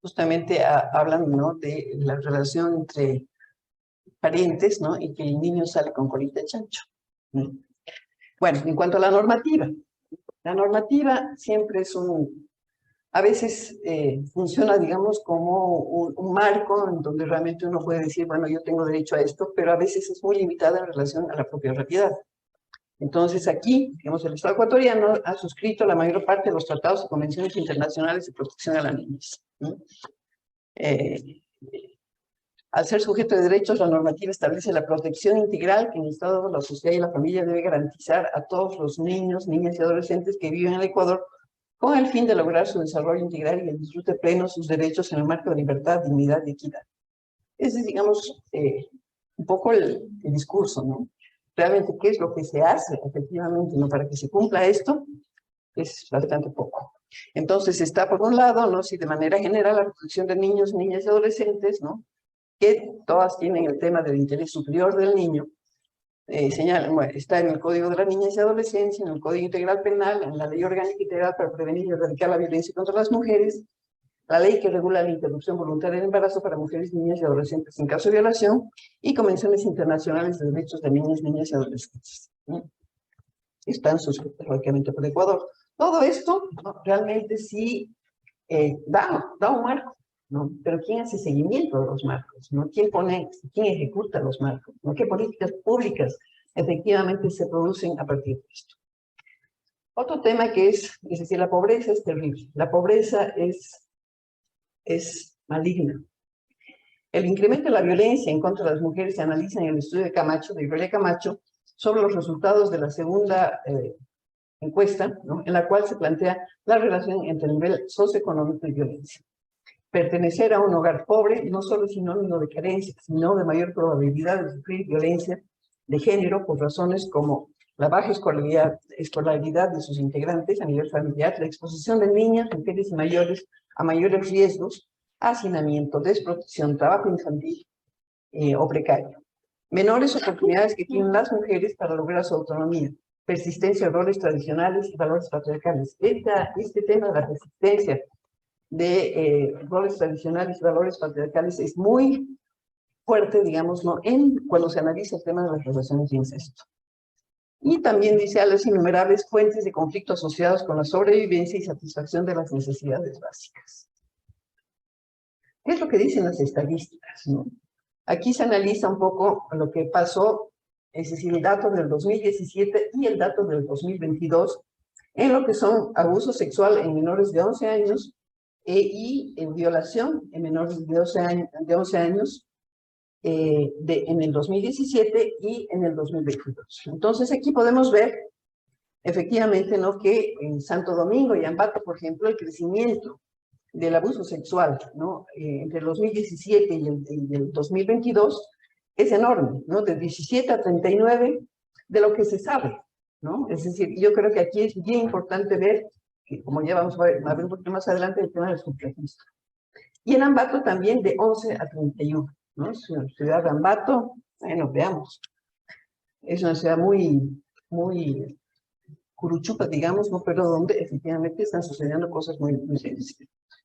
justamente hablan, ¿no?, de la relación entre parientes, ¿no?, y que el niño sale con colita de chancho, ¿no? Bueno, en cuanto a la normativa siempre es a veces funciona, digamos, como un marco en donde realmente uno puede decir, bueno, yo tengo derecho a esto, pero a veces es muy limitada en relación a la propia realidad. Entonces aquí, digamos, el Estado ecuatoriano ha suscrito la mayor parte de los tratados y convenciones internacionales de protección a la niñez, ¿no? Al ser sujeto de derechos, la normativa establece la protección integral que el Estado, la sociedad y la familia debe garantizar a todos los niños, niñas y adolescentes que viven en el Ecuador con el fin de lograr su desarrollo integral y el disfrute pleno de sus derechos en el marco de libertad, dignidad y equidad. Ese es, digamos, un poco el discurso, ¿no? Realmente, ¿qué es lo que se hace efectivamente, ¿no?, para que se cumpla esto? Es bastante poco. Entonces está, por un lado, ¿no?, si de manera general la protección de niños, niñas y adolescentes, ¿no?, que todas tienen el tema del interés superior del niño, bueno, está en el Código de la Niñez y Adolescencia, en el Código Integral Penal, en la Ley Orgánica Integral para prevenir y erradicar la violencia contra las mujeres, la ley que regula la interrupción voluntaria del embarazo para mujeres, niñas y adolescentes en caso de violación, y convenciones internacionales de derechos de niños, niñas y adolescentes, ¿no? Están suscritos lógicamente por Ecuador. Todo esto, ¿no?, realmente sí da un marco, ¿no? Pero ¿quién hace seguimiento de los marcos, ¿no? ¿Quién ejecuta los marcos, ¿no? ¿Qué políticas públicas efectivamente se producen a partir de esto? Otro tema que es decir, la pobreza es terrible. La pobreza es maligna. El incremento de la violencia en contra de las mujeres se analiza en el estudio de Gloria Camacho, sobre los resultados de la segunda encuesta, ¿no?, en la cual se plantea la relación entre el nivel socioeconómico y violencia. Pertenecer a un hogar pobre no solo es sinónimo de carencia, sino de mayor probabilidad de sufrir violencia de género por razones como la baja escolaridad de sus integrantes a nivel familiar, la exposición de niñas, mujeres y mayores a mayores riesgos, hacinamiento, desprotección, trabajo infantil o precario. Menores oportunidades que tienen las mujeres para lograr su autonomía, persistencia de roles tradicionales y valores patriarcales. Este tema de la persistencia de roles tradicionales y valores patriarcales es muy fuerte, digamos, ¿no?, cuando se analiza el tema de las relaciones de incesto. Y también dice a las innumerables fuentes de conflicto asociados con la sobrevivencia y satisfacción de las necesidades básicas. ¿Qué es lo que dicen las estadísticas, ¿no? Aquí se analiza un poco lo que pasó, es decir, el dato del 2017 y el dato del 2022, en lo que son abuso sexual en menores de 11 años y en violación en menores de 11 años en el 2017 y en el 2022. Entonces aquí podemos ver efectivamente, ¿no?, que en Santo Domingo y Ambato, por ejemplo, el crecimiento del abuso sexual, ¿no?, entre el 2017 y el 2022 es enorme, ¿no?, de 17 a 39 de lo que se sabe, ¿no? Es decir, yo creo que aquí es bien importante ver, que como ya vamos a ver un poquito más adelante, el tema del subregistro. Y en Ambato también de 11 a 31, ¿no? Ciudad de Ambato, bueno, veamos, es una ciudad muy curuchupa, digamos, ¿no?, pero donde efectivamente están sucediendo cosas muy serias.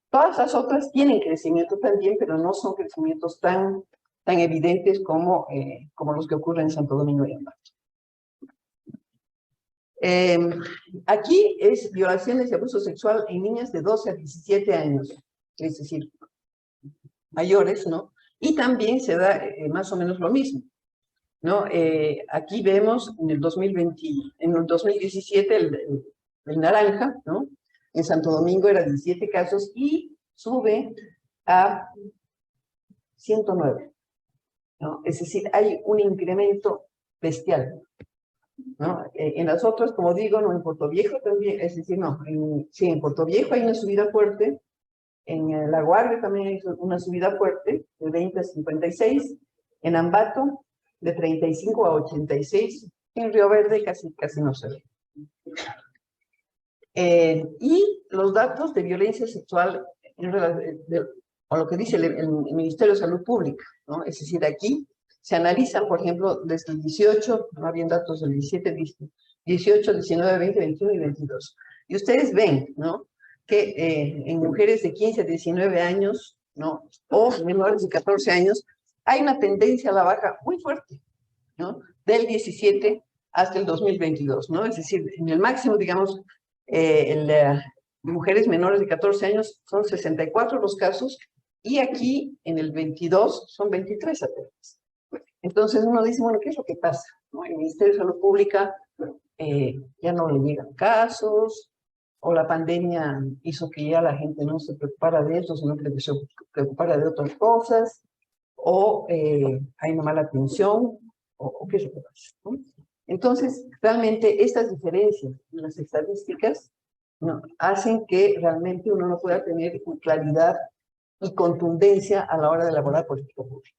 Todas las otras tienen crecimiento también, pero no son crecimientos tan evidentes como los que ocurren en Santo Domingo y Ambato. Aquí es violaciones y abuso sexual en niñas de 12 a 17 años, es decir, mayores, ¿no? Y también se da más o menos lo mismo, ¿no? Aquí vemos en el 2017 el naranja, ¿no? En Santo Domingo era 17 casos y sube a 109, ¿no? Es decir, hay un incremento bestial, ¿no? En las otras, como digo, no, en Puerto Viejo también, es decir, no, sí, en Puerto Viejo hay una subida fuerte, en La Guardia también hay una subida fuerte, de 20 a 56, en Ambato de 35 a 86, en Río Verde casi no se ve. Y los datos de violencia sexual, o lo que dice el Ministerio de Salud Pública, ¿no? Es decir, aquí se analizan, por ejemplo, desde el 18, no habían datos del 17, 18, 19, 20, 21 y 22. Y ustedes ven, ¿no?, que en mujeres de 15 a 19 años, ¿no? O menores de 14 años, hay una tendencia a la baja muy fuerte, ¿no? Del 17 hasta el 2022, ¿no? Es decir, en el máximo, digamos, mujeres menores de 14 años son 64 los casos, y aquí en el 22 son 23 apenas. Entonces uno dice, bueno, ¿qué es lo que pasa? ¿No? El Ministerio de Salud Pública ya no le llegan casos, o la pandemia hizo que ya la gente no se preocupara de eso, sino que se preocupara de otras cosas, o hay una mala atención, o qué es lo que pasa, ¿no? Entonces, realmente estas diferencias en las estadísticas, ¿no?, hacen que realmente uno no pueda tener claridad y contundencia a la hora de elaborar política pública.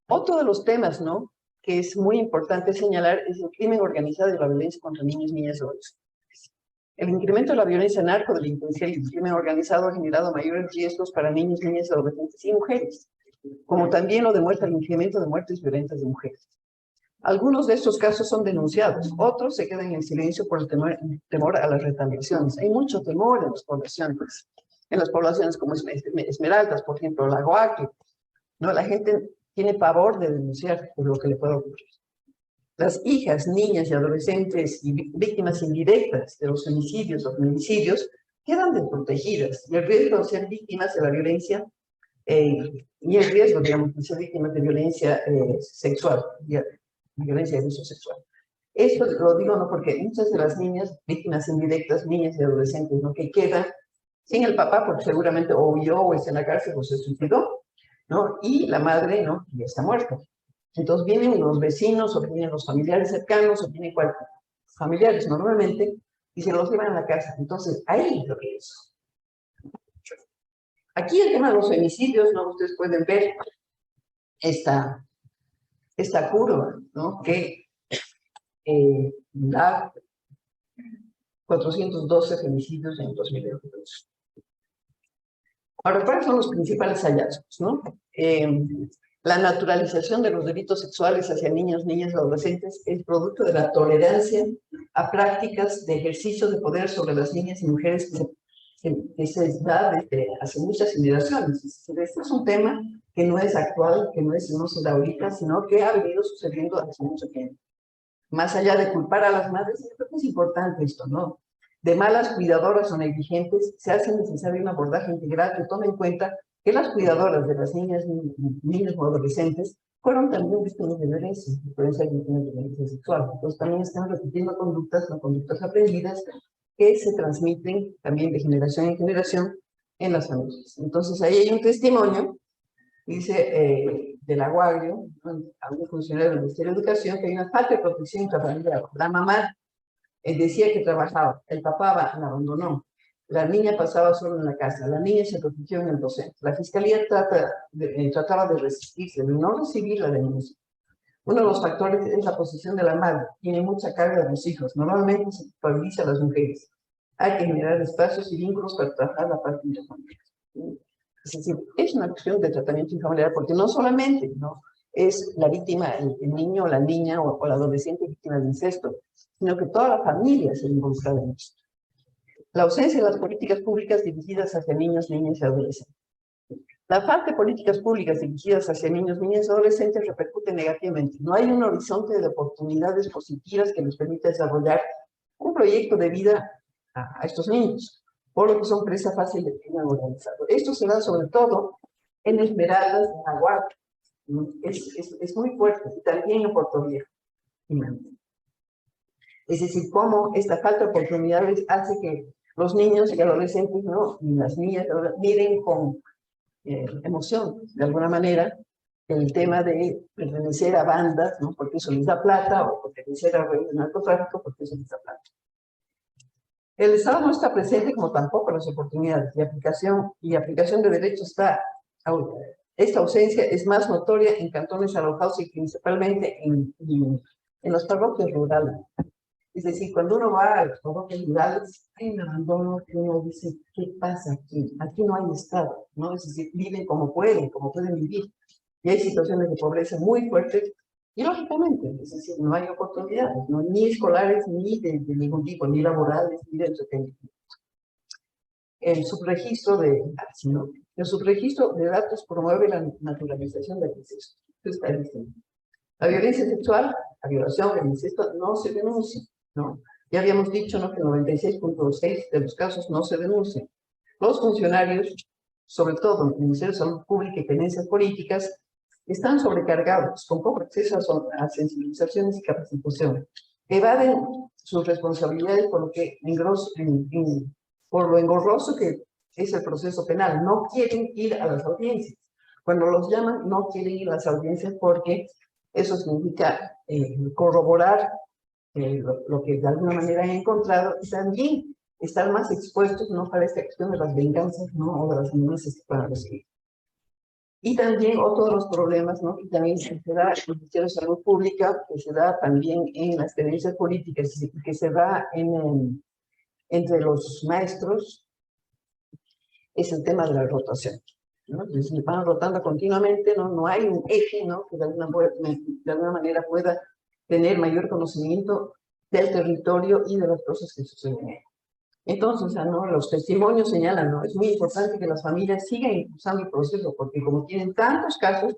Otro de los temas, ¿no?, que es muy importante señalar es el crimen organizado y la violencia contra niños, niñas y adolescentes. El incremento de la violencia narcodelincuencial y el crimen organizado ha generado mayores riesgos para niños, niñas, adolescentes y mujeres, como también lo demuestra el incremento de muertes violentas de mujeres. Algunos de estos casos son denunciados, otros se quedan en silencio por el temor a las retaliaciones. Hay mucho temor en las poblaciones como Esmeraldas, por ejemplo, La Guaque, ¿no? La gente tiene pavor de denunciar por lo que le puede ocurrir. Las hijas, niñas y adolescentes y víctimas indirectas de los femicidios o feminicidios quedan desprotegidas, y el riesgo de ser víctimas de la violencia y el riesgo, digamos, de ser víctimas de violencia sexual, violencia de abuso sexual. Esto lo digo no porque muchas de las niñas, víctimas indirectas, niñas y adolescentes, ¿no?, que quedan sin el papá porque seguramente o huyó o está en la cárcel o se suicidó, ¿no?, y la madre, ¿no?, ya está muerta. Entonces vienen los vecinos o vienen los familiares cercanos o vienen familiares normalmente y se los llevan a la casa. Entonces ahí lo que es. Aquí el tema de los femicidios, ¿no?, ustedes pueden ver esta curva, ¿no?, que da 412 femicidios en 2022. Ahora, ¿cuáles son los principales hallazgos, no? La naturalización de los delitos sexuales hacia niños, niñas y adolescentes es producto de la tolerancia a prácticas de ejercicio de poder sobre las niñas y mujeres que se da desde hace muchas generaciones. Este es un tema que no es actual, que no se da ahorita, sino que ha venido sucediendo hace mucho tiempo. Más allá de culpar a las madres, creo que es importante esto, ¿no? De malas cuidadoras o negligentes, se hace necesario un abordaje integral que tome en cuenta que las cuidadoras de las niñas, niños o adolescentes fueron también víctimas de violencia víctimas de violencia sexual. Entonces también están repitiendo conductas, no conductas aprendidas, que se transmiten también de generación en generación en las familias. Entonces ahí hay un testimonio, dice del Aguario, algún funcionario del Ministerio de Educación, que hay una falta de protección intrafamiliar. La mamá decía que trabajaba, el papá la abandonó, la niña pasaba solo en la casa, la niña se refugió en el docente. La fiscalía trataba de resistirse, de no recibir la denuncia. Uno de los factores es la posición de la madre, tiene mucha carga de los hijos, normalmente se culpabiliza a las mujeres. Hay que generar espacios y vínculos para trabajar la parte intrafamiliar. Es decir, es una cuestión de tratamiento intrafamiliar, porque no solamente, ¿no?, es la víctima, el niño o la niña o la adolescente víctima de incesto, sino que toda la familia se involucra en esto. La ausencia de las políticas públicas dirigidas hacia niños, niñas y adolescentes. La falta de políticas públicas dirigidas hacia niños, niñas y adolescentes repercute negativamente. No hay un horizonte de oportunidades positivas que les permita desarrollar un proyecto de vida a estos niños, por lo que son presa fácil de crimen organizado. Esto se da sobre todo en Esmeraldas, en Aguac. Es muy fuerte, y también en Puerto Viejo. Es decir, cómo esta falta de oportunidades hace que los niños y adolescentes, ¿no?, y las niñas miren con emoción, de alguna manera, el tema de pertenecer a bandas, ¿no?, porque eso les da plata, o pertenecer a redes de narcotráfico, porque eso les da plata. El Estado no está presente, como tampoco las oportunidades, y aplicación de derechos está. Esta ausencia es más notoria en cantones alojados y principalmente en las parroquias rurales. Es decir, cuando uno va a las parroquias rurales, hay un abandono que uno dice, ¿qué pasa aquí? Aquí no hay Estado, ¿no? Es decir, viven como pueden vivir. Y hay situaciones de pobreza muy fuertes, y lógicamente, es decir, no hay oportunidades, ¿no?, ni escolares, ni de ningún tipo, ni laborales, ni de entretenimiento. el subregistro de datos promueve la naturalización del incesto. Esto está diciendo. La violencia sexual, la violación, el incesto no se denuncia, ¿no? Ya habíamos dicho, ¿no?, que el 96.6% de los casos no se denuncian. Los funcionarios, sobre todo el Ministerio de Salud Pública y Tenencias Políticas, están sobrecargados, con poco acceso a sensibilizaciones y capacitación. Evaden sus responsabilidades por lo engorroso que es el proceso penal. No quieren ir a las audiencias. Cuando los llaman, no quieren ir a las audiencias porque eso significa corroborar lo que de alguna manera han encontrado y también estar más expuestos, ¿no?, para esta cuestión de las venganzas, ¿no?, o de las amenazas que puedan recibir. Y también otro de los problemas, ¿no?, que también se da en el Ministerio de Salud Pública, que se da también en las tendencias políticas, que se da entre los maestros, es el tema de la rotación, ¿no? Entonces, van rotando continuamente, ¿no? No hay un eje, ¿no?, que de alguna manera pueda tener mayor conocimiento del territorio y de las cosas que suceden. Entonces, ¿no?, los testimonios señalan, ¿no?, es muy importante que las familias sigan impulsando el proceso, porque como tienen tantos casos,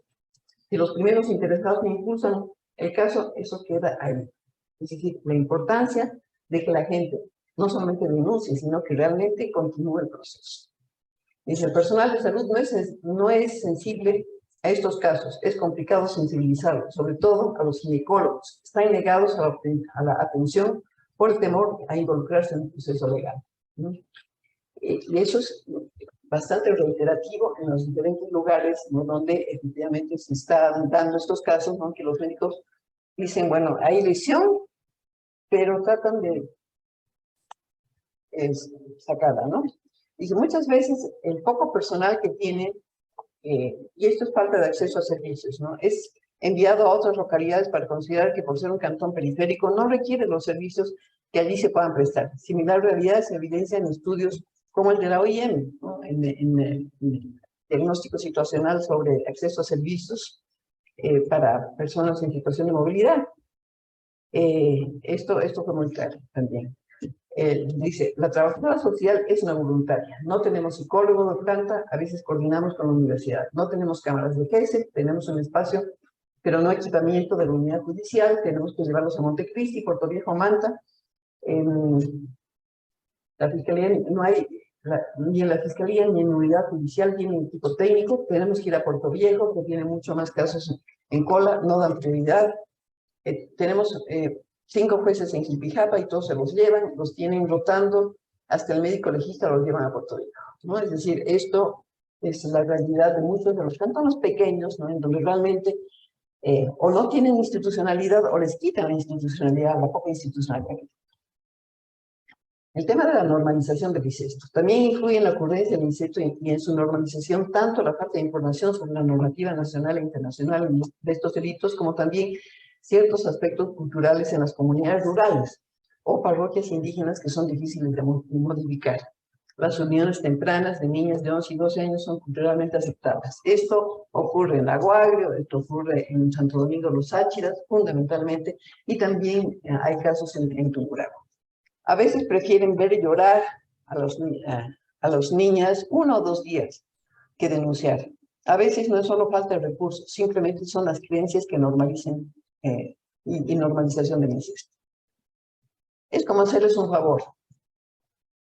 si los primeros interesados no impulsan el caso, eso queda ahí. Es decir, la importancia de que la gente no solamente denuncie, sino que realmente continúe el proceso. Dice, el personal de salud no es sensible a estos casos, es complicado sensibilizarlos, sobre todo a los ginecólogos. Están negados a la atención por el temor a involucrarse en un proceso legal, ¿no? Y eso es bastante reiterativo en los diferentes lugares, ¿no?, donde efectivamente se están dando estos casos, ¿no?, que los médicos dicen, bueno, hay lesión, pero tratan de sacarla, ¿no? Dice, muchas veces el poco personal que tienen, y esto es falta de acceso a servicios, ¿no?, es enviado a otras localidades para considerar que por ser un cantón periférico no requiere los servicios que allí se puedan prestar. Similar realidad se evidencia en estudios como el de la OIM, ¿no?, en el diagnóstico situacional sobre acceso a servicios para personas en situación de movilidad. Esto fue muy claro también. Dice, la trabajadora social es una voluntaria. No tenemos psicólogo de planta, a veces coordinamos con la universidad. No tenemos cámaras de GESE, tenemos un espacio, pero no equipamiento de la unidad judicial. Tenemos que llevarlos a Montecristi, Puerto Viejo, Manta. La fiscalía no hay, ni en la fiscalía ni en la unidad judicial tienen equipo técnico. Tenemos que ir a Puerto Viejo, que tiene mucho más casos en cola, no dan prioridad. Tenemos 5 jueces en Jipijapa y todos se los llevan, los tienen rotando, hasta el médico legista los llevan a Puerto Rico, ¿no? Es decir, esto es la realidad de muchos de los cantones pequeños, ¿no?, en donde realmente o no tienen institucionalidad o les quitan la institucionalidad, la poca institucionalidad. El tema de la normalización del incesto también influye en la ocurrencia del incesto y en su normalización tanto la falta de información sobre la normativa nacional e internacional de estos delitos, como también ciertos aspectos culturales en las comunidades rurales o parroquias indígenas que son difíciles de modificar. Las uniones tempranas de niñas de 11 y 12 años son culturalmente aceptadas. Esto ocurre en Lago Agrio, esto ocurre en Santo Domingo Los Áchiras, fundamentalmente, y también hay casos en Tungurahua. A veces prefieren ver llorar a las niñas 1 o 2 días que denunciar. A veces no es solo falta de recursos, simplemente son las creencias que normalicen y normalización del incesto. Es como hacerles un favor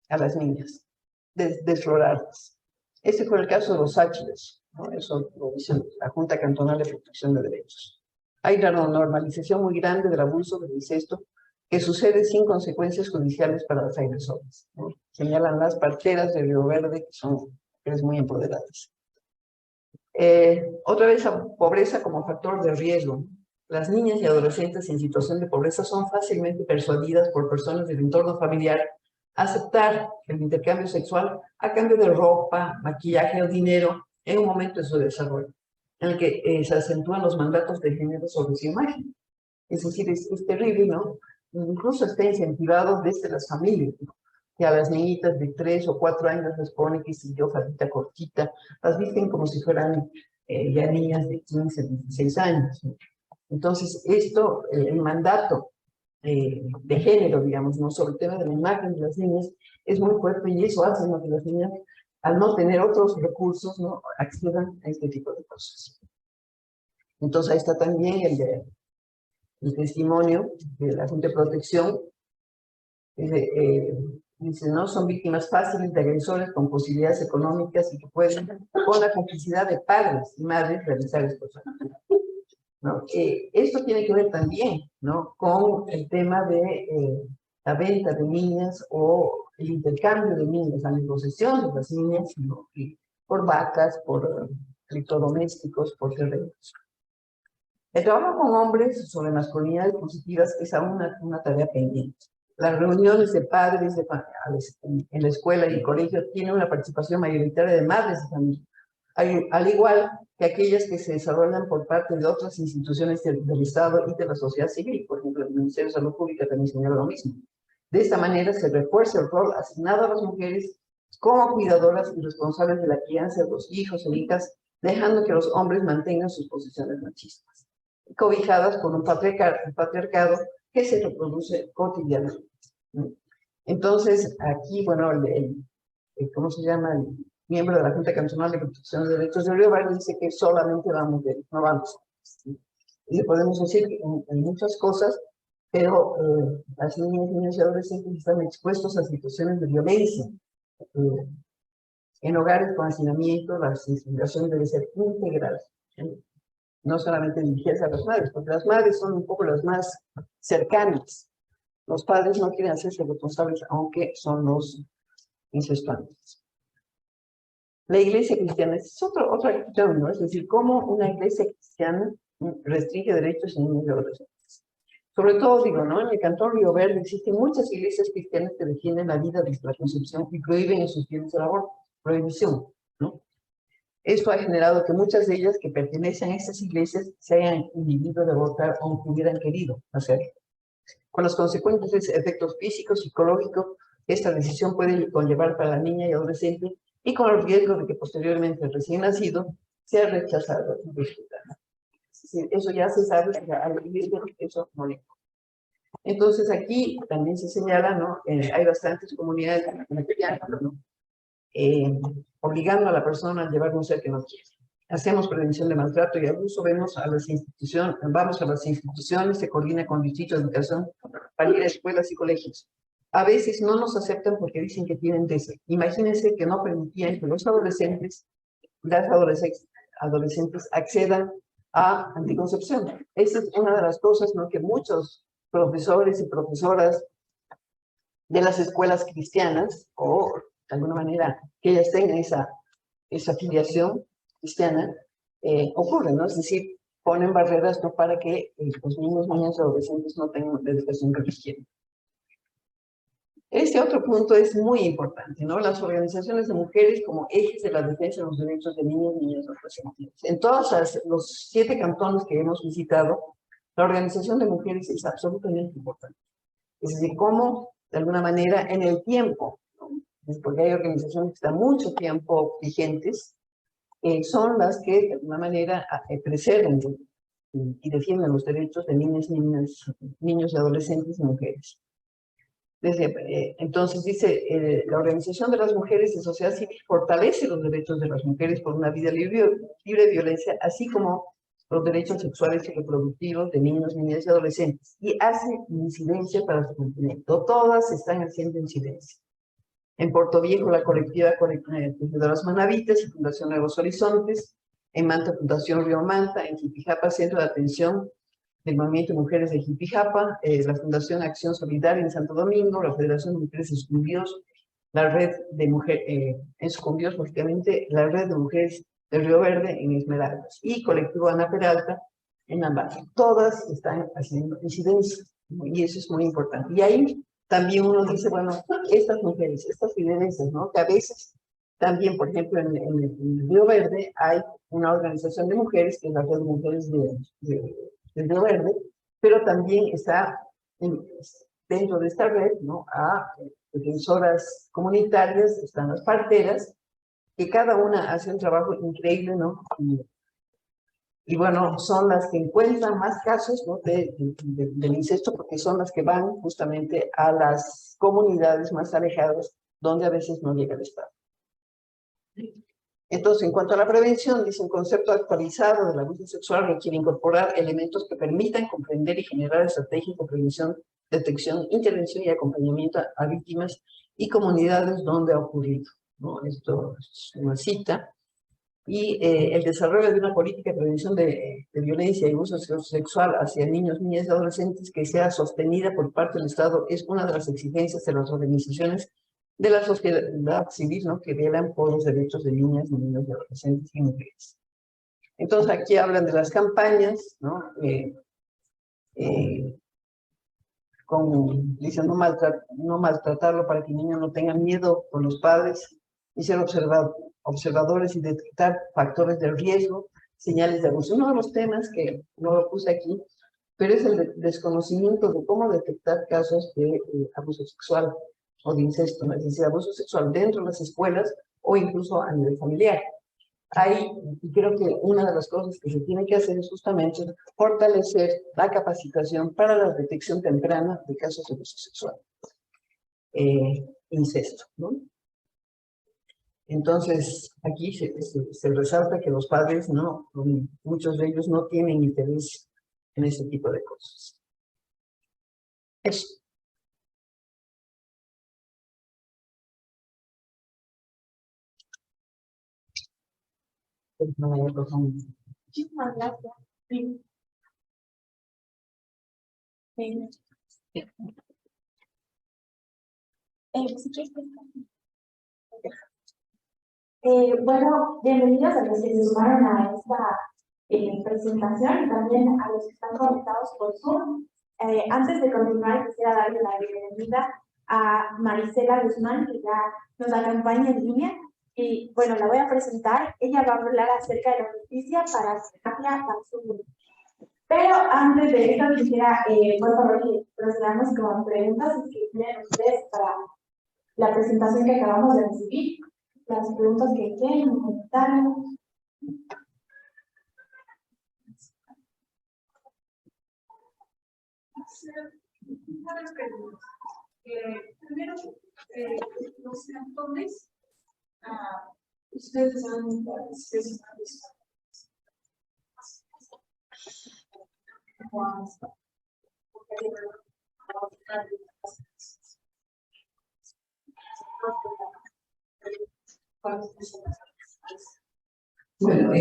a las niñas, desflorarlas. Este fue el caso de los Áchilas, ¿no? Eso lo dice la Junta Cantonal de Protección de Derechos. Hay una normalización muy grande del abuso del incesto que sucede sin consecuencias judiciales para las agresoras, ¿no? Señalan las parteras de Río Verde, que son mujeres muy empoderadas. Otra vez, la pobreza como factor de riesgo. Las niñas y adolescentes en situación de pobreza son fácilmente persuadidas por personas del entorno familiar a aceptar el intercambio sexual a cambio de ropa, maquillaje o dinero en un momento de su desarrollo, en el que se acentúan los mandatos de género sobre su imagen. Es decir, es terrible, ¿no? Incluso está incentivado desde las familias, ¿no?, que a las niñitas de 3 o 4 años les ponen, que si yo, faldita cortita, las visten como si fueran ya niñas de 15, 16 años, ¿no? Entonces, esto, el mandato de género, digamos, ¿no? Sobre el tema de la imagen de las niñas, es muy fuerte y eso hace, ¿no?, que las niñas, al no tener otros recursos, ¿no?, accedan a este tipo de cosas. Entonces ahí está también el testimonio de la Junta de Protección. Dice, ¿no? Son víctimas fáciles de agresores con posibilidades económicas y que pueden, con la complicidad de padres y madres, realizar estos actos, ¿no? Esto tiene que ver también, ¿no?, con el tema de la venta de niñas o el intercambio de niñas, la negociación de las niñas, ¿no?, y por vacas, por electrodomésticos, por terrenos. El trabajo con hombres sobre masculinidades positivas es aún una tarea pendiente. Las reuniones de padres de familiares en la escuela y el colegio tienen una participación mayoritaria de madres de familia, al igual que aquellas que se desarrollan por parte de otras instituciones del Estado y de la sociedad civil. Por ejemplo, el Ministerio de Salud Pública también señala lo mismo. De esta manera se refuerza el rol asignado a las mujeres como cuidadoras y responsables de la crianza de los hijos e hijas, dejando que los hombres mantengan sus posiciones machistas, cobijadas por un patriarcado que se reproduce cotidianamente. Entonces, aquí, bueno, ¿cómo se llama? El miembro de la Junta Cantonal de Protección de Derechos de Río Verde dice que solamente vamos de no vamos. ¿Sí? Y le podemos decir que en muchas cosas, pero las niñas y adolescentes están expuestos a situaciones de violencia. En hogares con hacinamiento, la sensibilización debe ser integral. ¿Sí? No solamente dirigirse a las madres, porque las madres son un poco las más cercanas. Los padres no quieren hacerse responsables, aunque son los incestuantes. La iglesia cristiana es otra cuestión, ¿no? Es decir, cómo una iglesia cristiana restringe derechos en niños y adolescentes. Sobre todo, digo, ¿no?, en el Cantón Río Verde existen muchas iglesias cristianas que defienden la vida desde la concepción y prohíben en sus fieles el aborto. Prohibición, ¿no? Esto ha generado que muchas de ellas que pertenecen a estas iglesias se hayan inhibido de abortar aunque hubieran querido hacerlo, con los consecuentes efectos físicos, psicológicos que esta decisión puede conllevar para la niña y adolescente, y con el riesgo de que posteriormente el recién nacido sea rechazado y disfrutado. Es decir, eso ya se sabe, al riesgo eso no le. Entonces aquí también se señala, ¿no?, hay bastantes comunidades cristianas, ¿no?, obligando a la persona a llevar un ser que no quiere. Hacemos prevención de maltrato y abuso, vamos a las instituciones, se coordina con distritos de educación para ir a escuelas y colegios. A veces no nos aceptan porque dicen que tienen deseo. Imagínense que no permitían que los adolescentes, las adolescentes accedan a anticoncepción. Esa es una de las cosas, ¿no?, que muchos profesores y profesoras de las escuelas cristianas, o de alguna manera que ellas tengan esa filiación cristiana, ocurre, ¿no? Es decir, ponen barreras, ¿no?, para que los niños, niñas y adolescentes no tengan la educación que requieren. Este otro punto es muy importante, ¿no? Las organizaciones de mujeres como ejes de la defensa de los derechos de niños, niñas y adolescentes. En todos los 7 cantones que hemos visitado, la organización de mujeres es absolutamente importante. Es decir, cómo, de alguna manera, en el tiempo, ¿no?, porque hay organizaciones que están mucho tiempo vigentes, son las que, de alguna manera, preservan y defienden los derechos de niñas, niños y adolescentes y mujeres. Entonces dice, la Organización de las Mujeres de Sociedad Civil fortalece los derechos de las mujeres por una vida libre de violencia, así como los derechos sexuales y reproductivos de niños, niñas y adolescentes, y hace incidencia para su cumplimiento. Todas están haciendo incidencia. En Puerto Viejo, la colectiva Tejedoras Manavitas y Fundación Nuevos Horizontes; en Manta, Fundación Río Manta; en Jipijapa, Centro de Atención del Movimiento de Mujeres de Jipijapa; la Fundación Acción Solidaria en Santo Domingo; la Federación de Mujeres Escondidos; la Red de Mujeres Escondidos, lógicamente, la Red de Mujeres de Río Verde en Esmeraldas, y Colectivo Ana Peralta en Ambato. Todas están haciendo incidencia, y eso es muy importante. Y ahí también uno dice, bueno, estas mujeres, estas lideresas, ¿no?, que a veces también, por ejemplo, en Río Verde hay una organización de mujeres, que es la Red de Mujeres de Río Verde, pero también está dentro de esta red, ¿no?, a defensoras comunitarias, están las parteras, que cada una hace un trabajo increíble, ¿no?, Y bueno, son las que encuentran más casos, ¿no? Del incesto, porque son las que van justamente a las comunidades más alejadas, donde a veces no llega el Estado. Entonces, en cuanto a la prevención, dice un concepto actualizado del abuso sexual requiere incorporar elementos que permitan comprender y generar estrategias de prevención, detección, intervención y acompañamiento a víctimas y comunidades donde ha ocurrido, ¿no? Esto es una cita. Y el desarrollo de una política de prevención de violencia y abuso sexual hacia niños, niñas y adolescentes que sea sostenida por parte del Estado es una de las exigencias de las organizaciones de la sociedad civil, ¿no? Que velan por los derechos de niñas, niños y adolescentes y mujeres. Entonces aquí hablan de las campañas, ¿no? Eh, dicen no maltratarlo para que el niño no tenga miedo con los padres y ser observadores y detectar factores de riesgo, señales de abuso. Uno de los temas que no lo puse aquí, pero es el desconocimiento de cómo detectar casos de abuso sexual o de incesto, es decir, abuso sexual dentro de las escuelas o incluso a nivel familiar. Ahí, y creo que una de las cosas que se tiene que hacer es justamente fortalecer la capacitación para la detección temprana de casos de abuso sexual, incesto, ¿no? Entonces, aquí se resalta que los padres, no, muchos de ellos no tienen interés en ese tipo de cosas. Eso. Muchísimas gracias. Sí. Sí. Si quieres, bueno, bienvenidos a los que se sumaron a esta presentación y también a los que están conectados por Zoom. Antes de continuar, quisiera darle la bienvenida a Marisela Guzmán, que ya nos acompaña en línea. Y bueno, la voy a presentar. Ella va a hablar acerca de la justicia para su mundo. Pero antes de esto quisiera, por favor, que procedamos con preguntas que tienen ustedes para la presentación que acabamos de recibir. Las preguntas que quieren, comentarios. Varias preguntas. Primero, los cantones, ustedes han especificado Bueno,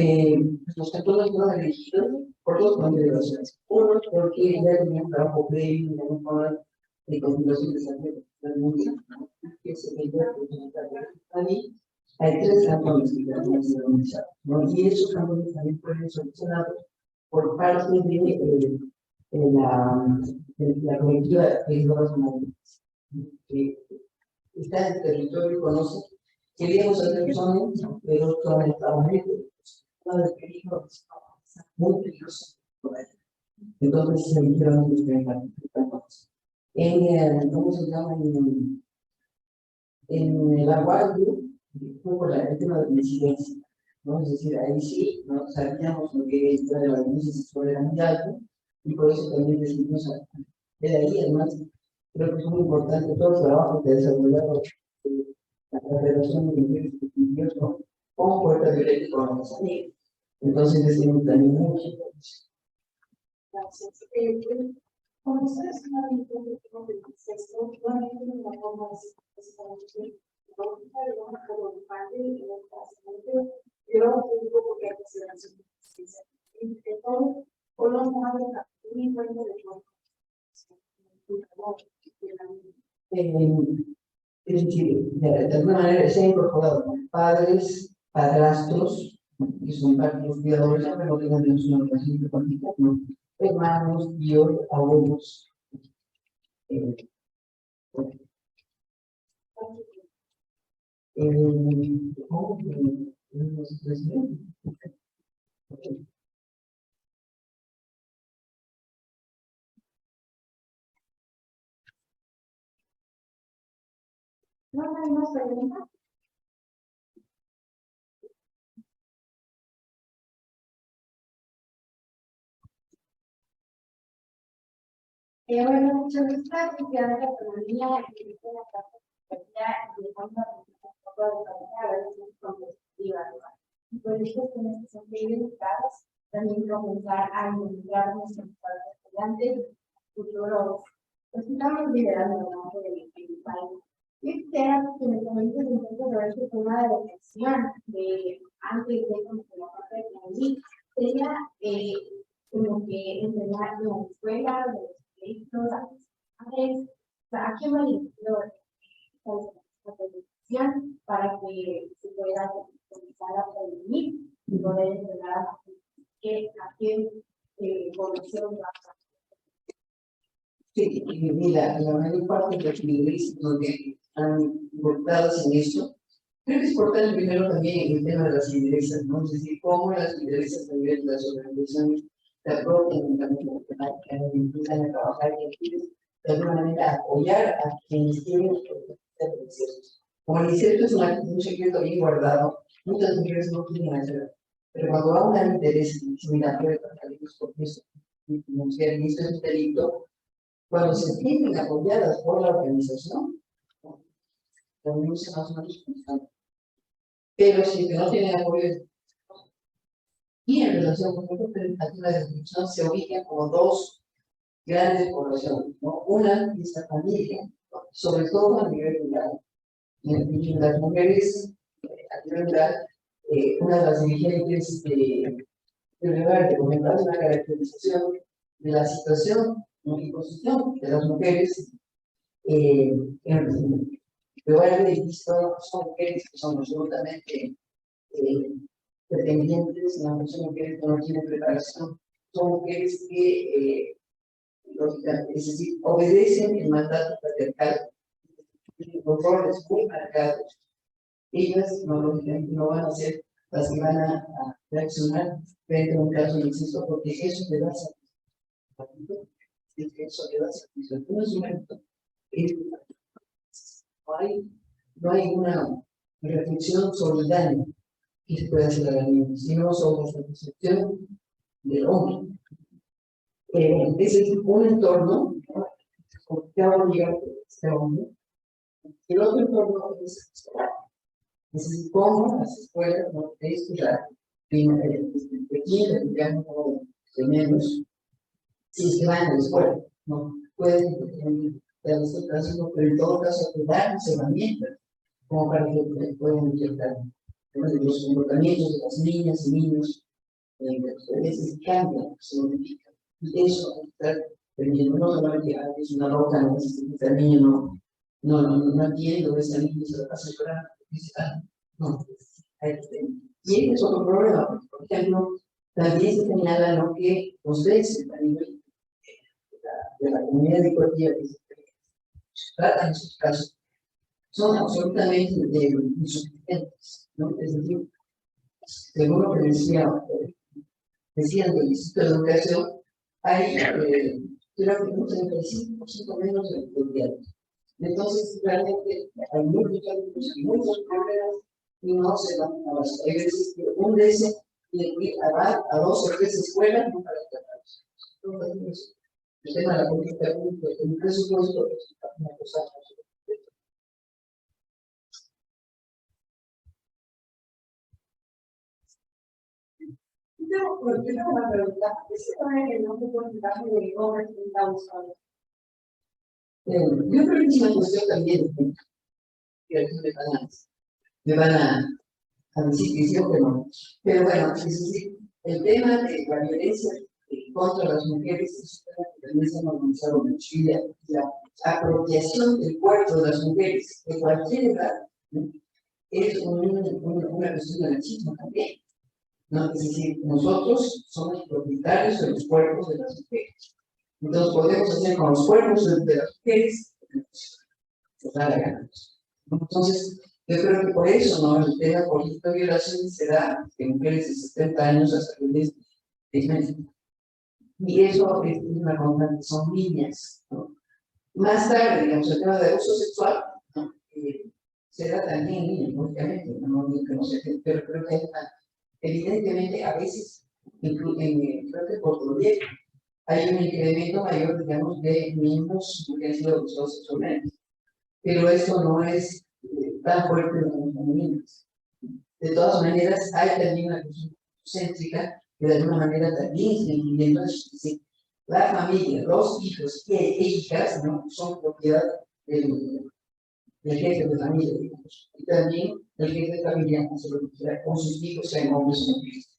los cantones fueron elegidos por dos motivos. Uno, porque ya tenía un trabajo previo en la forma de configuración de esa que se veía ahí. Hay tres cantones que también se organizados, ¿no? Y esos cantones también fueron solucionados por parte de la comitiva de los móviles, que está en el territorio y conoce. Queríamos hacer zonas, pero zonas estaban muy peligrosos. Entonces se eligieron los cantones. ¿Cómo se llama? En el aguardo, fue por el tema de la incidencia, ¿no? Es decir, ahí sí, ¿no? Sabíamos lo que era la violencia sexual era muy alto, y por eso también decidimos de ahí, además, creo que es muy importante todo el trabajo que ha desarrollado la Federación de Mujeres y Niños, ¿no? Con Puerta Violeta con los amigos. Entonces, decidimos también mucho. gracias. Como ustedes están en el tema del sexo, nuevamente de una forma de yo digo porque hay que ser o no un encuentro de Es decir, de alguna manera se han incorporado padres, padrastros, que son parte de los cuidadores, aunque no tengan una relación de familia, ¿no? Hermanos, tíos, abuelos. ¿Cómo que los tres? ¿No hay más preguntas? Bueno, muchas gracias, ya de la economía y de la capacidad y de cuánto un poco de economía a veces competitiva. Y por eso tenemos que ser muy dedicados, también comenzar a involucrarnos en los estudiantes futuros, pues estamos liderando el país. Yo quisiera que me comentes un poco sobre este tema de reflexión, de antes de como que la parte de la ley, sería como que enseñar en la escuela, de los proyectos, a quién va dirigido esta reflexión para que se pueda comenzar a prevenir y poder entregar a qué población va a. Sí, mira, la mayor parte de los líderes que han involucrados en esto, creo que es importante primero también el tema de las lideresas, ¿no? Es decir, cómo las lideresas a nivel de las organizaciones se apropian también de la temática, empiezan a trabajar y empiezan de alguna manera a apoyar a quienes tienen beneficios. Como el incierto es un secreto bien guardado, muchas mujeres no quieren hacerlo, pero cuando va a un interés discriminatorio para los porque esto es un delito, cuando se sienten apoyadas por la organización, también se más o menos responsable. Pero si no tienen apoyo, y en relación con la expectativa de definición se ubican como dos grandes poblaciones, ¿no? Una es la familia, sobre todo a nivel rural. Y las mujeres a nivel rural, una de las dirigentes de lugar de comentar una caracterización de la situación y posición de las mujeres yo he visto son mujeres que son absolutamente dependientes, no son mujeres que no tienen preparación, son mujeres que, es decir, obedecen el mandato patriarcal, los roles muy marcados. Ellas no van a ser las que van a reaccionar frente a un caso de incesto, porque eso le da satisfacción. Eso le da satisfacción. No es un momento. No hay una reflexión solidaria que se pueda hacer a la niña, sino sobre la percepción del hombre. Es decir, un entorno, ¿no? Que va a llegar este hombre. El otro entorno es escolar. Es decir, cómo las escuelas no de estudiar, pequeñas, digamos, tenemos, si es que van a la escuela, no pueden, en este caso, pero en todo caso, darles herramientas como para que puedan detectar los comportamientos de las niñas y niños, a veces cambian, se modifican. Y eso está teniendo no solamente es una roca, no es que el niño no entiendo, esa niña se la pasa llorando, no, y este es otro problema, porque, por ejemplo, también se señala lo que los veces a nivel de la comunidad educativa que se trata en sus casos son absolutamente insuficientes, ¿no? Es decir, según lo que decían del Instituto de Educación, hay creo que un 35% menos de estudiantes. Entonces, realmente hay muchos problemas y no se van a las. Hay veces que un DC va a 2 o 3 escuelas no para tratarlos. Entonces, el tema de la política pública, el presupuesto es una cosa. Yo tengo una pregunta. ¿Qué se pone el nombre porcentaje de e-commerce que está usando? Yo creo que es una cuestión también que aquí me van a decir que sí o que no. Pero bueno, es decir, el tema de la violencia contra las mujeres es un tema que también se ha normalizado mucho y la apropiación del cuerpo de las mujeres de cualquier edad, ¿no? Es una cuestión de machismo también, ¿no? Es decir, nosotros somos propietarios de los cuerpos de las mujeres. Entonces podemos hacer con los cuerpos de las mujeres nos da la gana. Entonces, yo creo que por eso, ¿no? El tema político de violación se da de mujeres de 70 años hasta que les meses. Y eso es una constante, son niñas, ¿no? Más tarde, digamos, el tema de abuso sexual, ¿no? Se da también en niños, obviamente, no digo que no se dé, pero creo que hay una, evidentemente, a veces, creo que por proyecto, hay un incremento mayor, digamos, de niños que han sido abusados sexualmente. Pero esto no es tan fuerte en los niños. De todas maneras, hay también una cuestión céntrica que de alguna manera también está incluyendo la familia, los hijos e hijas, ¿no? Son propiedad del jefe de familia, digamos. Y también el jefe de familia hace lo que quiera con sus hijos, sean hombres o mujeres.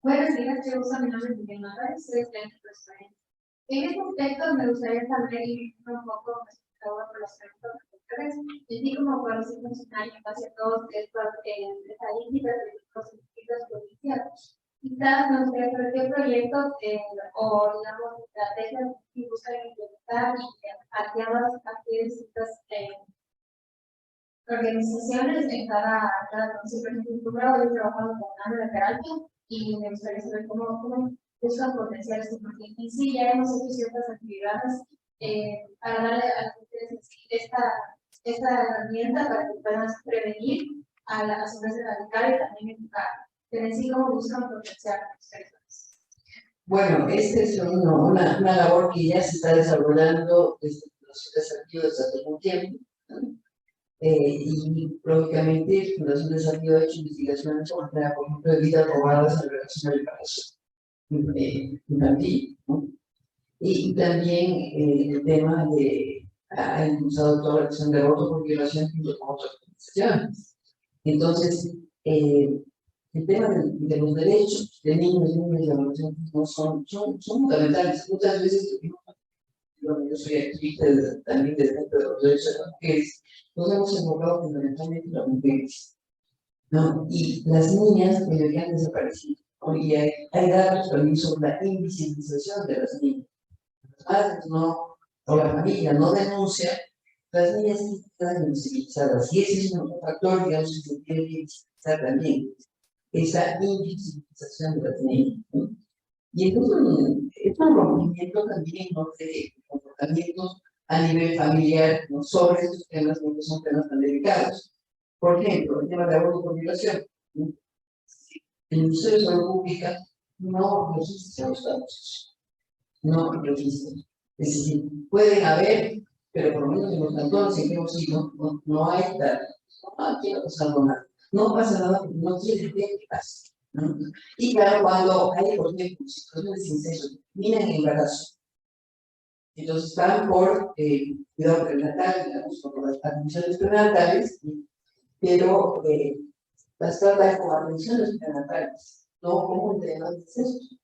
Buenos días, yo uso mi nombre es Miguel Álvarez, soy estudiante de restaurante. En este aspecto me gustaría saber un poco respecto a los aspectos sectores, así como cuáles son los funcionarios hacia todos estos estadísticas de los institutos policiales. Quizás me gustaría saber qué proyectos o, digamos, estrategias que buscan implementar a qué distintas organizaciones en cada consejo. Por ejemplo, yo he trabajado con Ana de Peralta y me gustaría saber cómo buscan potenciar esto, porque en sí ya hemos hecho ciertas actividades para darle a las mujeres esta herramienta para que puedan prevenir a las violencia radical y también educar. Pero en sí, ¿cómo buscan potenciar a las personas? Bueno, esta es una labor que ya se está desarrollando desde los desafíos desde hace algún tiempo, ¿no? Y lógicamente Fundación Desafío ha hecho investigaciones sobre, por ejemplo, de vidas robadas en relación al embarazo infantil, ¿no? Y también el tema ha impulsado toda la acción de aborto por violación junto con otras organizaciones. Entonces, el tema de los derechos de niños, niñas y adolescentes no son fundamentales. Muchas veces, yo soy activista también desde los derechos de las mujeres, nos hemos enfocado fundamentalmente en las mujeres, ¿no? Y las niñas que han desaparecido, ¿no? Y hay datos también sobre la invisibilización de las niñas. Las madres no, o la familia no denuncia, las niñas están invisibilizadas. Y ese es un factor, digamos, que se tiene que visibilizar también, esa invisibilización de las niñas, ¿no? Y entonces es un rompimiento también, ¿no?, de comportamientos a nivel familiar, ¿no?, sobre estos temas, ¿no?, que son temas tan delicados. Por ejemplo, el tema de aborto por violación, ¿no? El Ministerio de Salud Pública no registra los casos, no registra. Es decir, pueden haber, pero por lo menos en los cantones en que hemos ido, no hay datos, no, aquí no pasa nada. No pasa nada porque no tiene idea de qué pasa, ¿no? Y claro, cuando hay, por ejemplo, situaciones de incesto, miren el embarazo. Entonces van por cuidado prenatal, digamos, por las atenciones prenatales, pero las tratan como atenciones prenatales, no como un tema de incesto.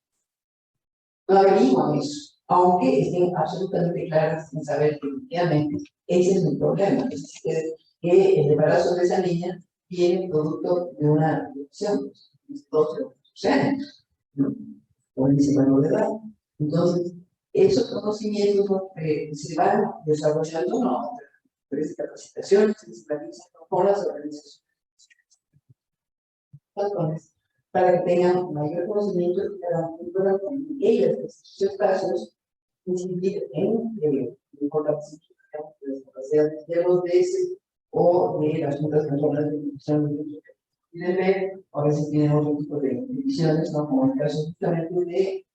No averiguan eso, aunque estén absolutamente claras en saber que efectivamente ese es el problema, es decir, que el embarazo de esa niña viene producto de una violación, de 12 años, ¿no? O en ese menor de edad. Entonces, esos conocimientos, ¿no?, se van desarrollando, ¿no?, tres capacitaciones que se realizan con las organizaciones para que tengan mayor conocimiento y puedan también ellas, en sus casos, incidir en capacidad de los DS o de las juntas nacionales de institución de quieren ver, a veces tienen otro tipo de divisiones, ¿no?, como el caso justamente de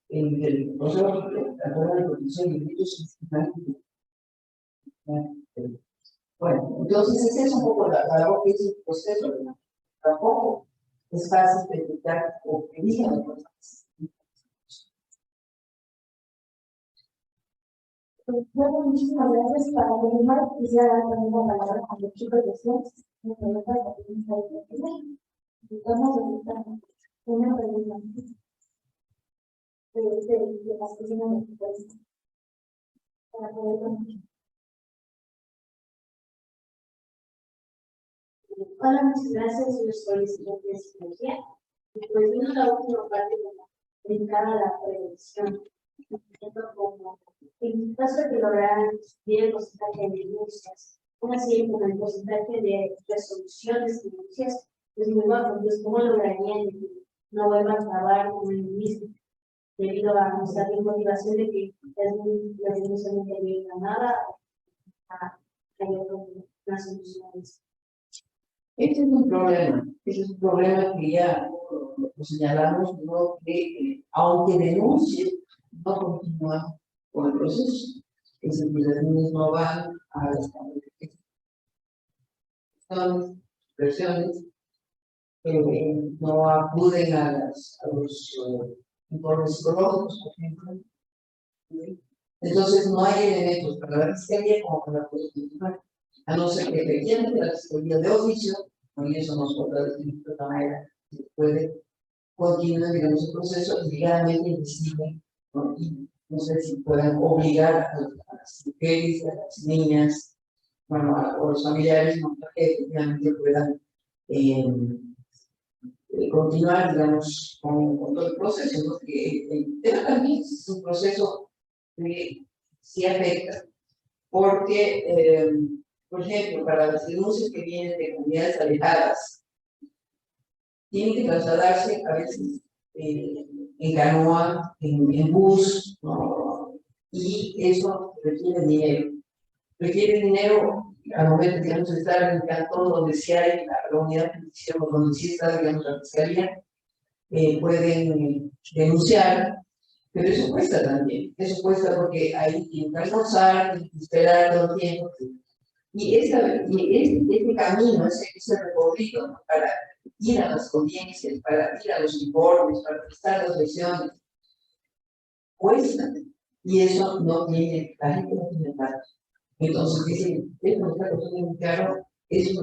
el Consejo de Protección de Derechos. Bueno, entonces ese es un poco la labor que es el proceso, ¿no? Tampoco es fácil detectar o que digan cosas. Bueno, muchísimas gracias. Para terminar, quisiera dar también la palabra a los chicos de ciencias. Vamos a empezar una pregunta de las personas de tu país para poder continuar. Hola, muchas gracias. Yo soy estudiante de psicología. Y pues vino la última parte dedicada a la prevención. Como en caso de que lograran disminuir el porcentaje de denuncias, aún así con el porcentaje de resoluciones de denuncias es muy bajo. Entonces, ¿cómo lograrían que no vuelvan a trabajar con el mismo? Debido a nuestra motivación de que las denuncias no terminan nada, hay otras soluciones. Este es un problema, ese es un problema que ya lo señalamos, ¿no? Que aunque denuncie, no continúa con el proceso. Es decir, las niñas no van a las presiones, no acuden a los informes psicológicos, por ejemplo. Entonces, no hay elementos para la fiscalía como para poder continuar, a no ser que efectivamente la fiscalía de oficio, y eso nos podrá decir de otra manera, se puede continuar, digamos, el proceso y legalmente investigue, ¿no? Y no sé si puedan obligar a las mujeres, a las niñas, bueno, o los familiares, ¿no? Para que efectivamente puedan continuar, digamos, con todo el proceso, ¿no? Que el tema también es un proceso que sí afecta, porque, por ejemplo, para las denuncias que vienen de comunidades alejadas, tienen que trasladarse a veces en canoa, en bus, ¿no? Y eso requiere dinero. Requiere dinero al momento, digamos, de estar en el cantón donde sí hay la unidad de justicia, o donde sí está, digamos, la fiscalía, pueden denunciar, pero eso cuesta también. Eso cuesta porque hay que almorzar, hay que esperar todo el tiempo. Y este camino, ese recorrido, ¿no? Para ir a las audiencias, para ir a los informes, para prestar las lecciones, cuesta. Y eso no tiene, la gente no tiene nada. Entonces, dicen, es nuestra cosa muy claro, es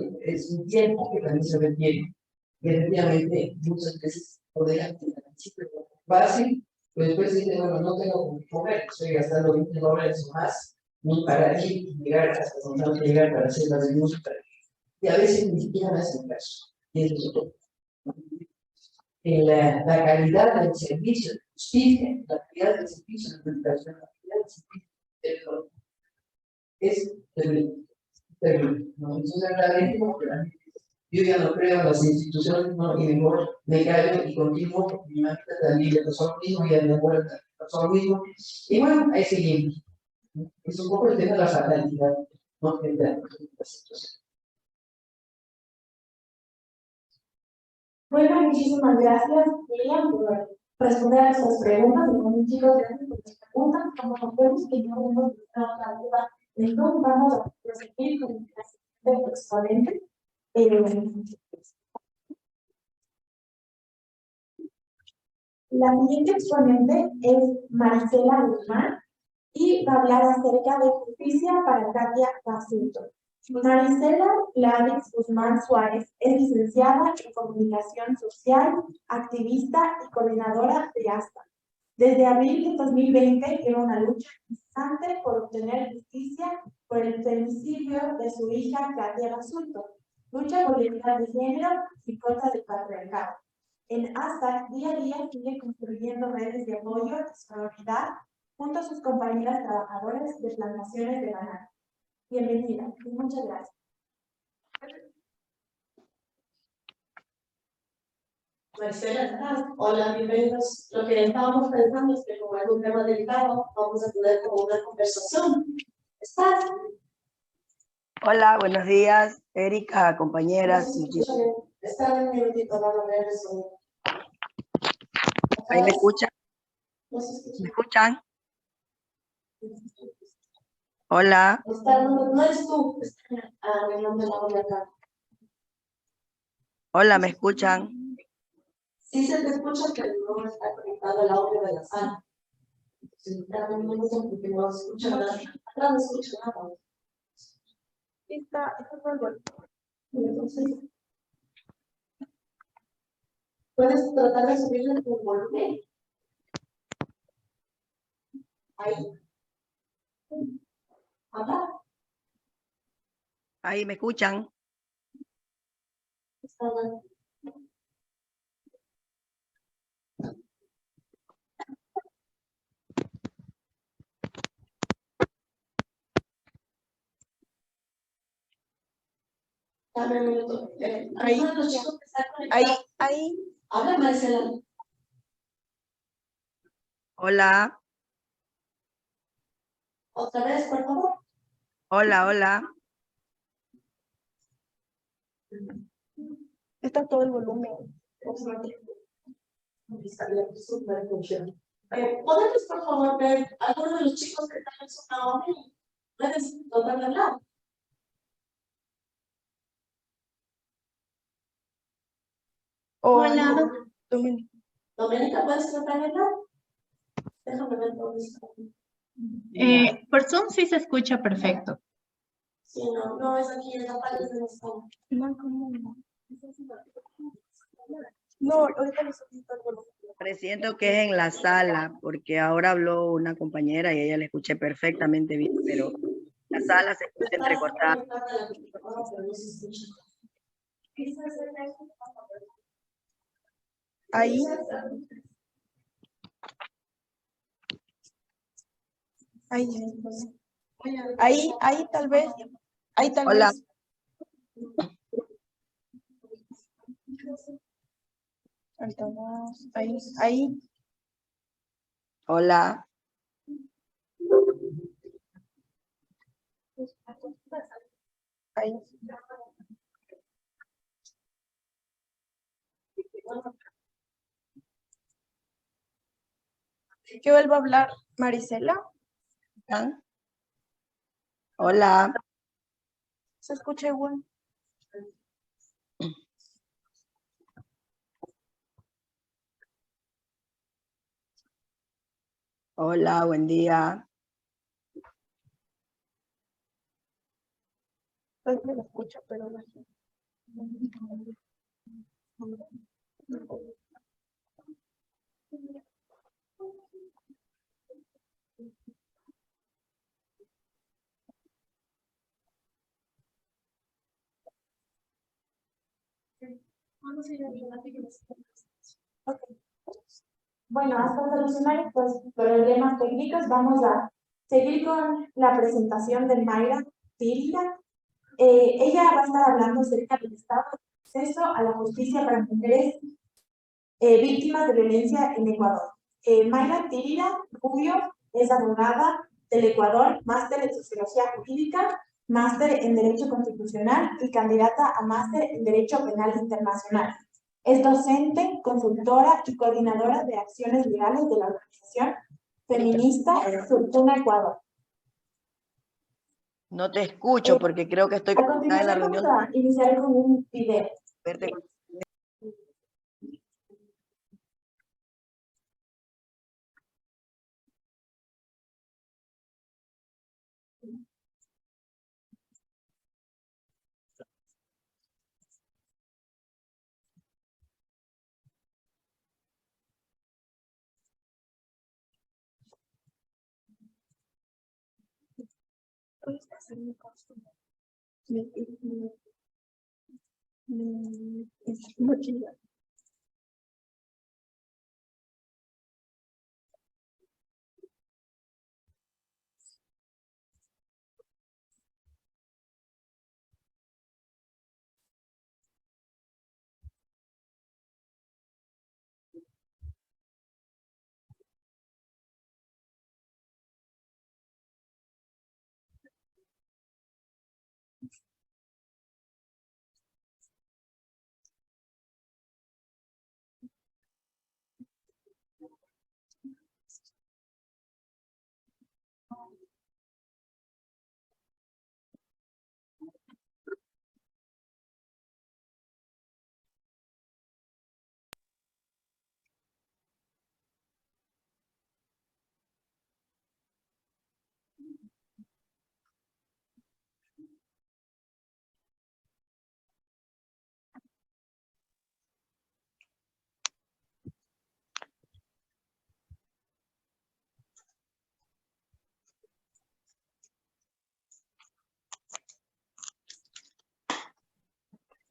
un tiempo que también se requiere. Y efectivamente, muchas veces podrían tener principio base, pero después dicen, bueno, no tengo que comer, estoy gastando $20 o más, ni para ir y llegar hasta donde tengo que llegar para hacer la denuncia. Y a veces ni siquiera me hacen caso. Y eso es todo. La calidad del servicio de justicia, la calidad del servicio de educación, la calidad del servicio es terrible, terrible, ¿no? Entonces, realmente, como que la gente, yo ya no creo en las instituciones, ¿no? Y mejor me callo y continúo, porque mi mamá también le pasó lo mismo, y a mi abuela le pasó lo mismo. Y bueno, ahí seguimos. Es un poco el tema de la fatalidad, ¿no? Frente a la situación. Bueno, muchísimas gracias, Miriam, por responder a nuestras preguntas. Y con chicos, gracias por sus preguntas. Como nos vemos que no hemos visto la duda, entonces vamos a proseguir con la siguiente exponente. La siguiente exponente es Maricela Guzmán y va a hablar acerca de justicia para Katia Basulto. Maricela Gladys Guzmán Suárez es licenciada en Comunicación Social, activista y coordinadora de ASTA. Desde abril de 2020 lleva una lucha incesante por obtener justicia por el femicidio de su hija Katia Basulto. Lucha por la igualdad de género y contra del patriarcado. En ASTA, día a día sigue construyendo redes de apoyo y solidaridad junto a sus compañeras trabajadoras de plantaciones de banano. Bienvenida y muchas gracias. Maricela, hola, bienvenidos. Lo que estábamos pensando es que como es un tema delicado, vamos a tener como una conversación. ¿Estás? Hola, buenos días, Erika, compañeras. Está un minutito, vamos a ver eso. ¿Ahí me escuchan? No se escucha. ¿Me escuchan? Hola, No eres tú. Mi nombre la voy acá. hola, ¿me escuchan? Sí se te escucha, pero no está conectado el audio de la sala. Sí, también me gusta porque no se escucha nada. Atrás no se escucha nada. Está muy bueno. Entonces, puedes tratar de subirle tu volumen. Ahí. Acá. ¿Ahí me escuchan? Está bien. Dame un minuto. Ahí. Uno de los chicos que está conectado. Ahí. Habla, Maricela. Hola, Otra vez, por favor. hola, hola. Está todo el volumen. ¿Podemos, por favor, ver algunos de los chicos que están en su lado? ¿Puedes tratar de hablar? Hola. Doménica, ¿puedes tratar de hablar? Déjame ver todo esto. Por Zoom sí se escucha perfecto. Sí, no es aquí, en la parte de nuestra. No, ahorita les subí el volumen. Presiento que es en la sala, porque ahora habló una compañera y ella le escuché perfectamente bien, pero la sala se escucha entrecortada. Ahí. Ahí tal vez. Ahí tal Hola. vez. Ahí. Hola. Ahí. ¿Qué vuelvo a hablar? Marisela. Hola. Se escucha igual. Hola, buen día. Pues me lo escucha, pero no sé. Okay. Bueno, hasta solucionar estos problemas técnicos, vamos a seguir con la presentación de Mayra Tírida. Ella va a estar hablando acerca del estado de acceso a la justicia para mujeres víctimas de violencia en Ecuador. Mayra Tírida Rubio es abogada del Ecuador, máster en Sociología Jurídica, máster en Derecho Constitucional y candidata a máster en Derecho Penal Internacional. Es docente, consultora y coordinadora de acciones legales de la organización feminista Fortuna Ecuador. No te escucho porque creo que estoy A en la continuación reunión. vamos a iniciar con un video. Verte.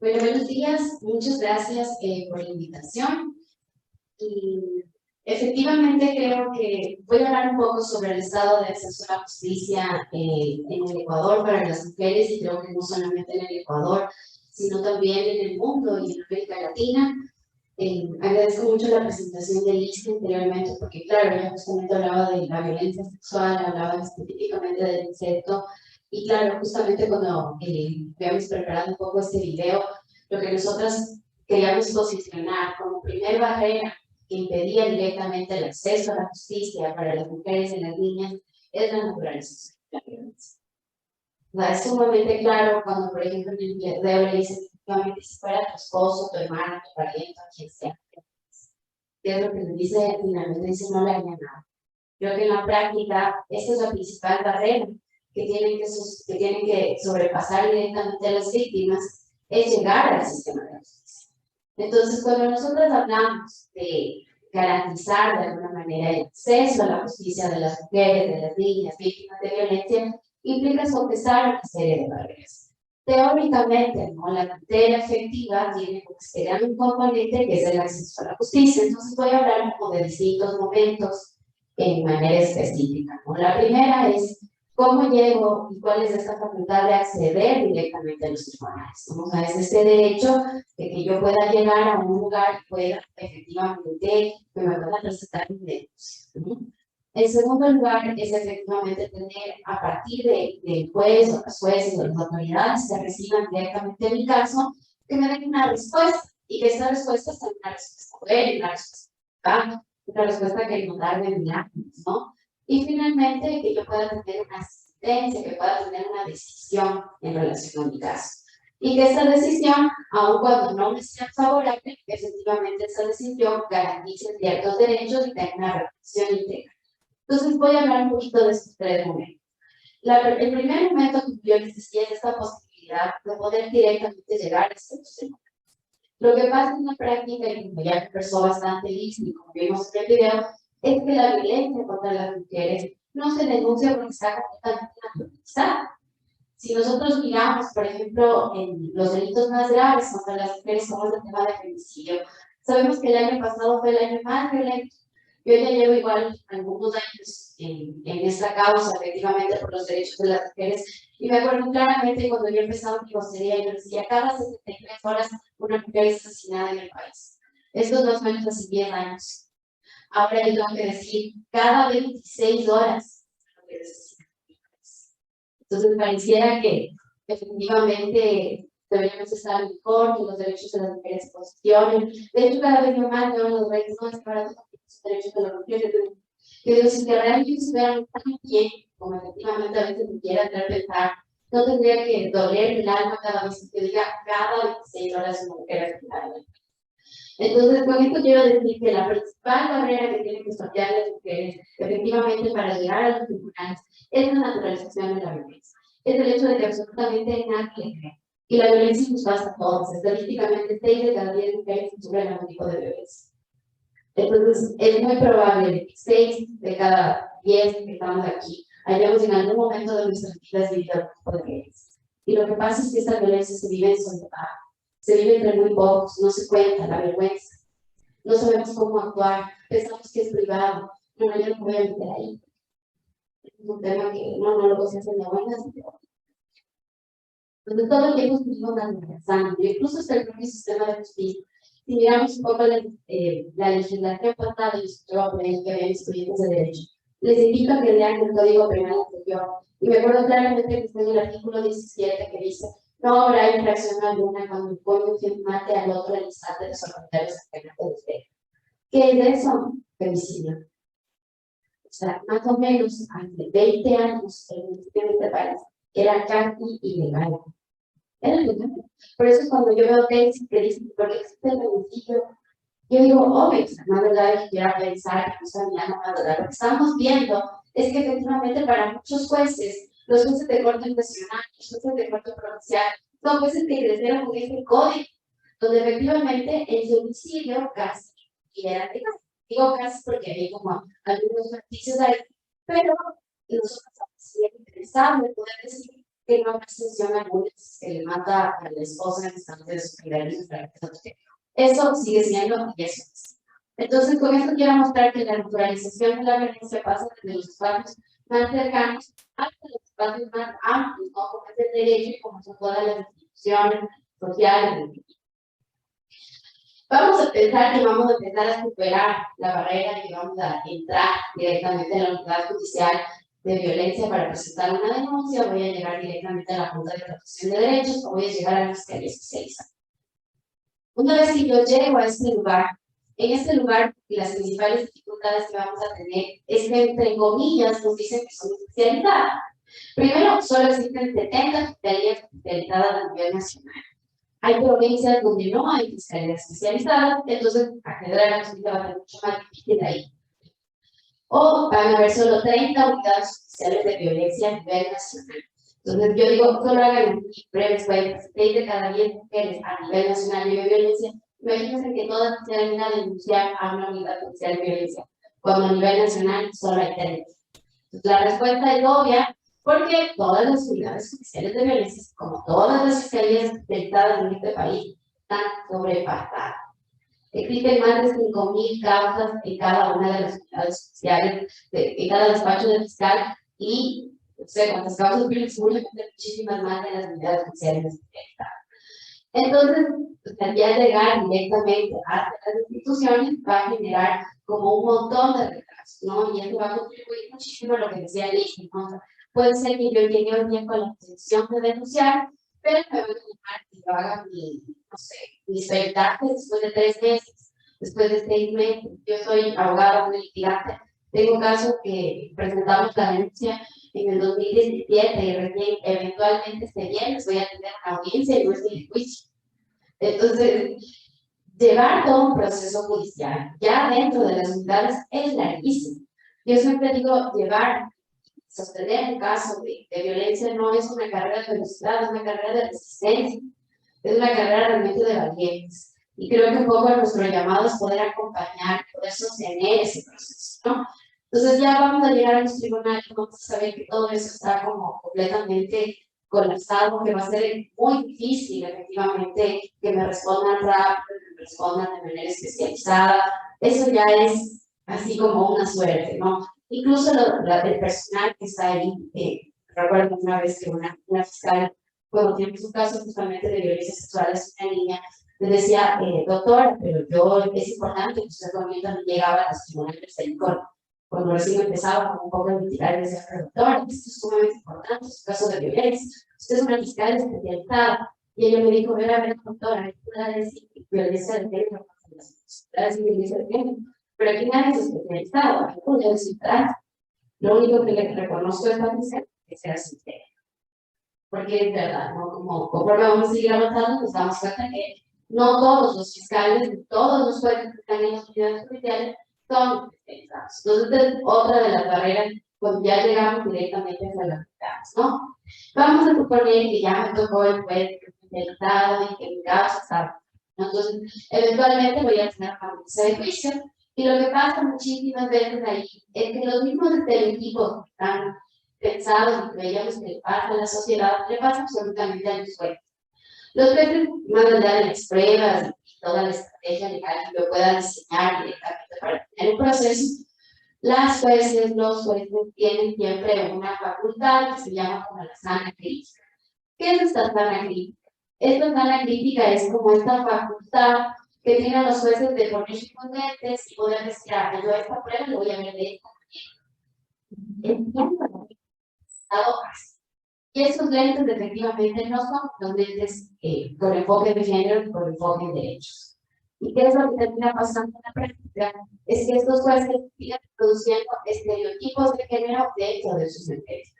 Bueno, buenos días, muchas gracias por la invitación. Y efectivamente creo que voy a hablar un poco sobre el estado de acceso a la justicia en el Ecuador para las mujeres, y creo que no solamente en el Ecuador, sino también en el mundo y en América Latina. Agradezco mucho la presentación de Liz anteriormente, porque claro, ella justamente hablaba de la violencia sexual, hablaba específicamente del incesto. Y claro, justamente cuando habíamos preparado un poco este video, lo que nosotras queríamos posicionar como primer barrera que impedía directamente el acceso a la justicia para las mujeres y las niñas es la naturalización de la violencia. Es sumamente claro cuando, por ejemplo, en el video le dice efectivamente si fuera tu esposo, tu hermano, tu pariente, quien sea, ¿qué es lo que le dice? Finalmente dice no le haría nada. Creo que en la práctica esta es la principal barrera que tienen que sobrepasar directamente las víctimas, es llegar al sistema de justicia. Entonces, cuando nosotros hablamos de garantizar de alguna manera el acceso a la justicia de las mujeres, de las niñas, víctimas de violencia, implica sopesar una serie de barreras. Teóricamente, ¿no? La tutela efectiva tiene que ser un componente que es el acceso a la justicia. Entonces voy a hablar como de distintos momentos en manera específica, ¿no? La primera es cómo llego y cuál es esta facultad de acceder directamente a los tribunales. O sea, es ese derecho de que yo pueda llegar a un lugar y pueda efectivamente que me pueda presentar mi denuncia, ¿no? En segundo lugar, es efectivamente tener a partir del juez o las jueces o las autoridades que reciban directamente mi caso, que me den una respuesta y que esta respuesta sea una respuesta buena, una respuesta que no tarde en años, ¿no? Y finalmente, que yo pueda tener una asistencia, que pueda tener una decisión en relación a mi caso. Y que esa decisión, aun cuando no me sea favorable, efectivamente esa decisión garantice ciertos derechos y tenga una reparación integral. Entonces voy a hablar un poquito de estos tres momentos. El primer momento, como yo les decía, es esta posibilidad de poder directamente llegar a este tema. Lo que pasa en la práctica, y como ya conversó bastante Liz, y como vimos en el video, es que la violencia contra las mujeres no se denuncia porque está completamente naturalizada. Si nosotros miramos, por ejemplo, en los delitos más graves contra las mujeres, como es el tema de femicidio, sabemos que el año pasado fue el año más violento. Yo ya llevo igual algunos años en esta causa, efectivamente, por los derechos de las mujeres, y me acuerdo claramente cuando yo empezaba mi vocería, yo decía, cada 73 horas una mujer es asesinada en el país. Esto es más o menos hace 10 años. Ahora yo tengo que decir, cada 26 horas una mujer es asesinada en el país. Entonces pareciera que efectivamente deberíamos estar mejor, que los derechos de las mujeres se posicionen. De hecho, cada vez más veo los redes, no es para los derechos de las mujeres. Yo digo, si realmente estuvieran tan bien, como efectivamente a veces me quiera hacer pensar, no tendría que doler el alma cada vez que diga cada 26 horas una mujer asesinada. Entonces, con esto quiero decir que la principal barrera que tienen que sortear las mujeres, efectivamente, para llegar a los tribunales, es la naturalización de la violencia. Es el hecho de que absolutamente nadie le cree. Y la violencia nos pasa a todos. Estadísticamente, 6 de cada 10 mujeres sufren algún tipo de violencia. Entonces, es muy probable que 6 de cada 10 que estamos aquí hayamos en algún momento de nuestras vidas vivido algún tipo de violencia. Y lo que pasa es que esta violencia se vive en soledad, se vive entre muy pocos, no se cuenta la vergüenza, no sabemos cómo actuar, pensamos que es privado, no, yo no me voy a meter ahí. Es un tema que no lo se hace de buenas, donde todo el tiempo estuvimos analizando, incluso hasta el propio sistema de justicia. Si miramos un poco la legislación pasada, yo aprendí que había estudiantes de derecho. Les invito a que lean el Código Penal anterior. Y me acuerdo claramente que está en el artículo 17 que dice: no habrá infracción alguna cuando el cónyuge mate al otro al instante de sorprender los asesinatos de usted. ¿Qué es eso? Femicidio. O sea, más o menos hace 20 años el municipio de este país era casi ilegal. Era ilegal. Por eso cuando yo veo tesis que dicen ¿por qué existe el femicidio? Yo digo, obvio, más verdad que quiera pensar que no está mirando más verdad. Lo que estamos viendo es que efectivamente para muchos jueces, los jueces de corte nacional, los jueces de corte provincial, son jueces que crecieron con este código, donde efectivamente el femicidio casi era legal. Digo casi porque hay como algunos noticias ahí, pero nosotros estamos interesados en poder decir que no hay excepción alguna que le mata a la esposa en el instante de su primer eso sigue siendo y eso es. Entonces, con esto quiero mostrar que la naturalización de la violencia pasa desde los espacios más cercanos hasta los espacios más amplios, ¿no? Como es el derecho y como son todas las instituciones sociales. Vamos a pensar que vamos a empezar a superar la barrera y vamos a entrar directamente en la unidad judicial de violencia para presentar una denuncia, voy a llegar directamente a la Junta de Protección de Derechos o voy a llegar a la Fiscalía Especializada. Una vez que yo llego a este lugar, en este lugar las principales dificultades que vamos a tener es que, entre comillas, nos dicen que son especializadas. Primero, solo existen 70 fiscalías especializadas a nivel nacional. Hay provincias donde no hay fiscalías especializadas, entonces acceder a la justicia va a ser mucho más difícil de ahí. O van a haber solo 30 unidades oficiales de violencia a nivel nacional. Entonces yo digo, solo hagan aquí breves cuentas, 6 de cada 10 mujeres a nivel nacional vive violencia. Imagínense que todas quisieran ir a denunciar a una unidad oficial de violencia, cuando a nivel nacional solo hay 30. Entonces la respuesta es obvia, porque todas las unidades oficiales de violencia, como todas las fiscalías especializadas en este país, están sobrepasadas. Existen más de 5.000 causas en cada una de las unidades oficiales, en cada despacho del fiscal, y no sé cuántas causas, pero seguramente muchísimas más de las unidades oficiales especializadas. Entonces, ya llegar directamente hasta las instituciones va a generar como un montón de retrasos, ¿no? Y eso va a contribuir muchísimo a lo que decía Liz, ¿no? Puede ser que yo llegue hoy día con la intención de denunciar, pero me voy a llamar que yo haga mi, no sé, mis peritajes después de 3 meses, después de 6 meses. Yo soy abogada, muy litigante. Tengo casos que presentamos la denuncia en el 2017 y recién eventualmente este viernes voy a tener una audiencia y no es ni juicio. Entonces, llevar todo un proceso judicial ya dentro de las unidades es larguísimo. Yo siempre digo, sostener un caso de violencia no es una carrera de velocidad, es una carrera de resistencia, es una carrera realmente de valientes. Y creo que un poco nuestro llamado es poder acompañar, poder sostener ese proceso, ¿no? Entonces ya vamos a llegar a los tribunales, vamos a saber que todo eso está como completamente colapsado, que va a ser muy difícil efectivamente que me respondan rápido, que me respondan de manera especializada. Eso ya es así como una suerte, ¿no? Incluso el personal que está ahí, recuerdo una vez que una fiscal, cuando tiene su caso justamente de violencia sexual a una niña, le decía, doctora, pero es importante que usted también llegaba a los tribunales del ICOR. Cuando recién empezaba con un poco de litigar, le decía, doctora, esto es sumamente importante, es un caso de violencia, usted es una fiscal especializada. Y ella me dijo, a ver, doctora, hay que decir violencia de género, violencia de género. Pero aquí nadie es especializado, aquí no es ciudadano. Lo único que le reconozco a esta fiscal es ser sincera. Porque es verdad, ¿no? Conforme vamos a seguir avanzando, nos damos cuenta que no todos los fiscales, todos los jueces que están en las unidades judiciales son especializados. Entonces, es otra de las barreras cuando ya llegamos directamente a las unidades, ¿no? Vamos a suponer que ya me tocó el juez especializado y que mi caso está. Entonces, eventualmente voy a tener una audiencia de juicio. Y lo que pasa muchísimas veces ahí es que los mismos estereotipos que están pensados y que veíamos que le pasa a la sociedad, le pasa absolutamente a los jueces. Los jueces, más allá de las pruebas y toda la estrategia legal que yo pueda diseñar directamente para tener un proceso, las jueces, los jueces tienen siempre una facultad que se llama como la sana crítica. ¿Qué es esta sana crítica? Esta sana crítica es como esta facultad que tienen los jueces de ponerse con lentes y poder decir, yo esta prueba lo voy a ver de esta manera. Y esos lentes efectivamente no son los lentes con enfoque de género y con enfoque en derechos. ¿Y qué es lo que termina pasando en la práctica? Es que estos jueces siguen produciendo estereotipos de género dentro de sus sentencias.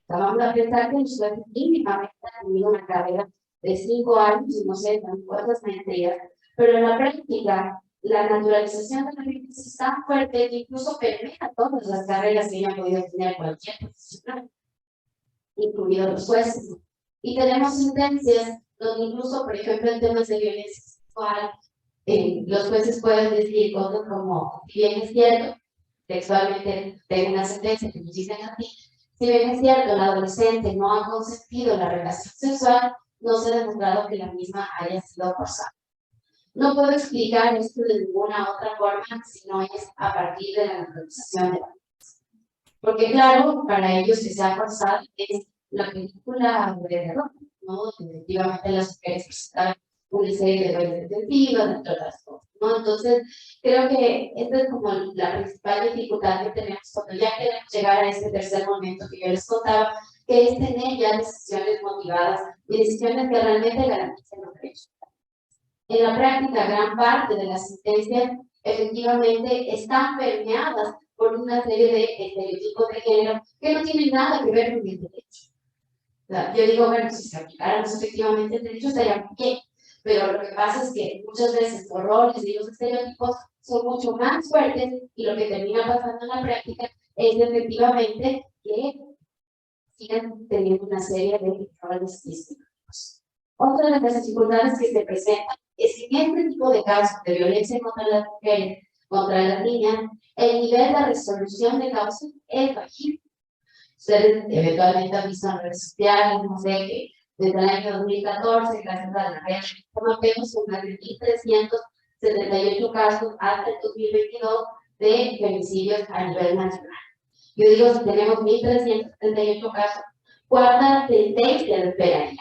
Vamos a pensar que los jueces mínimamente han tenido una carrera de 5 años y no sé, tan fuertes maestrías, pero en la práctica, la naturalización de la violencia es tan fuerte que incluso permea todas las carreras que hayan podido tener cualquier profesional, incluidos los jueces. Y tenemos sentencias donde incluso, por ejemplo, en temas de violencia sexual, los jueces pueden decir cosas como, si bien es cierto, textualmente tengo una sentencia que nos dicen a ti, si bien es cierto, la adolescente no ha consentido la relación sexual, no se ha demostrado que la misma haya sido forzada. No puedo explicar esto de ninguna otra forma si no es a partir de la naturalización de la violencia. Porque claro, para ellos que se ha forzado es la película de terror, ¿no? Efectivamente las mujeres presentaban una serie de dobles defensivas, entre otras cosas, ¿no? Entonces, creo que esta es como la principal dificultad que tenemos cuando ya queremos llegar a este tercer momento que yo les contaba, que es tener ya decisiones motivadas y decisiones que realmente garanticen los derechos. En la práctica, gran parte de las sentencias efectivamente están permeadas por una serie de estereotipos de género que no tienen nada que ver con el derecho. O sea, yo digo, bueno, si se aplicaran efectivamente el derecho estaría muy bien, pero lo que pasa es que muchas veces los roles y los estereotipos son mucho más fuertes y lo que termina pasando en la práctica es efectivamente que siguen teniendo una serie de roles distintos. Otra de las dificultades que se presentan es que en este tipo de casos de violencia contra las mujeres, contra las niñas, el nivel de resolución de causas es bajísimo. Ustedes eventualmente han visto en redes sociales, no sé, que desde el año 2014, gracias a la red, conocemos con más de 1.378 casos hasta el 2022 de femicidios a nivel nacional. Yo digo, si tenemos 1.378 casos, ¿cuántas sentencias esperaría?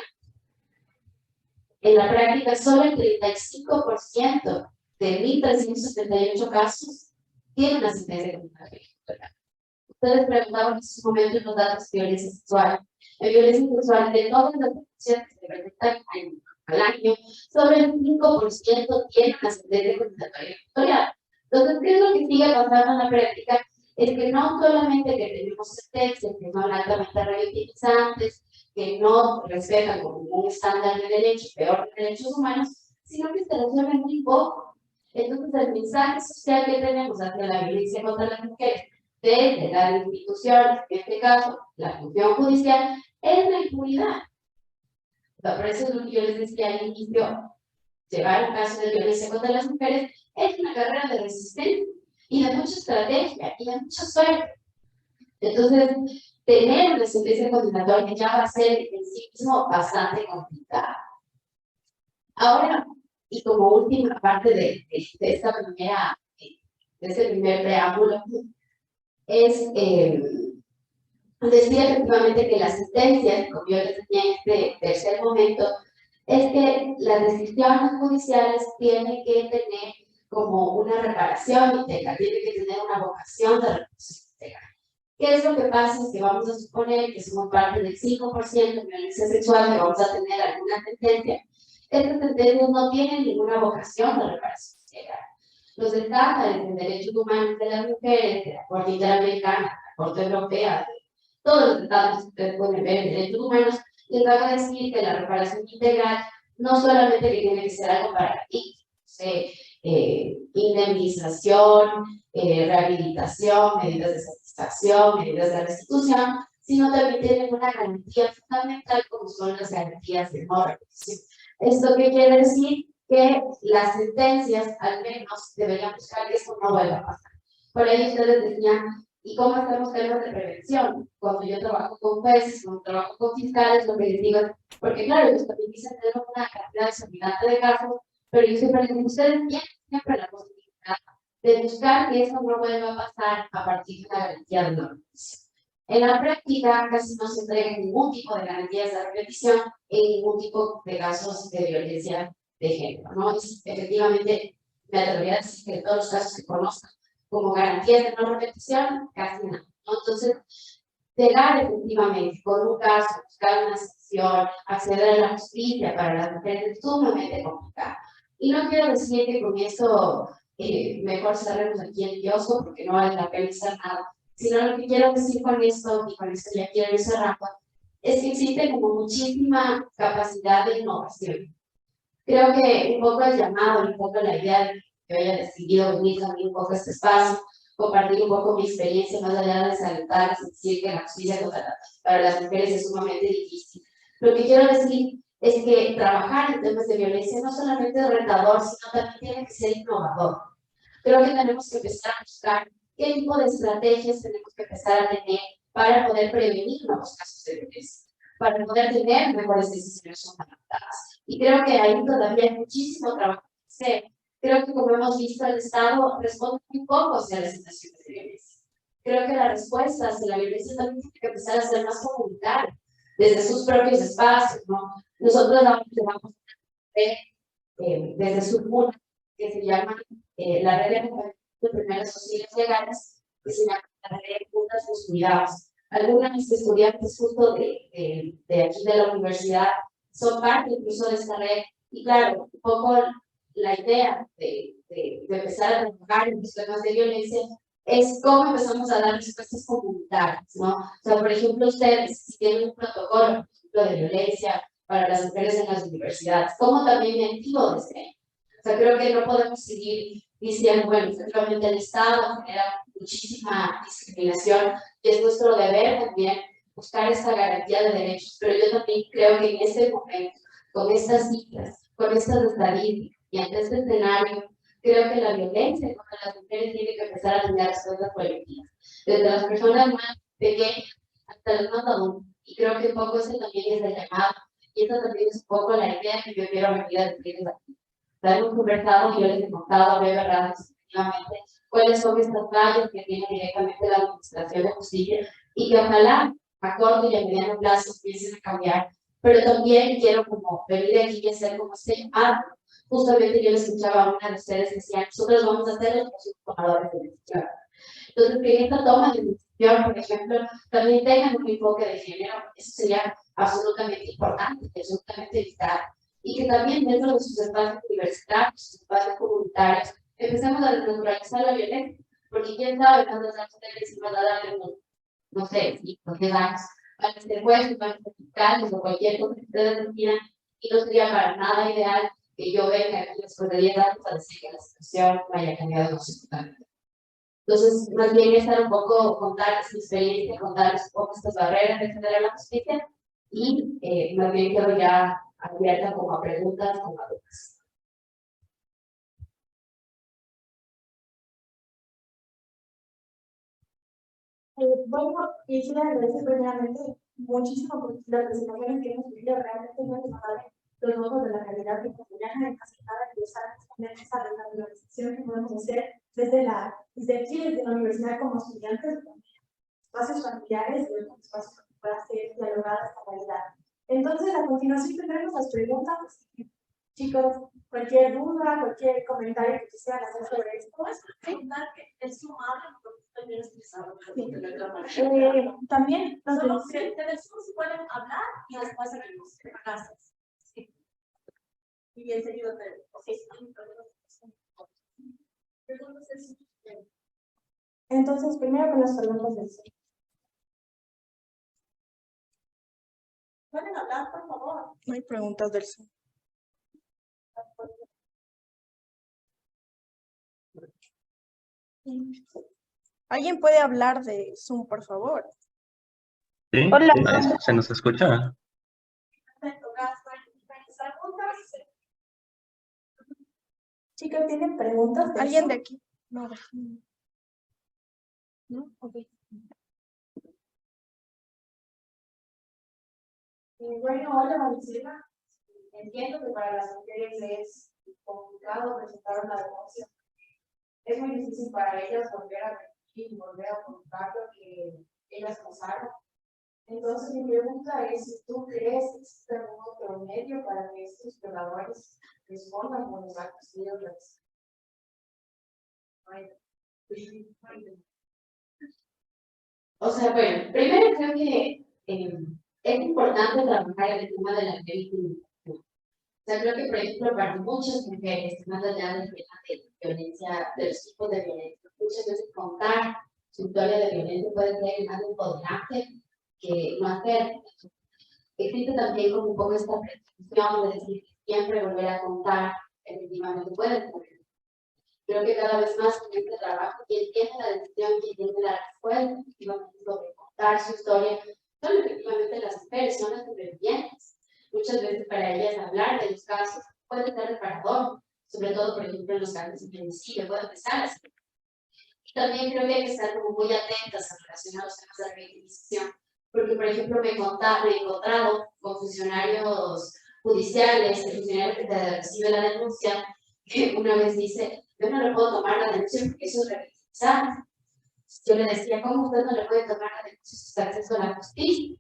En la práctica, solo el 35% de 1.378 casos tiene una sentencia condenatoria. Ustedes preguntaban en su momento los datos de violencia sexual. En violencia sexual, de todas las denuncias que se presentan al año, solo el 5% tiene una sentencia condenatoria victoriana. Entonces, ¿qué es lo que sigue pasando en la práctica? Es que no solamente que tenemos sentencias que son altamente revictimizantes, que no respetan como un estándar de derecho, peor de derechos humanos, sino que se resuelven muy poco. Entonces, el mensaje social que tenemos hacia la violencia contra las mujeres, desde las instituciones, en este caso, la función judicial, es la impunidad. Por eso es lo que yo les decía al inicio, llevar un caso de violencia contra las mujeres es una carrera de resistencia y de mucha estrategia y de mucha suerte. Entonces, tener una sentencia condenatoria ya va a ser en sí mismo bastante complicado. Ahora, y como última parte de esta primera, de este primer preámbulo, es decir efectivamente que las sentencias, como yo les decía en este tercer momento, es que las decisiones judiciales tienen que tener como una reparación integral, tienen que tener una vocación de reparación integral. ¿Qué es lo que pasa? Es que vamos a suponer que somos parte del 5% de violencia sexual, que vamos a tener alguna sentencia. Estas sentencias no tienen ninguna vocación de reparación integral. Los estándares de derechos humanos de las mujeres, de la Corte Interamericana, la Corte Europea, todos los estándares que ustedes pueden ver en derechos humanos, les van a decir que la reparación integral no solamente que tiene que ser algo para ti, indemnización, rehabilitación, medidas de satisfacción, medidas de restitución, sino también tienen una garantía fundamental como son las garantías de no repetición. ¿Esto qué quiere decir? Que las sentencias al menos deberían buscar que esto no vuelva a pasar. Por ahí ustedes decían, ¿y cómo hacemos temas de prevención? Cuando yo trabajo con jueces, cuando trabajo con fiscales, lo que les digo, porque claro, ellos también dicen que tenemos una cantidad exorbitante de casos, pero yo siempre les digo, ustedes tienen siempre la posibilidad de buscar que eso no vuelva a pasar a partir de una garantía de no repetición. En la práctica casi no se entrega ningún tipo de garantías de repetición en ningún tipo de casos de violencia de género, ¿no? Efectivamente, me atrevería a decir que en todos los casos que conozco como garantías de no repetición, casi nada, ¿no? Entonces, llegar efectivamente con un caso, buscar una sesión, acceder a la justicia para las mujeres es sumamente complicado. Y no quiero decir que con eso mejor cerremos aquí el kiosco porque no vale la pena hacer nada, sino lo que quiero decir con esto, y con esto ya quiero ir cerrando, es que existe como muchísima capacidad de innovación. Creo que un poco el llamado, un poco la idea de que haya decidido venir también un poco a este espacio, compartir un poco mi experiencia, más allá de desalentar, es decir, que la justicia para las mujeres es sumamente difícil. Lo que quiero decir es que trabajar en temas de violencia no solamente es retador, sino también tiene que ser innovador. Creo que tenemos que empezar a buscar qué tipo de estrategias tenemos que empezar a tener para poder prevenir nuevos casos de violencia, para poder tener mejores decisiones fundamentadas. Y creo que ahí todavía hay muchísimo trabajo que hacer. Creo que, como hemos visto, el Estado responde muy poco hacia las situaciones de violencia. Creo que la respuesta hacia la violencia también tiene que empezar a ser más comunitaria, desde sus propios espacios, ¿no? Nosotros vamos a ver desde SURMUNA, que se llama la red de acompañamiento de primeros auxilios legales, que se llama la red de juntas de los cuidados. Algunas estudiantes justo de aquí de la universidad son parte incluso de esta red, y claro, un poco la idea de empezar a trabajar en los temas de violencia es cómo empezamos a dar respuestas comunitarias, ¿no? O sea, por ejemplo, ustedes, si tienen un protocolo, por ejemplo, de violencia para las mujeres en las universidades, ¿cómo también me activo desde ahí? O sea, creo que no podemos seguir diciendo, bueno, efectivamente el Estado genera muchísima discriminación y es nuestro deber también buscar esta garantía de derechos, pero yo también creo que en este momento, con estas cifras, con estas estadísticas y ante este escenario, creo que la violencia contra las mujeres tiene que empezar a tener respuestas colectivas, desde las personas más pequeñas hasta los más adultos, y creo que un poco ese también es el llamado, y esta también es un poco la idea que yo quiero venir a decirles aquí. Hemos conversado y yo les he contado a breve rato, efectivamente, cuáles son estas fallas que tiene directamente la Administración de Justicia y que ojalá a corto y a mediano plazo empiecen a cambiar. Pero también quiero como venir aquí y hacer como este llamado. Justamente yo le escuchaba a una de ustedes que decía, nosotros vamos a ser los tomadores de decisión. Entonces, que en esta toma de decisión, por ejemplo, también tengan un enfoque de género, eso sería absolutamente importante, absolutamente vital. Y que también dentro de sus espacios universitarios, sus espacios comunitarios, empecemos a desnaturalizar la violencia, porque quién sabe cuántos años ustedes van a dar en el mundo, no sé, 5 o 10 años, van a ser jueces, van a ser fiscales o cualquier cosa que ustedes decidan, y no sería para nada ideal que yo venga aquí después de 10 años a decir que la situación no haya cambiado absolutamente. Entonces, más bien estar un poco, contarles mi experiencia, contarles un poco estas barreras de generar la justicia, y más bien quedo ya abierta como a preguntas, como a dudas. Bueno, quisiera agradecer primeramente muchísimo por las presentaciones que hemos vivido. Realmente no es notable los logros de la realidad castellana en casi cada de los años, también esa regularización que podemos hacer desde aquí, desde la universidad como estudiantes, espacios familiares y otros espacios que puedan ser dialogadas esta realidad. Entonces, a continuación tendremos las preguntas. Chicos, cualquier duda, cualquier comentario que quisieran hacer sobre esto. ¿Es preguntar que el Zoom habla? También también los del Zoom se pueden hablar y después haremos gracias. Sí. Y enseguida te... Entonces, primero con las preguntas del Zoom. ¿Pueden hablar, por favor? No hay preguntas del Zoom. ¿Alguien puede hablar de Zoom, por favor? Sí, Hola. ¿Se nos escucha? Chicos, ¿tienen preguntas? ¿Alguien de aquí? No, ¿no? Ok. Bueno, hola, Maricela. Entiendo que para las mujeres es complicado presentar una denuncia. Es muy difícil para ellas volver a repetir y volver a contar lo que ellas pasaron. Entonces, mi pregunta es si tú crees que existe algún otro medio para que estos violadores respondan con los actos que ellos realizan. O sea, bueno, primero creo que es importante trabajar en el tema de la victimización. O sea, creo que, por ejemplo, para muchas mujeres, más allá del tema de violencia, de los tipos de violencia, muchas veces contar su historia de violencia puede ser más empoderante que no hacer. Existe también como un poco esta pretensión de decir que siempre volver a contar, efectivamente puede ser. Creo que cada vez más con este trabajo, quien tiene la decisión, quien tiene la respuesta, efectivamente, sobre contar su historia, son efectivamente las mujeres, son las sobrevivientes. Muchas veces para ellas hablar de los casos puede ser reparador, sobre todo, por ejemplo, en los casos de feminicidio, puede empezar así. Y también creo que hay que estar como muy atentas en relación a los temas de la victimización, porque, por ejemplo, me he encontrado con funcionarios judiciales, funcionarios que te reciben la denuncia, que una vez dice, yo no le puedo tomar la denuncia porque eso es revictimizar. Yo le decía, ¿cómo usted no le puede tomar la denuncia si está acceso a la justicia?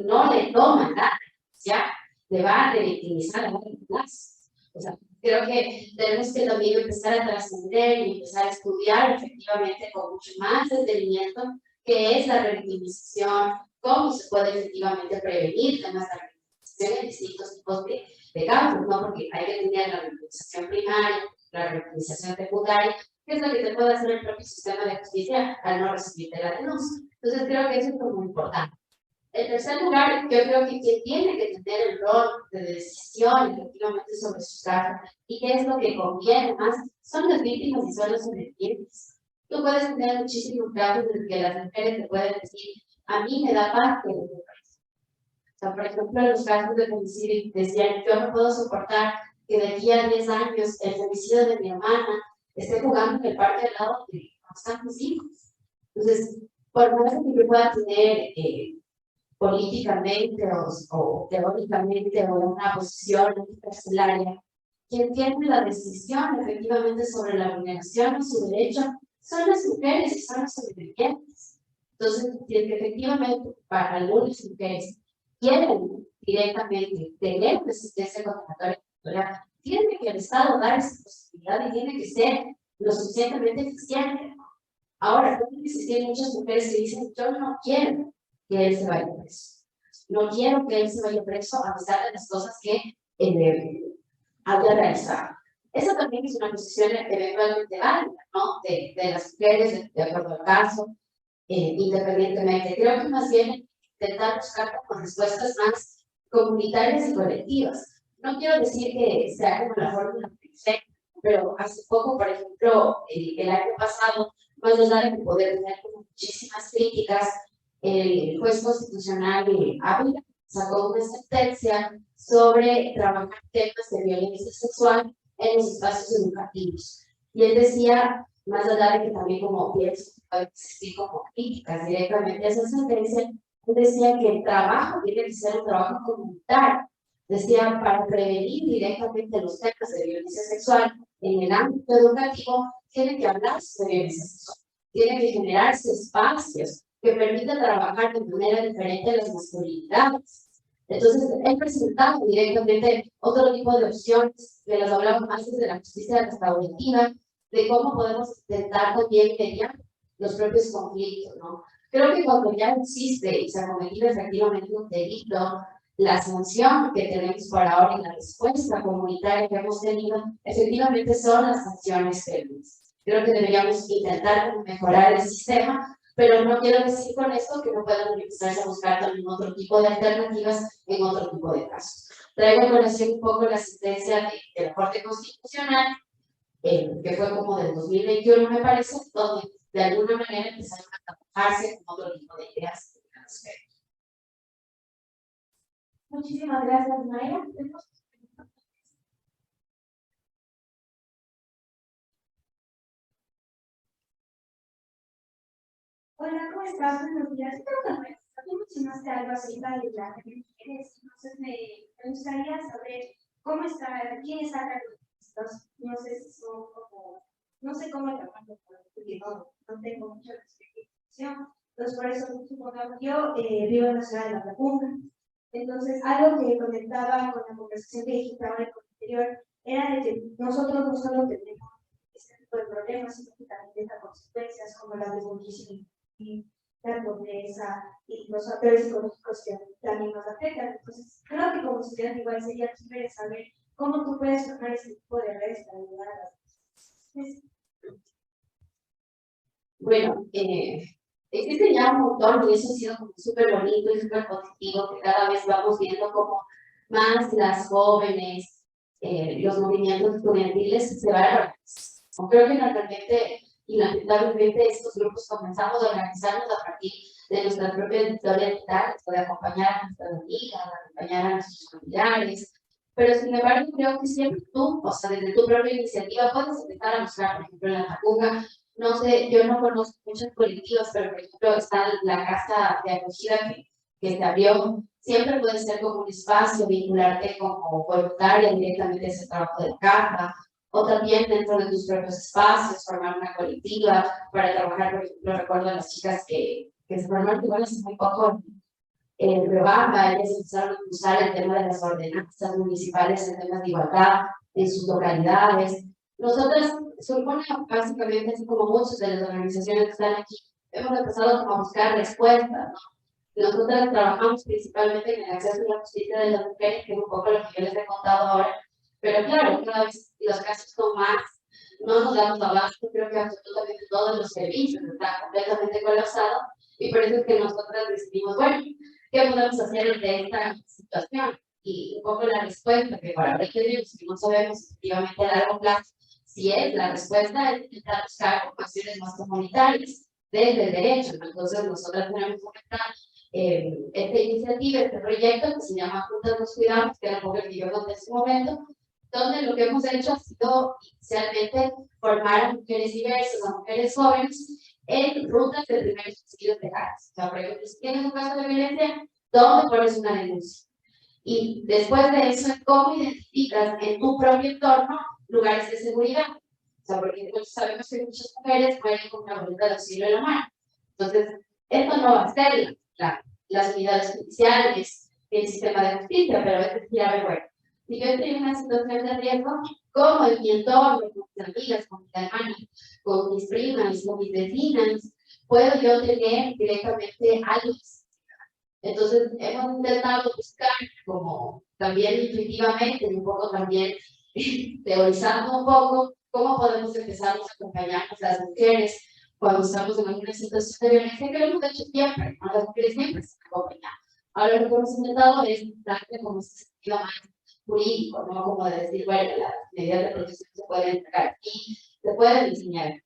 No le toman la denuncia, le va a revictimizar a otro más. O sea, creo que tenemos que también empezar a trascender y empezar a estudiar efectivamente con mucho más detenimiento qué es la revictimización, cómo se puede efectivamente prevenir temas de revictimización en distintos tipos de campos, ¿no? Porque hay que tener la revictimización primaria, la revictimización secundaria, que es lo que te puede hacer el propio sistema de justicia al no recibirte la denuncia. Entonces creo que eso es muy importante. En tercer lugar, yo creo que quien tiene que tener el rol de decisión efectivamente sobre sus casos y qué es lo que conviene más, son las víctimas y son los sobrevivientes. Tú puedes tener muchísimos casos en los que las mujeres te pueden decir, a mí me da paz que lo preso. O sea, por ejemplo, en los casos de femicidio decían, yo no puedo soportar que de aquí a 10 años el femicidio de mi hermana esté jugando en el parque al lado de están mis hijos. Entonces, por más que yo pueda tener políticamente o teóricamente o una posición carcelaria, quien tiene la decisión efectivamente sobre la vulneración de su derecho son las mujeres y son los sobrevivientes. Entonces, si efectivamente para algunas mujeres quieren directamente tener resistencia condenatoria, tiene que el Estado dar esa posibilidad y tiene que ser lo suficientemente eficiente. Ahora, pueden existir muchas mujeres que dicen, yo no quiero que él se vaya preso. No quiero que él se vaya preso a pesar de las cosas que haya realizado. Esa también es una posición eventualmente válida, ¿no? De las mujeres, de acuerdo al caso, independientemente. Creo que más bien intentar buscar como respuestas más comunitarias y colectivas. No quiero decir que sea como la fórmula perfecta, pero hace poco, por ejemplo, el año pasado, más allá de poder tener como muchísimas críticas, el juez constitucional Ávila sacó una sentencia sobre trabajar temas de violencia sexual en los espacios educativos. Y él decía, más allá de que también como pienso que puede existir como críticas directamente a esa sentencia, él decía que el trabajo tiene que ser un trabajo comunitario. Decía, para prevenir directamente los temas de violencia sexual en el ámbito educativo, tiene que hablarse de violencia sexual, tiene que generarse espacios que permitan trabajar de manera diferente las masculinidades. Entonces, he presentado directamente otro tipo de opciones, que las hablamos antes de la justicia restaurativa, de cómo podemos intentar también mediar los propios conflictos, ¿no? Creo que cuando ya existe y se ha cometido efectivamente un delito, la sanción que tenemos por ahora y la respuesta comunitaria que hemos tenido, efectivamente son las sanciones firmes. Creo que deberíamos intentar mejorar el sistema, pero no quiero decir con esto que no puedan empezarse a buscar también otro tipo de alternativas en otro tipo de casos. Traigo a colación un poco la sentencia de la Corte Constitucional, que fue como del 2021, me parece, donde de alguna manera empezaron a trabajarse con otro tipo de ideas. Muchísimas gracias, Maya. Hola, ¿cómo estás? Buenos días. Tú mencionaste algo acerca de las mujeres, entonces me gustaría saber cómo está, quiénes están estos, no sé si son como, no sé cómo llamarlo, porque no tengo mucha explicación. Entonces, por eso, supongamos, yo vivo en la ciudad de La Laguna. Entonces, algo que conectaba con la conversación que dijiste ahora con el anterior, era de que nosotros no solo tenemos este tipo de problemas, sino que también tienen consecuencias como la desnutrición y la pobreza y los factores psicológicos que también nos afectan. Entonces, creo que como sociedad igual sería chévere saber cómo tú puedes formar este tipo de redes para ayudar a las personas. Bueno, existe ya un montón y eso ha sido como súper bonito y súper positivo, que cada vez vamos viendo como más las jóvenes, los movimientos estudiantiles se van a organizar. Creo que normalmente y lamentablemente estos grupos comenzamos a organizarnos a partir de nuestra propia editorial vital, de acompañar a nuestras amigas, de acompañar a nuestros familiares, pero sin embargo creo que siempre tú, o sea, desde tu propia iniciativa puedes empezar a buscar, por ejemplo, en La Tacunga, no sé, yo no conozco muchas colectivas, pero por ejemplo está la casa de acogida que se abrió, siempre puede ser como un espacio, vincularte como voluntaria directamente a ese trabajo de casa, o también dentro de tus propios espacios, formar una colectiva para trabajar, por ejemplo, recuerdo a las chicas que se formaron igual hace muy poco en Rebamba, ellas empezaron a usar el tema de las ordenanzas municipales en temas de igualdad en sus localidades. Nosotras, supone básicamente, así como muchas de las organizaciones que están aquí, hemos empezado como a buscar respuestas, ¿no? Nosotras trabajamos principalmente en el acceso a la justicia de las mujeres, que es un poco lo que yo les he contado ahora. Pero claro, cada vez los casos son más, no nos damos abasto, creo que absolutamente todos los servicios están completamente colapsados, y por eso es que nosotras decidimos, bueno, ¿qué podemos hacer ante esta situación? Y un poco la respuesta, que para ahora que digo, si no sabemos efectivamente a largo plazo si es la respuesta, es intentar buscar acciones más comunitarias desde el derecho. Entonces, nosotras tenemos esta iniciativa, este proyecto que se llama Juntas Nos Cuidamos, que era lo que yo conté en ese momento, donde lo que hemos hecho ha sido inicialmente formar a mujeres diversas, a mujeres jóvenes, en rutas de primeros auxilios legales. O sea, por ejemplo, si tienes un caso de violencia, ¿dónde pones una denuncia? Y después de eso, ¿cómo identificas en tu propio entorno lugares de seguridad? O sea, porque sabemos que muchas mujeres mueren con una boleta de auxilio en la mano. Entonces, esto no va a ser las unidades judiciales, el sistema de justicia, pero es decir, a ver, bueno, si yo estoy en una situación de riesgo, ¿cómo en mi entorno, con mis amigas, con mis hermanas, con mis primas, con mis vecinas, puedo yo tener directamente algo? Entonces, hemos intentado buscar, como también intuitivamente, y un poco también teorizando un poco, cómo podemos empezar a acompañarnos las mujeres cuando estamos en una situación de violencia, que lo hemos hecho siempre, ¿no? Las mujeres siempre se acompañan. Ahora lo que hemos intentado es darle como ese sentido más jurídico, ¿no? Como de decir, bueno, las medidas de protección se pueden entregar aquí, se pueden diseñar.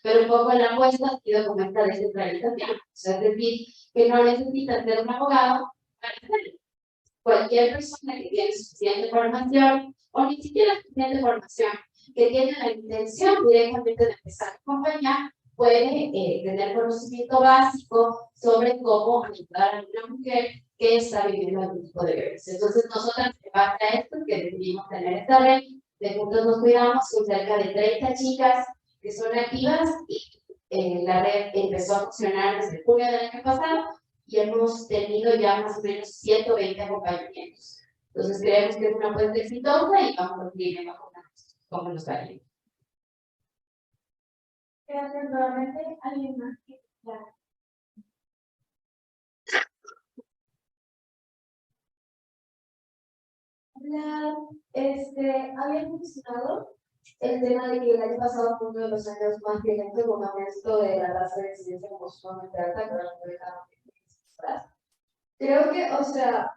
Pero un poco la apuesta ha sido como esta descentralización, o sea, es decir, que no necesitas ser un abogado para hacerlo. Cualquier persona que tiene suficiente formación, o ni siquiera suficiente formación, que tiene la intención directamente de empezar a acompañar, puede tener conocimiento básico sobre cómo ayudar a una mujer que está viviendo algún tipo de violencia. Entonces, nosotras, en base a esto, que decidimos tener esta red, de Juntos Nos Cuidamos, con cerca de 30 chicas que son activas, y la red empezó a funcionar desde junio del año pasado, y hemos tenido ya más o menos 120 acompañamientos. Entonces, creemos que es una apuesta exitosa y vamos a seguir como nos va a ir. Gracias nuevamente. ¿Alguien más? Hola, había mencionado el tema de que el año pasado fue uno de los años más violentos con esto de la tasa de incidencia como sumamente alta, pero no dejamos atrás. Creo que, o sea,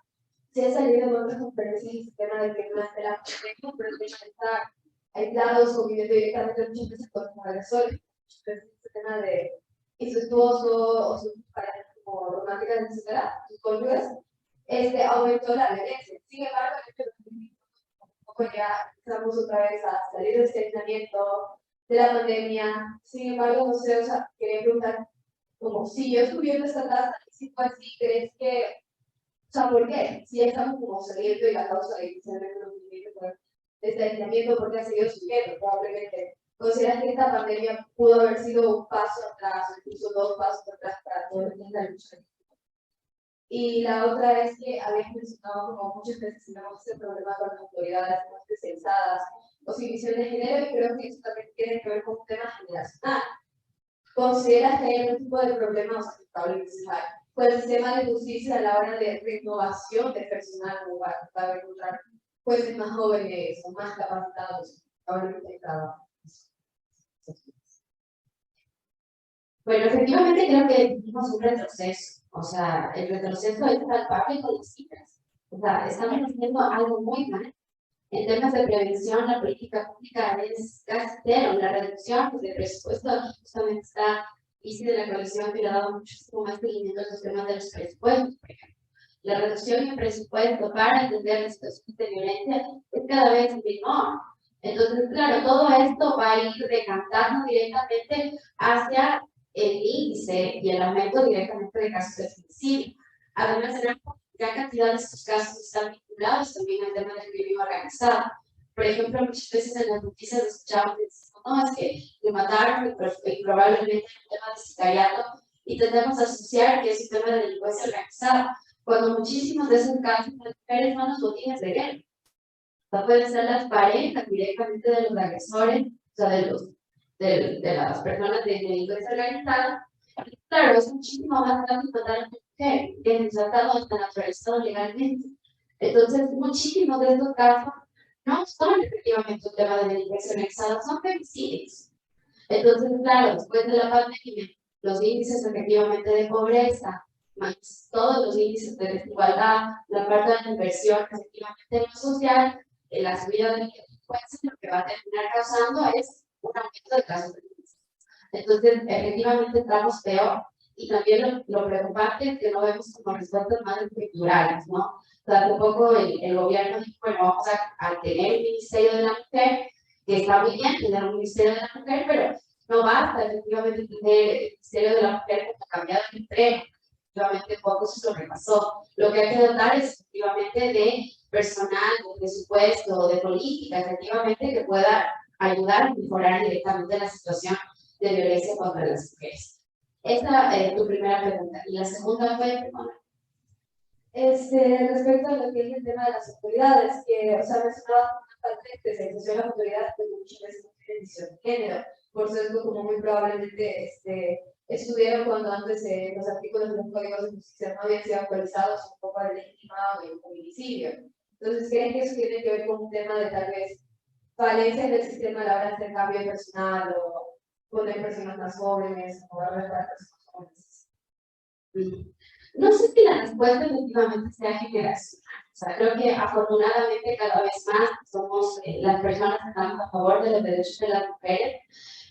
se ha salido en otras conferencias el tema de que no es la pandemia, pero el tema de estar aislados, conviviendo directamente muchas veces con los agresores. Entonces, este tema de incestuoso o sus parejas como románticas, etcétera, sus cónyuges, aumentó la violencia. Sin embargo, ya empezamos otra vez a salir de este aislamiento de la pandemia. Sin embargo, no sé, o sea, quería preguntar, como si yo estuviera en esta tasa, si fue así, ¿crees que, o sea, por qué? Si ya estamos como saliendo y la causa de inicialmente los movimientos de este aislamiento, ¿por qué ha seguido subiendo? Probablemente. ¿Consideras que esta pandemia pudo haber sido un paso atrás, o incluso 2 pasos atrás para todo el la lucha? Y la otra es que habías mencionado como muchas veces tenemos este problema con las autoridades más especializadas o sin visión de género, y creo que eso también tiene que ver con un tema generacional. ¿Consideras que hay algún tipo de problema con el sistema de justicia a la hora de renovación de personal para encontrar jueces más jóvenes o más capacitados? Bueno, efectivamente creo que vivimos un retroceso. O sea, el retroceso es palpable con las cifras. O sea, estamos haciendo algo muy mal. En temas de prevención, la política pública es casi cero. La reducción de presupuesto aquí justamente está, y de la coalición que le ha dado muchísimo más seguimiento a los temas de los presupuestos, por ejemplo. La reducción de presupuesto para entender las situaciones de violencia es cada vez menor. Entonces, claro, todo esto va a ir decantando directamente hacia el índice y el aumento directamente de casos de feminicidio. Además, la gran cantidad de estos casos están vinculados también al tema del crimen organizado. Por ejemplo, muchas veces en las noticias escuchamos que no, es que le mataron y probablemente es un tema de sicariato, y tendemos a asociar que es un tema de delincuencia organizada, cuando muchísimos de esos casos las mujeres son los botines de guerra. O sea, pueden ser las parejas directamente de los agresores, o sea, de las personas de delincuencia organizada. Claro, es muchísimo más fácil matar a una mujer, el tratado está naturalizado legalmente. Entonces, muchísimos de estos casos no son efectivamente un tema de medicación exhala, son femicidios. Entonces, claro, después de la pandemia, los índices efectivamente de pobreza, más todos los índices de desigualdad, la parte de la inversión efectivamente en lo social, la subida de la delincuencia, lo que va a terminar causando es un aumento de casos de violencia. Entonces, efectivamente estamos peor. Y también lo preocupante es que no vemos como respuestas más estructurales, ¿no? O sea, hace poco el gobierno dijo, bueno, vamos a tener el Ministerio de la Mujer, que está muy bien tener un Ministerio de la Mujer, pero no basta efectivamente tener el Ministerio de la Mujer como cambiado el empleo. Efectivamente, poco eso es lo que pasó. Lo que hay que dotar es efectivamente de personal, de presupuesto, de política, efectivamente, que pueda ayudar a mejorar directamente la situación de violencia contra las mujeres. Esta es tu primera pregunta. Y la segunda fue, perdona. Respecto a lo que es el tema de las autoridades, que, o sea, mencionaba una parte de especialización de la autoridad, que muchas veces no tiene visión de género. Por eso, como muy probablemente estudiaron cuando antes los artículos de los códigos de justicia no habían sido actualizados un poco al legitimado y el feminicidio. Entonces, ¿creen que eso tiene que ver con un tema de tal vez falencias del sistema a la hora de hacer cambio de personal o poner personas más jóvenes o arreglar personas jóvenes? No sé si la respuesta efectivamente sea generacional. O sea, creo que afortunadamente cada vez más somos las personas que estamos a favor de los derechos de las mujeres,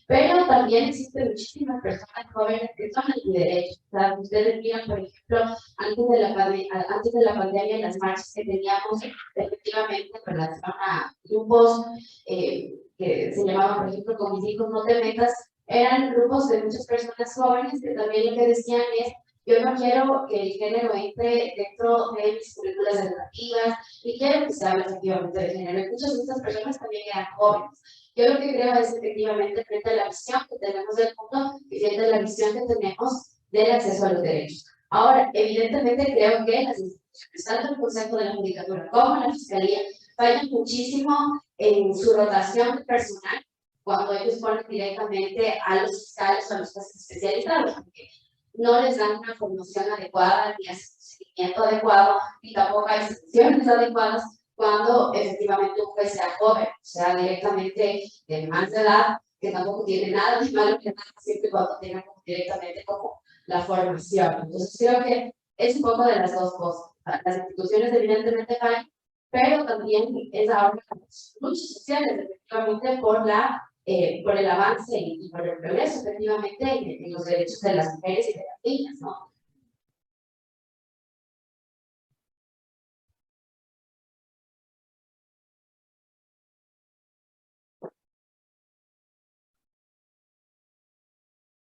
pero también existen muchísimas personas jóvenes que son antiderechos. O sea, ustedes miran, por ejemplo, antes de la pandemia, las marchas que teníamos efectivamente en relación a grupos que se llamaban, por ejemplo, con mis hijos no te metas, eran grupos de muchas personas jóvenes que también lo que decían es: yo no quiero que el género entre dentro de mis currículas educativas y quiero que se hable efectivamente de género. Y muchas de estas personas también eran jóvenes. Yo lo que creo es efectivamente frente a la visión que tenemos del mundo y frente a la visión que tenemos del acceso a los derechos. Ahora, evidentemente creo que las instituciones, tanto el Consejo de la Judicatura como la Fiscalía, fallan muchísimo en su rotación de personal cuando ellos ponen directamente a los fiscales o a los jueces especializados, porque no les dan una formación adecuada, ni seguimiento adecuado, ni tampoco hay sanciones adecuadas cuando efectivamente un juez sea joven, o sea, directamente de más de edad, que tampoco tiene nada de malo, que nada, siempre cuando tenga directamente como la formación. Entonces creo que es un poco de las dos cosas. Las instituciones evidentemente fallan, pero también es ahora las luchas sociales, efectivamente, por el avance y por el progreso, efectivamente, en los derechos de las mujeres y de las niñas, ¿no?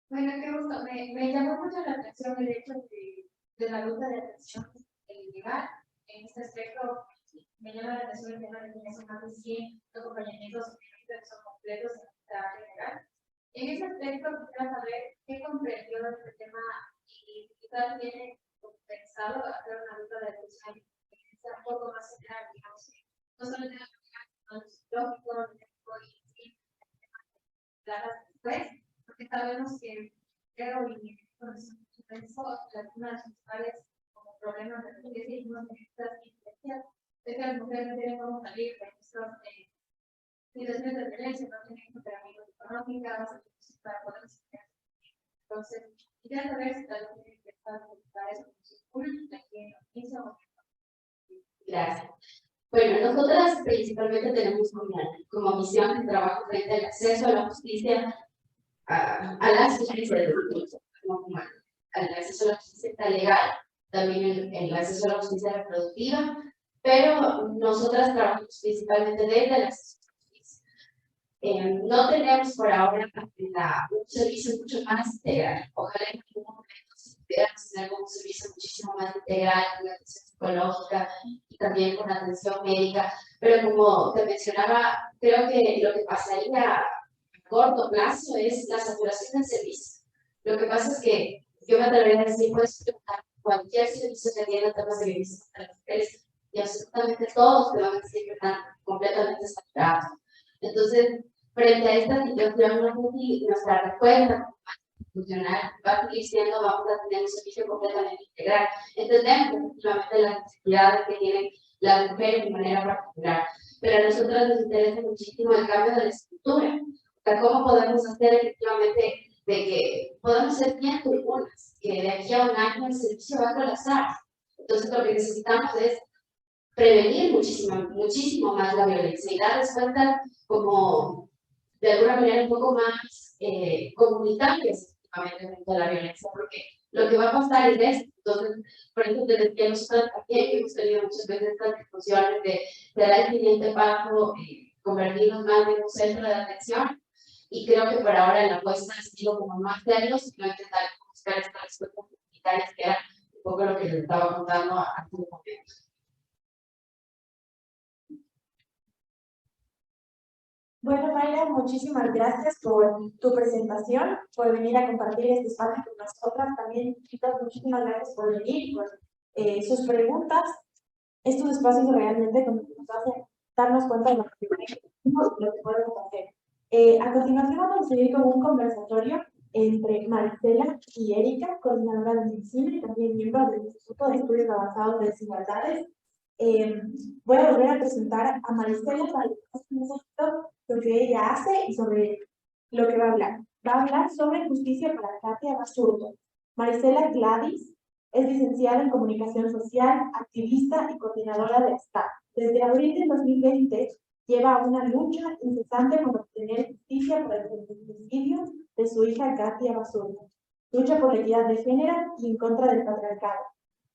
Bueno, qué gusto. Me llamó mucho la atención el hecho de la ruta de atención legal. En este aspecto, me llama la atención el tema de que son más de 100 acompañamientos que son completos en esta área legal. En ese aspecto, quisiera saber qué comprendió de este tema y quizás tiene pensado hacer una ruta de atención que sea un poco más general, digamos, no solo tenga que ver lógico y después, porque sabemos que creo y con eso una de las principales como problemas de que seguimos en estas iglesias es que las mujeres no tienen cómo salir de estas situaciones de violencia, no tienen herramientas económicas para poder estudiar. Entonces, quisiera saber si tal vez tienen que estar para eso con sus públicos aquí en la misma. Gracias. Bueno, nosotras principalmente tenemos como misión de trabajo frente al acceso a la justicia, a la justicia de los al acceso a la justicia legal, también el acceso a la justicia reproductiva, pero nosotras trabajamos principalmente desde el acceso a la justicia. No tenemos por ahora un servicio mucho más integral. Ojalá en algún momento pudiéramos tener un servicio muchísimo más integral, con atención psicológica y también con atención médica, pero como te mencionaba, creo que lo que pasaría a corto plazo es la saturación del servicio. Lo que pasa es que yo me atrevería a decir, puedes preguntar cualquier servicio que atienda temas de violencia contra las mujeres y absolutamente todos te van a decir que están completamente saturados. Entonces, frente a esta situación, nuestra respuesta funcional, va a seguir siendo, vamos a tener un servicio completamente integral. Entendemos efectivamente las necesidades que tienen las mujeres de manera particular, pero a nosotros nos interesa muchísimo el cambio de la estructura. O sea, cómo podemos hacer efectivamente de que podemos ser bien turbulentas, que de aquí a un año el servicio va a colapsar. Entonces lo que necesitamos es prevenir muchísimo más la violencia y dar respuestas como de alguna manera un poco más comunitarias frente a la violencia, porque lo que va a pasar es esto. Entonces, por eso te decía, nosotros también hemos tenido muchas veces estas discusiones de dar el siguiente paso, convertirnos más en un centro de atención, y creo que por ahora la apuesta ha sido como más serios y no intentar buscar estas respuestas comunitarias, que era un poco lo que les estaba contando hace un momento. Bueno, Mayra, muchísimas gracias por tu presentación, por venir a compartir este espacio con nosotras. También, chicas, muchísimas gracias por venir, por sus preguntas. Estos espacios realmente nos hacen darnos cuenta de lo que podemos hacer. A continuación vamos a seguir con un conversatorio entre Marisela y Erika, coordinadora de medicina y también miembro del Instituto de Estudios Avanzados de Desigualdades. Voy a volver a presentar a Marisela para lo que ella hace y sobre lo que va a hablar. Va a hablar sobre justicia para Katia Basurto. Marisela Gladys es licenciada en Comunicación Social, activista y coordinadora del STAP. Desde abril de 2020 lleva una lucha incesante por obtener justicia por el feminicidio de su hija Katia Basurto. Lucha por la equidad de género y en contra del patriarcado.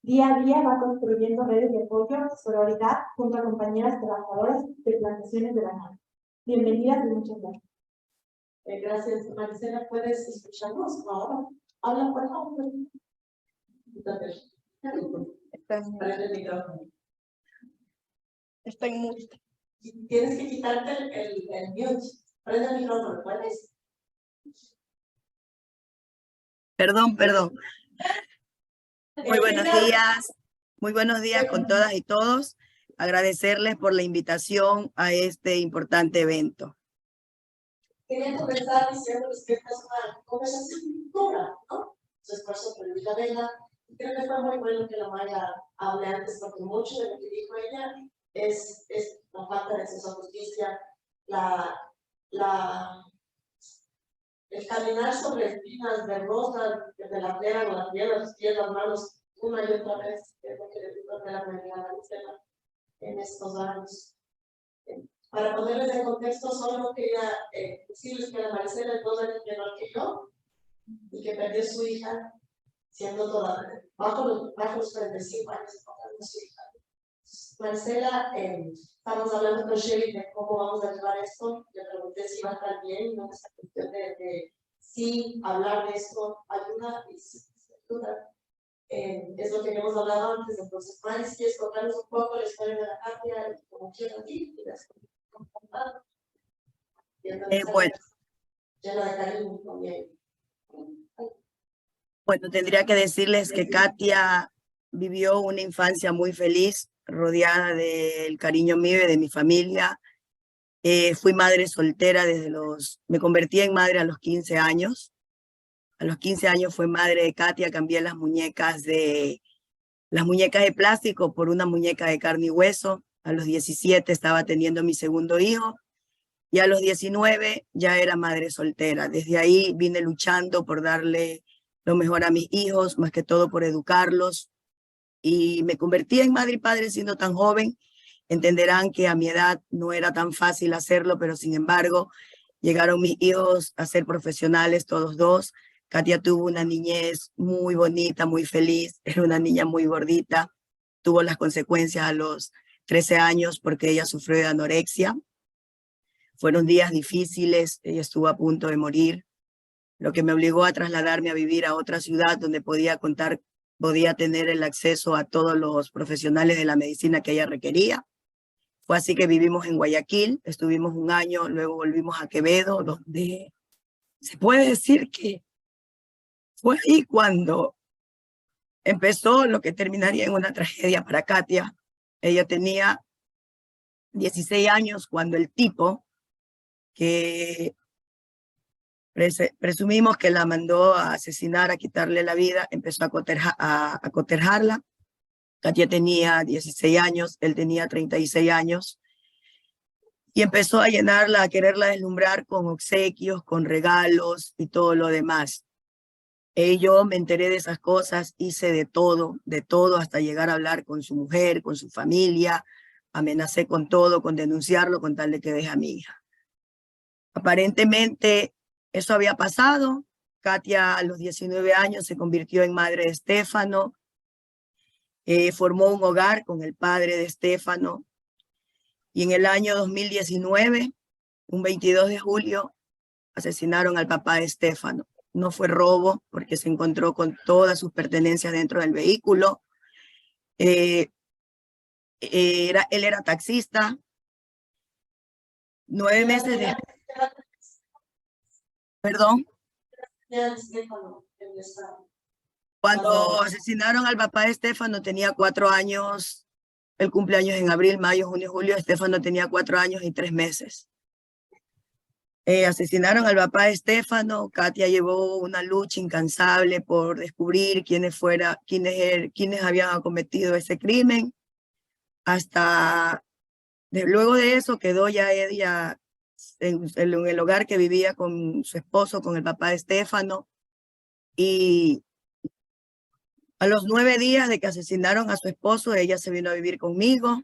Día a día va construyendo redes de apoyo y sororidad junto a compañeras trabajadoras de plantaciones de banano. Bienvenidas y muchas gracias. Gracias, Marisela. ¿Puedes escucharnos ahora? Habla, por favor. Prende el micrófono. Está en mute. Tienes que quitarte el mute. Prende el micrófono, ¿puedes? Perdón. Muy buenos días con todas y todos. Agradecerles por la invitación a este importante evento. Quería comenzar diciéndoles que esta es una conversación dura, ¿no? Su esfuerzo por Luis Vela. Creo que fue muy bueno que la Maya hable antes, porque mucho de lo que dijo ella es la falta de acceso a justicia, el caminar sobre espinas vernosas de la tierra con las piedras, los pies, las manos, una y otra vez, que es lo que le digo a la comunidad en estos años. Para ponerles en contexto, solo quería decirles que la Marisela es 2 años menor que yo y que perdió a su hija siendo bajo los 45 años de su hija. Marisela, estamos hablando con Shelly de cómo vamos a llevar esto. Le pregunté si iba a estar bien, ¿no? Esta cuestión de sí hablar de esto ayuda y sí ayuda. Es lo que hemos hablado antes. Entonces, Mari, si quieres contarnos un poco la historia de la Katia, como quieras ti, y las Bueno. Llena de cariño también. Bueno, tendría que decirles que Katia vivió una infancia muy feliz, rodeada del cariño mío y de mi familia. Fui madre soltera me convertí en madre a los 15 años. A los 15 años fui madre de Katia, cambié las muñecas de plástico por una muñeca de carne y hueso. A los 17 estaba teniendo mi segundo hijo y a los 19 ya era madre soltera. Desde ahí vine luchando por darle lo mejor a mis hijos, más que todo por educarlos, y me convertí en madre y padre siendo tan joven. Entenderán que a mi edad no era tan fácil hacerlo, pero sin embargo llegaron mis hijos a ser profesionales, todos dos. Katia tuvo una niñez muy bonita, muy feliz, era una niña muy gordita, tuvo las consecuencias a los 13 años porque ella sufrió de anorexia. Fueron días difíciles, ella estuvo a punto de morir, lo que me obligó a trasladarme a vivir a otra ciudad donde podía tener el acceso a todos los profesionales de la medicina que ella requería. Fue así que vivimos en Guayaquil, estuvimos un año, luego volvimos a Quevedo, donde se puede decir que fue ahí cuando empezó lo que terminaría en una tragedia para Katia. Ella tenía 16 años cuando el tipo que Presumimos que la mandó a asesinar, a quitarle la vida, empezó a cotejarla. Katia tenía 16 años, él tenía 36 años, y empezó a llenarla, a quererla deslumbrar con obsequios, con regalos y todo lo demás. Yo me enteré de esas cosas, hice de todo, hasta llegar a hablar con su mujer, con su familia, amenacé con todo, con denunciarlo, con tal de que deje a mi hija. Aparentemente eso había pasado. Katia a los 19 años se convirtió en madre de Estefano, formó un hogar con el padre de Estefano, y en el año 2019, un 22 de julio, asesinaron al papá de Estefano. No fue robo porque se encontró con todas sus pertenencias dentro del vehículo. Él era taxista. 9 meses de... Perdón. Cuando asesinaron al papá de Estefano tenía 4 años. El cumpleaños en abril, mayo, junio, julio. Estefano tenía 4 años y 3 meses. Asesinaron al papá de Estefano. Katia llevó una lucha incansable por descubrir quiénes habían cometido ese crimen. Luego de eso quedó ya ella en el hogar que vivía con su esposo, con el papá de Estefano. Y a los 9 días de que asesinaron a su esposo, ella se vino a vivir conmigo.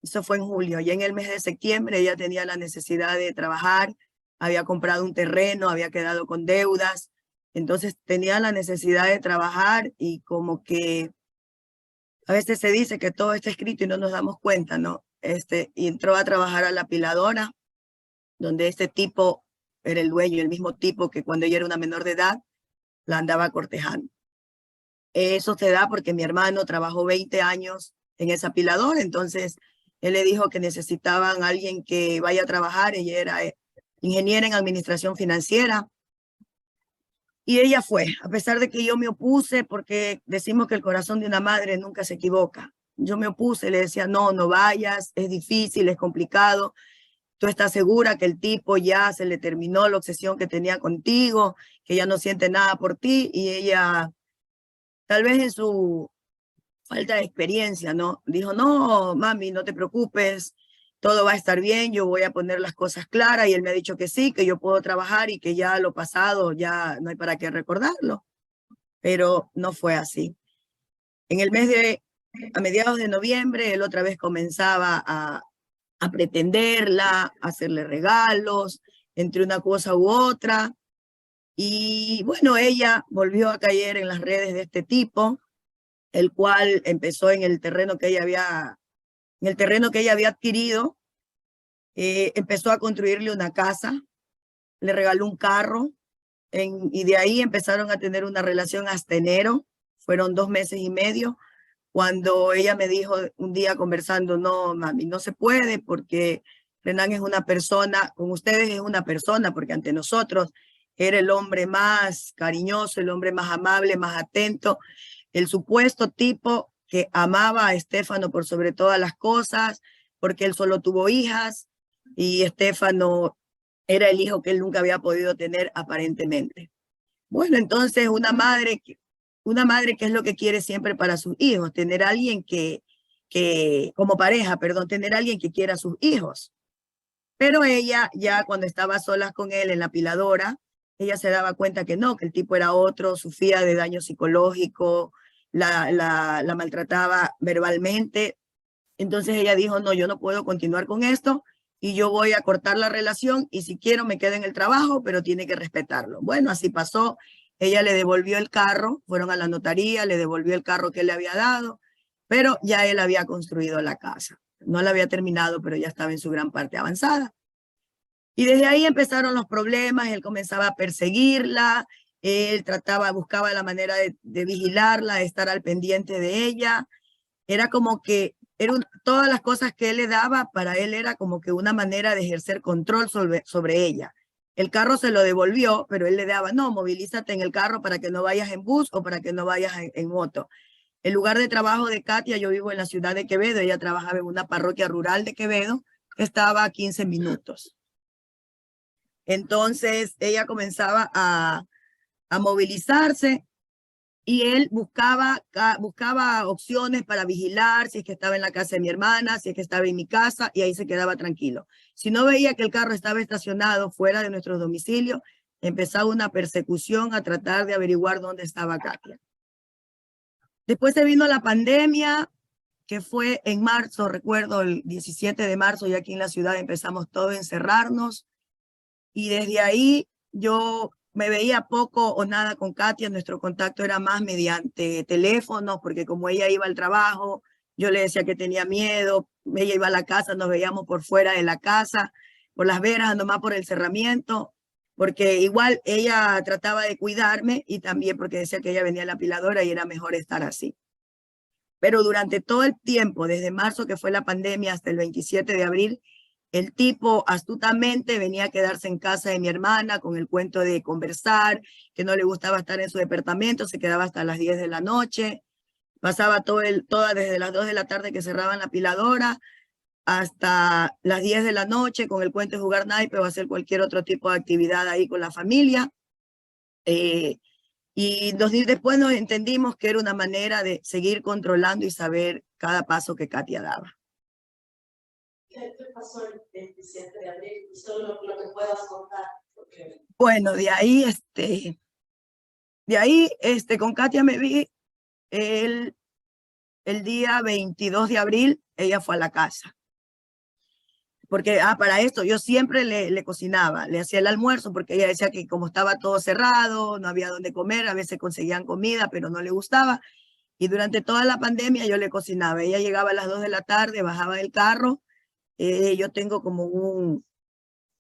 Eso fue en julio. Ya en el mes de septiembre ella tenía la necesidad de trabajar. Había comprado un terreno, había quedado con deudas, entonces tenía la necesidad de trabajar, y como que a veces se dice que todo está escrito y no nos damos cuenta, ¿no? Y entró a trabajar a la apiladora, donde este tipo era el dueño, el mismo tipo que cuando ella era una menor de edad, la andaba cortejando. Eso se da porque mi hermano trabajó 20 años en esa apiladora, entonces él le dijo que necesitaban a alguien que vaya a trabajar. Ella era ingeniera en administración financiera, y ella fue, a pesar de que yo me opuse, porque decimos que el corazón de una madre nunca se equivoca. Yo me opuse, le decía, no vayas, es difícil, es complicado, tú estás segura que el tipo ya se le terminó la obsesión que tenía contigo, que ya no siente nada por ti. Y ella, tal vez en su falta de experiencia, ¿no? Dijo, no, mami, no te preocupes, todo va a estar bien, yo voy a poner las cosas claras. Y él me ha dicho que sí, que yo puedo trabajar y que ya lo pasado ya no hay para qué recordarlo. Pero no fue así. A mediados de noviembre, él otra vez comenzaba a pretenderla, a hacerle regalos, entre una cosa u otra. Y bueno, ella volvió a caer en las redes de este tipo, el cual empezó en el terreno que ella había adquirido. Empezó a construirle una casa, le regaló un carro, y de ahí empezaron a tener una relación hasta enero. Fueron 2 meses y medio, cuando ella me dijo un día conversando, no, mami, no se puede, porque Renan es una persona, con ustedes es una persona, porque ante nosotros era el hombre más cariñoso, el hombre más amable, más atento, el supuesto tipo que amaba a Estefano por sobre todas las cosas, porque él solo tuvo hijas, y Estefano era el hijo que él nunca había podido tener aparentemente. Bueno, entonces una madre que es lo que quiere siempre para sus hijos, tener a alguien como pareja, tener a alguien que quiera a sus hijos. Pero ella, ya cuando estaba solas con él en la apiladora, ella se daba cuenta que no, que el tipo era otro, sufría de daño psicológico, la maltrataba verbalmente. Entonces ella dijo, no, yo no puedo continuar con esto, y yo voy a cortar la relación, y si quiero me quedo en el trabajo, pero tiene que respetarlo. Bueno, así pasó. Ella le devolvió el carro, fueron a la notaría, le devolvió el carro que él le había dado, pero ya él había construido la casa. No la había terminado, pero ya estaba en su gran parte avanzada. Y desde ahí empezaron los problemas. Él comenzaba a perseguirla, él buscaba la manera de vigilarla, de estar al pendiente de ella. Era como que todas las cosas que él le daba, para él era como que una manera de ejercer control sobre ella. El carro se lo devolvió, pero él le daba, no, movilízate en el carro para que no vayas en bus o para que no vayas en moto. El lugar de trabajo de Katia, yo vivo en la ciudad de Quevedo, ella trabajaba en una parroquia rural de Quevedo, que estaba a 15 minutos. Entonces ella comenzaba a movilizarse y él buscaba opciones para vigilar si es que estaba en la casa de mi hermana, si es que estaba en mi casa, y ahí se quedaba tranquilo. Si no veía que el carro estaba estacionado fuera de nuestro domicilio, empezaba una persecución a tratar de averiguar dónde estaba Katia. Después se vino la pandemia, que fue en marzo, recuerdo, el 17 de marzo, y aquí en la ciudad empezamos todos a encerrarnos. Y desde ahí yo me veía poco o nada con Katia. Nuestro contacto era más mediante teléfonos, porque como ella iba al trabajo, yo le decía que tenía miedo, ella iba a la casa, nos veíamos por fuera de la casa, por las veras, nomás por el cerramiento, porque igual ella trataba de cuidarme y también porque decía que ella venía a la apiladora y era mejor estar así. Pero durante todo el tiempo, desde marzo que fue la pandemia hasta el 27 de abril, el tipo astutamente venía a quedarse en casa de mi hermana con el cuento de conversar, que no le gustaba estar en su departamento, se quedaba hasta las 10 de la noche, pasaba toda desde las 2 de la tarde que cerraban la apiladora hasta las 10 de la noche con el cuento de jugar naipe o hacer cualquier otro tipo de actividad ahí con la familia. Y después nos entendimos que era una manera de seguir controlando y saber cada paso que Katia daba. ¿Qué pasó el 27 de abril? Solo lo que puedas contar. Porque... Bueno, de ahí, con Katia me vi el día 22 de abril, ella fue a la casa. Porque, para esto, yo siempre le cocinaba, le hacía el almuerzo, porque ella decía que como estaba todo cerrado, no había dónde comer, a veces conseguían comida, pero no le gustaba. Y durante toda la pandemia yo le cocinaba. Ella llegaba a las 2 de la tarde, bajaba del carro. Yo tengo como un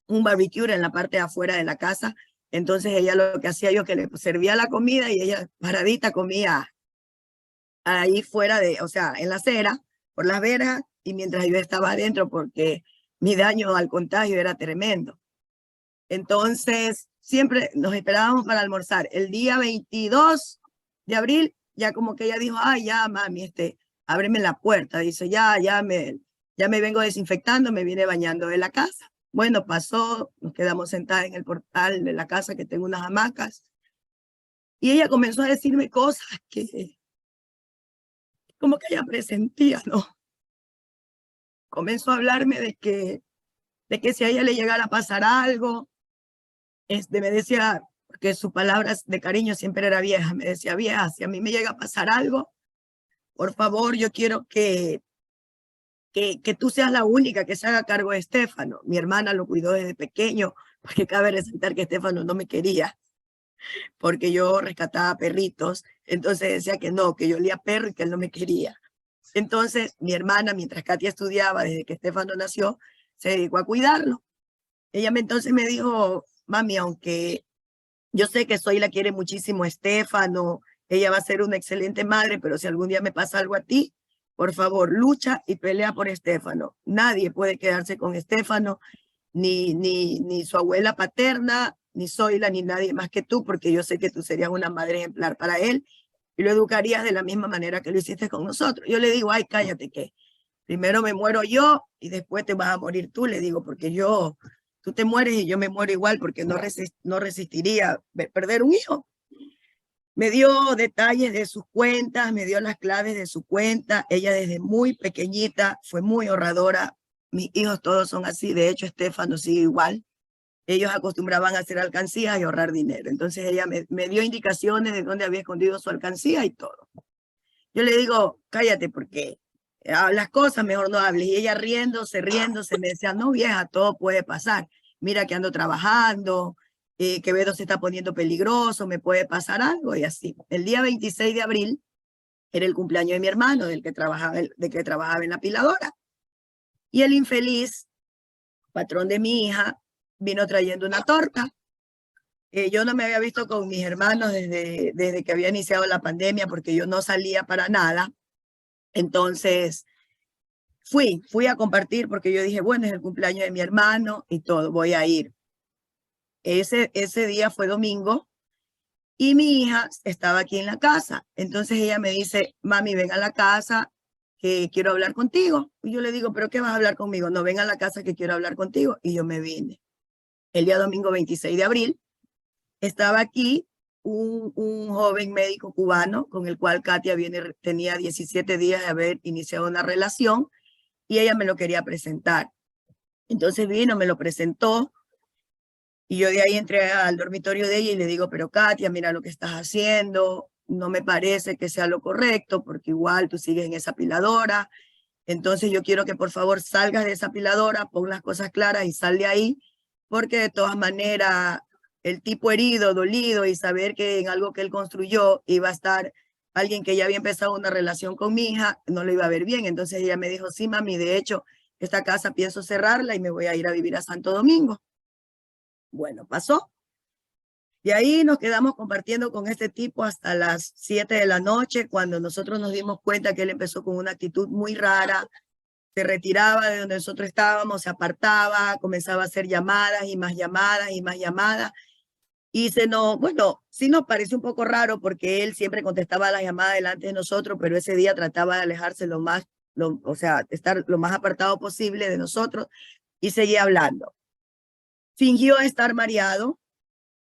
barbecue en la parte de afuera de la casa. Entonces ella lo que hacía yo que le servía la comida y ella paradita comía ahí fuera o sea, en la acera, por las veras, y mientras yo estaba adentro porque mi daño al contagio era tremendo. Entonces siempre nos esperábamos para almorzar. El día 22 de abril, ya como que ella dijo, ay, ya mami, ábreme la puerta. Dice, ya me vengo desinfectando, me viene bañando de la casa. Bueno, pasó, nos quedamos sentadas en el portal de la casa que tengo unas hamacas. Y ella comenzó a decirme cosas que, como que ella presentía, ¿no? Comenzó a hablarme de que si a ella le llegara a pasar algo, me decía, porque sus palabras de cariño siempre era vieja, me decía, vieja, si a mí me llega a pasar algo, por favor, yo quiero que tú seas la única que se haga cargo de Estefano. Mi hermana lo cuidó desde pequeño, porque cabe resaltar que Estefano no me quería, porque yo rescataba perritos, entonces decía que no, que yo olía perro y que él no me quería. Entonces mi hermana, mientras Katia estudiaba, desde que Estefano nació, se dedicó a cuidarlo. Ella entonces me dijo, mami, aunque yo sé que Zoila quiere muchísimo a Estefano, ella va a ser una excelente madre, pero si algún día me pasa algo a ti, por favor, lucha y pelea por Estefano. Nadie puede quedarse con Estefano, ni su abuela paterna, ni Zoila, ni nadie más que tú, porque yo sé que tú serías una madre ejemplar para él y lo educarías de la misma manera que lo hiciste con nosotros. Yo le digo, ay, cállate que primero me muero yo y después te vas a morir tú, le digo, porque tú te mueres y yo me muero igual, porque no resistiría perder un hijo. Me dio detalles de sus cuentas, me dio las claves de su cuenta. Ella desde muy pequeñita fue muy ahorradora. Mis hijos todos son así, de hecho Estefano sigue igual. Ellos acostumbraban a hacer alcancías y ahorrar dinero. Entonces ella me dio indicaciones de dónde había escondido su alcancía y todo. Yo le digo, cállate porque las cosas mejor no hables. Y ella riéndose, me decía, no vieja, todo puede pasar. Mira que ando trabajando, que Beto se está poniendo peligroso, me puede pasar algo y así. El día 26 de abril era el cumpleaños de mi hermano, del que trabajaba en la apiladora. Y el infeliz, patrón de mi hija, vino trayendo una torta. Yo no me había visto con mis hermanos desde que había iniciado la pandemia, porque yo no salía para nada. Entonces fui a compartir, porque yo dije, bueno, es el cumpleaños de mi hermano y todo, voy a ir. Ese día fue domingo y mi hija estaba aquí en la casa. Entonces ella me dice, mami, ven a la casa que quiero hablar contigo. Y yo le digo, ¿pero qué vas a hablar conmigo? No, ven a la casa que quiero hablar contigo. Y yo me vine. el día domingo 26 de abril, estaba aquí un joven médico cubano con el cual Katia tenía 17 días de haber iniciado una relación y ella me lo quería presentar. Entonces vino, me lo presentó y yo de ahí entré al dormitorio de ella y le digo, pero Katia, mira lo que estás haciendo, no me parece que sea lo correcto porque igual tú sigues en esa apiladora. Entonces yo quiero que por favor salgas de esa apiladora, pon las cosas claras y sal de ahí, porque de todas maneras el tipo herido, dolido y saber que en algo que él construyó iba a estar alguien que ya había empezado una relación con mi hija, no lo iba a ver bien. Entonces ella me dijo, sí mami, de hecho esta casa pienso cerrarla y me voy a ir a vivir a Santo Domingo. Bueno, pasó. Y ahí nos quedamos compartiendo con este tipo hasta las 7 de la noche, cuando nosotros nos dimos cuenta que él empezó con una actitud muy rara, se retiraba de donde nosotros estábamos, se apartaba, comenzaba a hacer llamadas y más llamadas y más llamadas. Y bueno, sí nos pareció un poco raro porque él siempre contestaba las llamadas delante de nosotros, pero ese día trataba de alejarse o sea, estar lo más apartado posible de nosotros y seguía hablando. Fingió estar mareado,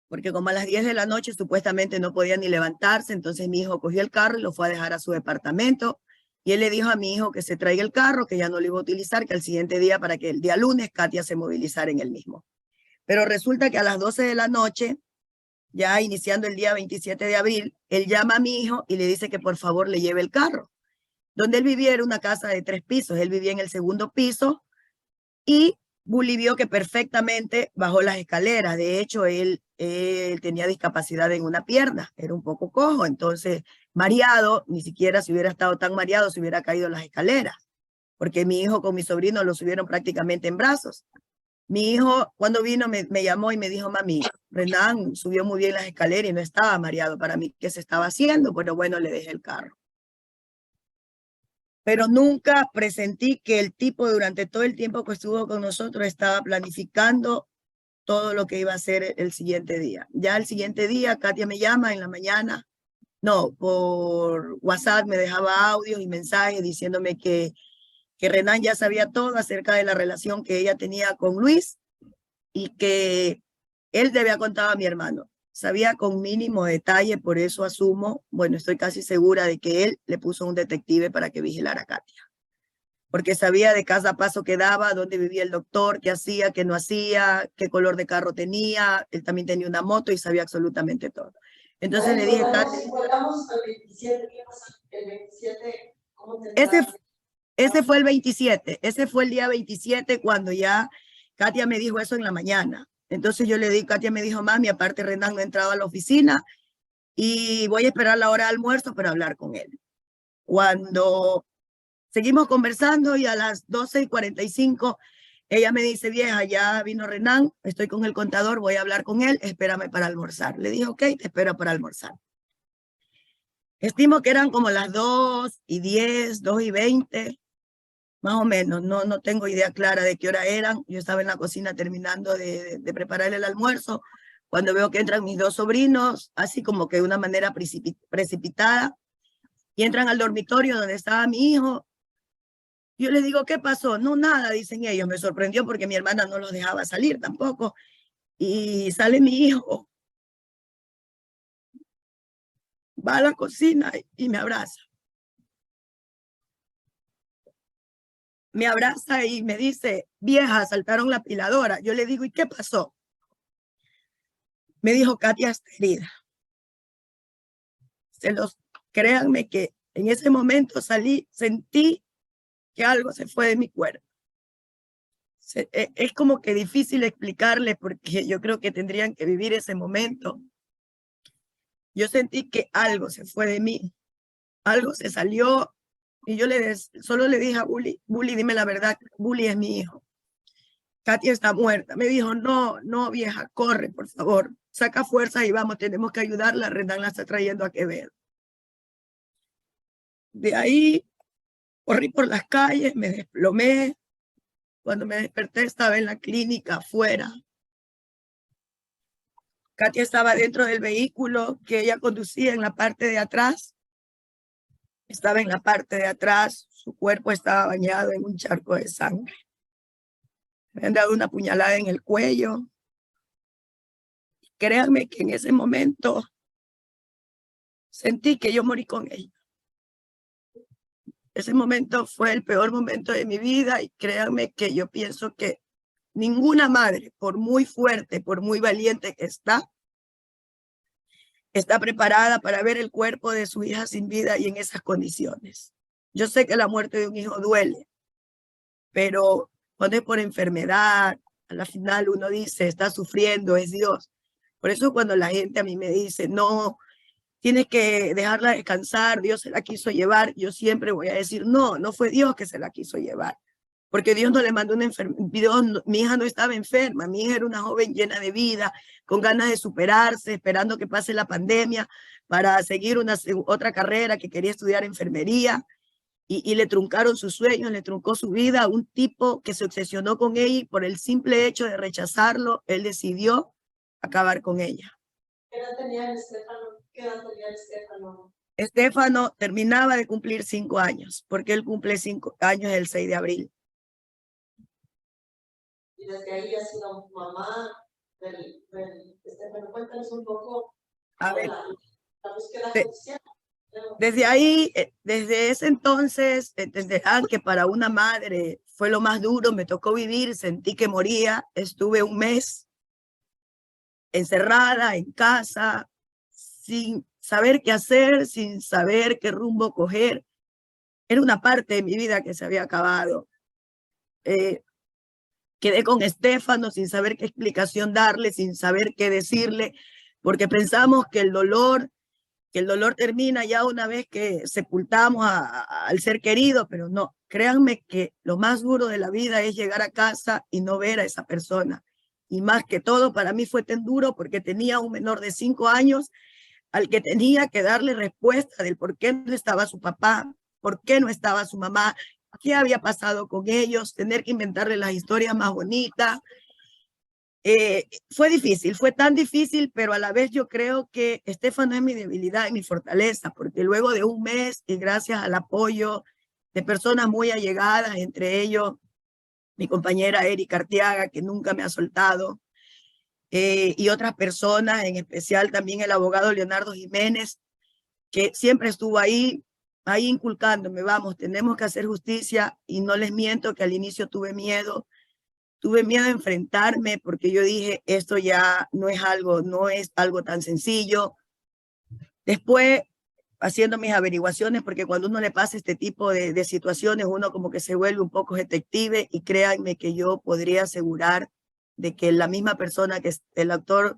porque como a las 10 de la noche supuestamente no podía ni levantarse, entonces mi hijo cogió el carro y lo fue a dejar a su departamento, y él le dijo a mi hijo que se traiga el carro, que ya no lo iba a utilizar, que al siguiente día, para que el día lunes Katia se movilizara en el mismo. Pero resulta que a las 12 de la noche, ya iniciando el día 27 de abril, él llama a mi hijo y le dice que por favor le lleve el carro. Donde él vivía era una casa de 3 pisos, él vivía en el segundo piso, y Bully vio que perfectamente bajó las escaleras. De hecho, él tenía discapacidad en una pierna, era un poco cojo, entonces mareado, ni siquiera si hubiera estado tan mareado se hubiera caído las escaleras, porque mi hijo con mi sobrino lo subieron prácticamente en brazos. Mi hijo cuando vino me llamó y me dijo, mami, Renan subió muy bien las escaleras y no estaba mareado. Para mí, ¿qué se estaba haciendo? Pero bueno, le dejé el carro. Pero nunca presentí que el tipo durante todo el tiempo que estuvo con nosotros estaba planificando todo lo que iba a hacer el siguiente día. Ya el siguiente día, Katia me llama en la mañana, no, por WhatsApp me dejaba audios y mensajes diciéndome que Renan ya sabía todo acerca de la relación que ella tenía con Luis y que él le había contado a mi hermano. Sabía con mínimo detalle, por eso asumo, bueno, estoy casi segura de que él le puso un detective para que vigilara a Katia. Porque sabía de cada paso que daba, dónde vivía el doctor, qué hacía, qué no hacía, qué color de carro tenía. Él también tenía una moto y sabía absolutamente todo. Entonces le dije, Katia, volvamos al 27, ¿qué pasa? El 27, ¿cómo tendrá? Ese fue el 27, ese fue el día 27 cuando ya Katia me dijo eso en la mañana. Entonces yo le di, Katia me dijo, mami, aparte Renan no ha entrado a la oficina y voy a esperar la hora de almuerzo para hablar con él. Cuando seguimos conversando y a las 12:45 ella me dice, vieja, ya vino Renan, estoy con el contador, voy a hablar con él, espérame para almorzar. Le dije, ok, te espero para almorzar. Estimo que eran como las 2:10, 2:20. Más o menos, no tengo idea clara de qué hora eran. Yo estaba en la cocina terminando de preparar el almuerzo, cuando veo que entran mis 2 sobrinos, así como que de una manera precipitada, y entran al dormitorio donde estaba mi hijo. Yo les digo, ¿qué pasó? No, nada, dicen ellos. Me sorprendió porque mi hermana no los dejaba salir tampoco. Y sale mi hijo, va a la cocina y me abraza. Me abraza y me dice, vieja, saltaron la apiladora. Yo le digo, ¿y qué pasó? Me dijo, Katia está herida. Créanme que en ese momento sentí que algo se fue de mi cuerpo. Es como que difícil explicarles porque yo creo que tendrían que vivir ese momento. Yo sentí que algo se fue de mí, algo se salió y yo solo le dije a Bully, dime la verdad, Bully es mi hijo. Katia está muerta. Me dijo, no, vieja, corre, por favor. Saca fuerza y vamos, tenemos que ayudarla. Renan la está trayendo a Quevedo. De ahí corrí por las calles, me desplomé. Cuando me desperté estaba en la clínica afuera. Katia estaba dentro del vehículo que ella conducía en la parte de atrás. Estaba en la parte de atrás. Su cuerpo estaba bañado en un charco de sangre. Me han dado una puñalada en el cuello. créanme que en ese momento sentí que yo morí con ella. Ese momento fue el peor momento de mi vida y créanme que yo pienso que ninguna madre, por muy fuerte, por muy valiente que está preparada para ver el cuerpo de su hija sin vida y en esas condiciones. Yo sé que la muerte de un hijo duele, pero cuando es por enfermedad, a la final uno dice, está sufriendo, es Dios. Por eso cuando la gente a mí me dice, no, tienes que dejarla descansar, Dios se la quiso llevar, yo siempre voy a decir, no, no fue Dios que se la quiso llevar, porque Dios no le mandó una enfermedad, mi hija no estaba enferma, mi hija era una joven llena de vida, con ganas de superarse, esperando que pase la pandemia para seguir otra carrera que quería estudiar enfermería, y le truncaron sus sueños, le truncó su vida a un tipo que se obsesionó con ella y por el simple hecho de rechazarlo, él decidió acabar con ella. ¿Qué edad tenía Estefano? ¿Qué edad tenía Estefano? Estefano terminaba de cumplir 5 años, porque él cumple 5 años el 6 de abril. Y desde ahí ha sido mamá del Estefano. Cuéntanos un poco A ver, la búsqueda judicial. Desde ahí, desde ese entonces, entenderán que para una madre fue lo más duro, me tocó vivir, sentí que moría, estuve un mes encerrada en casa, sin saber qué hacer, sin saber qué rumbo coger. Era una parte de mi vida que se había acabado. Quedé con Estefano sin saber qué explicación darle, sin saber qué decirle, porque pensamos que el dolor termina ya una vez que sepultamos al ser querido, pero no, créanme que lo más duro de la vida es llegar a casa y no ver a esa persona. Y más que todo, para mí fue tan duro porque tenía un menor de 5 años al que tenía que darle respuesta del por qué no estaba su papá, por qué no estaba su mamá, qué había pasado con ellos, tener que inventarle las historias más bonitas. Fue difícil, fue tan difícil, pero a la vez yo creo que Estefano es mi debilidad y mi fortaleza, porque luego de un mes y gracias al apoyo de personas muy allegadas, entre ellos mi compañera Erika Arteaga, que nunca me ha soltado, y otras personas, en especial también el abogado Leonardo Jiménez, que siempre estuvo ahí inculcándome, vamos, tenemos que hacer justicia, y no les miento que al inicio tuve miedo de enfrentarme porque yo dije, esto ya no es algo tan sencillo. Después, haciendo mis averiguaciones, porque cuando uno le pasa este tipo de situaciones, uno como que se vuelve un poco detective, y créanme que yo podría asegurar de que la misma persona, que es el actor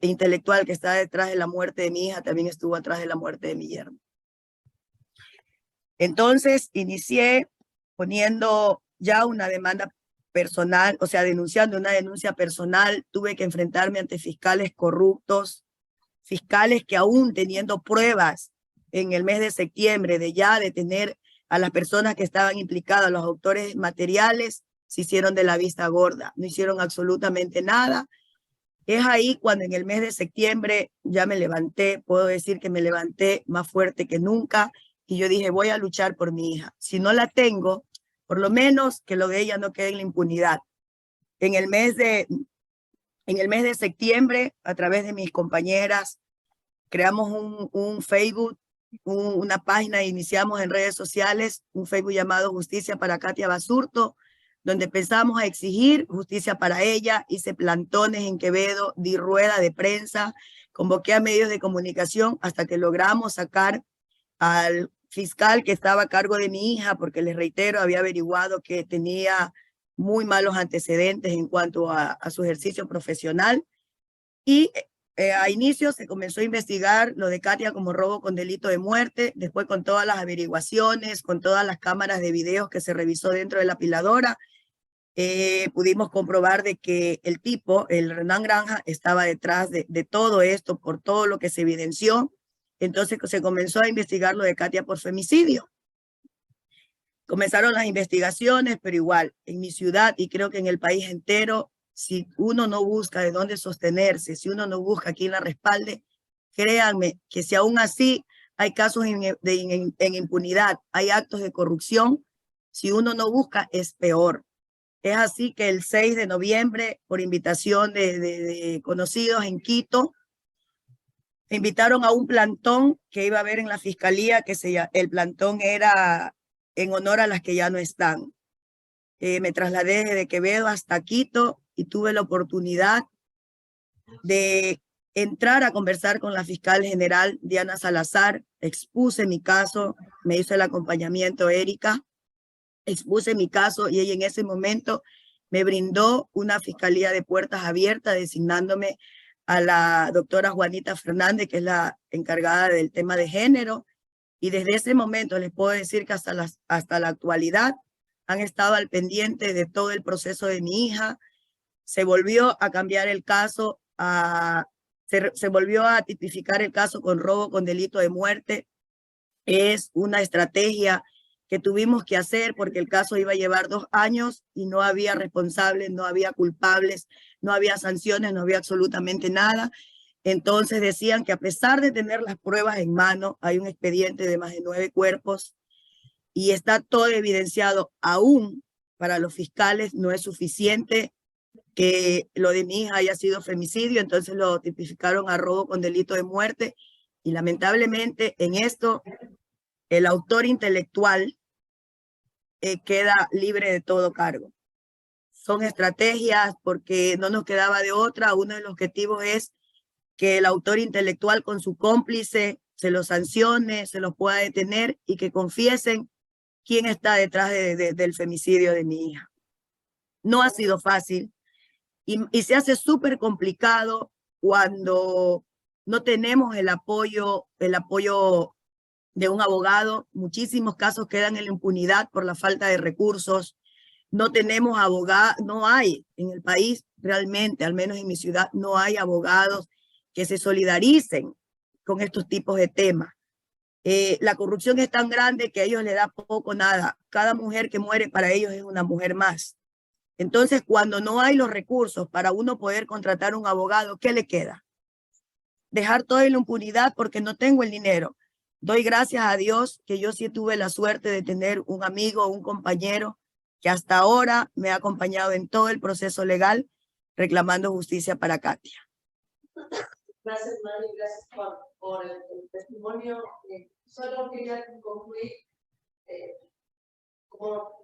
intelectual que está detrás de la muerte de mi hija, también estuvo atrás de la muerte de mi yerno. Entonces, inicié poniendo ya una demanda personal, o sea, denunciando una denuncia personal. Tuve que enfrentarme ante fiscales corruptos, fiscales que aún teniendo pruebas en el mes de septiembre de ya detener a las personas que estaban implicadas, los autores materiales, se hicieron de la vista gorda, no hicieron absolutamente nada. Es ahí cuando en el mes de septiembre ya me levanté, puedo decir que me levanté más fuerte que nunca, y yo dije, voy a luchar por mi hija. Si no la tengo, por lo menos que lo de ella no quede en la impunidad. En el mes de septiembre, a través de mis compañeras, creamos un Facebook, una página, iniciamos en redes sociales, un Facebook llamado Justicia para Katia Basurto, donde empezamos a exigir justicia para ella. Hice plantones en Quevedo, di rueda de prensa, convoqué a medios de comunicación hasta que logramos sacar al fiscal que estaba a cargo de mi hija, porque les reitero, había averiguado que tenía muy malos antecedentes en cuanto a su ejercicio profesional. Y a inicio se comenzó a investigar lo de Katia como robo con delito de muerte. Después, con todas las averiguaciones, con todas las cámaras de videos que se revisó dentro de la apiladora, pudimos comprobar de que el tipo, el Renan Granja, estaba detrás de todo esto, por todo lo que se evidenció. Entonces se comenzó a investigar lo de Katia por femicidio. Comenzaron las investigaciones, pero igual, en mi ciudad y creo que en el país entero, si uno no busca de dónde sostenerse, si uno no busca quien la respalde, créanme que si aún así hay casos en impunidad, hay actos de corrupción, si uno no busca es peor. Es así que el 6 de noviembre, por invitación de conocidos en Quito, me invitaron a un plantón que iba a haber en la fiscalía, el plantón era en honor a las que ya no están. Me trasladé desde Quevedo hasta Quito y tuve la oportunidad de entrar a conversar con la fiscal general Diana Salazar. Expuse mi caso, me hizo el acompañamiento Erika, expuse mi caso y ella en ese momento me brindó una fiscalía de puertas abiertas, designándome a la doctora Juanita Fernández, que es la encargada del tema de género, y desde ese momento les puedo decir que hasta la actualidad han estado al pendiente de todo el proceso de mi hija. Se volvió a cambiar el caso, se volvió a tipificar el caso con robo con delito de muerte. Es una estrategia que tuvimos que hacer porque el caso iba a llevar 2 años y no había responsables, no había culpables, no había sanciones, no había absolutamente nada. Entonces decían que a pesar de tener las pruebas en mano, hay un expediente de más de 9 cuerpos y está todo evidenciado. Aún para los fiscales no es suficiente que lo de mi hija haya sido femicidio, entonces lo tipificaron a robo con delito de muerte y lamentablemente en esto el autor intelectual queda libre de todo cargo. Son estrategias porque no nos quedaba de otra. Uno de los objetivos es que el autor intelectual con su cómplice se los sancione, se los pueda detener y que confiesen quién está detrás del femicidio de mi hija. No ha sido fácil y se hace súper complicado cuando no tenemos el apoyo de un abogado. Muchísimos casos quedan en la impunidad por la falta de recursos. No tenemos abogados, no hay en el país realmente, al menos en mi ciudad, no hay abogados que se solidaricen con estos tipos de temas. La corrupción es tan grande que a ellos les da poco nada. Cada mujer que muere para ellos es una mujer más. Entonces, cuando no hay los recursos para uno poder contratar un abogado, ¿qué le queda? Dejar todo en la impunidad porque no tengo el dinero. Doy gracias a Dios que yo sí tuve la suerte de tener un amigo, un compañero que hasta ahora me ha acompañado en todo el proceso legal reclamando justicia para Katia. Gracias, Mari, gracias por el testimonio. Solo quería concluir como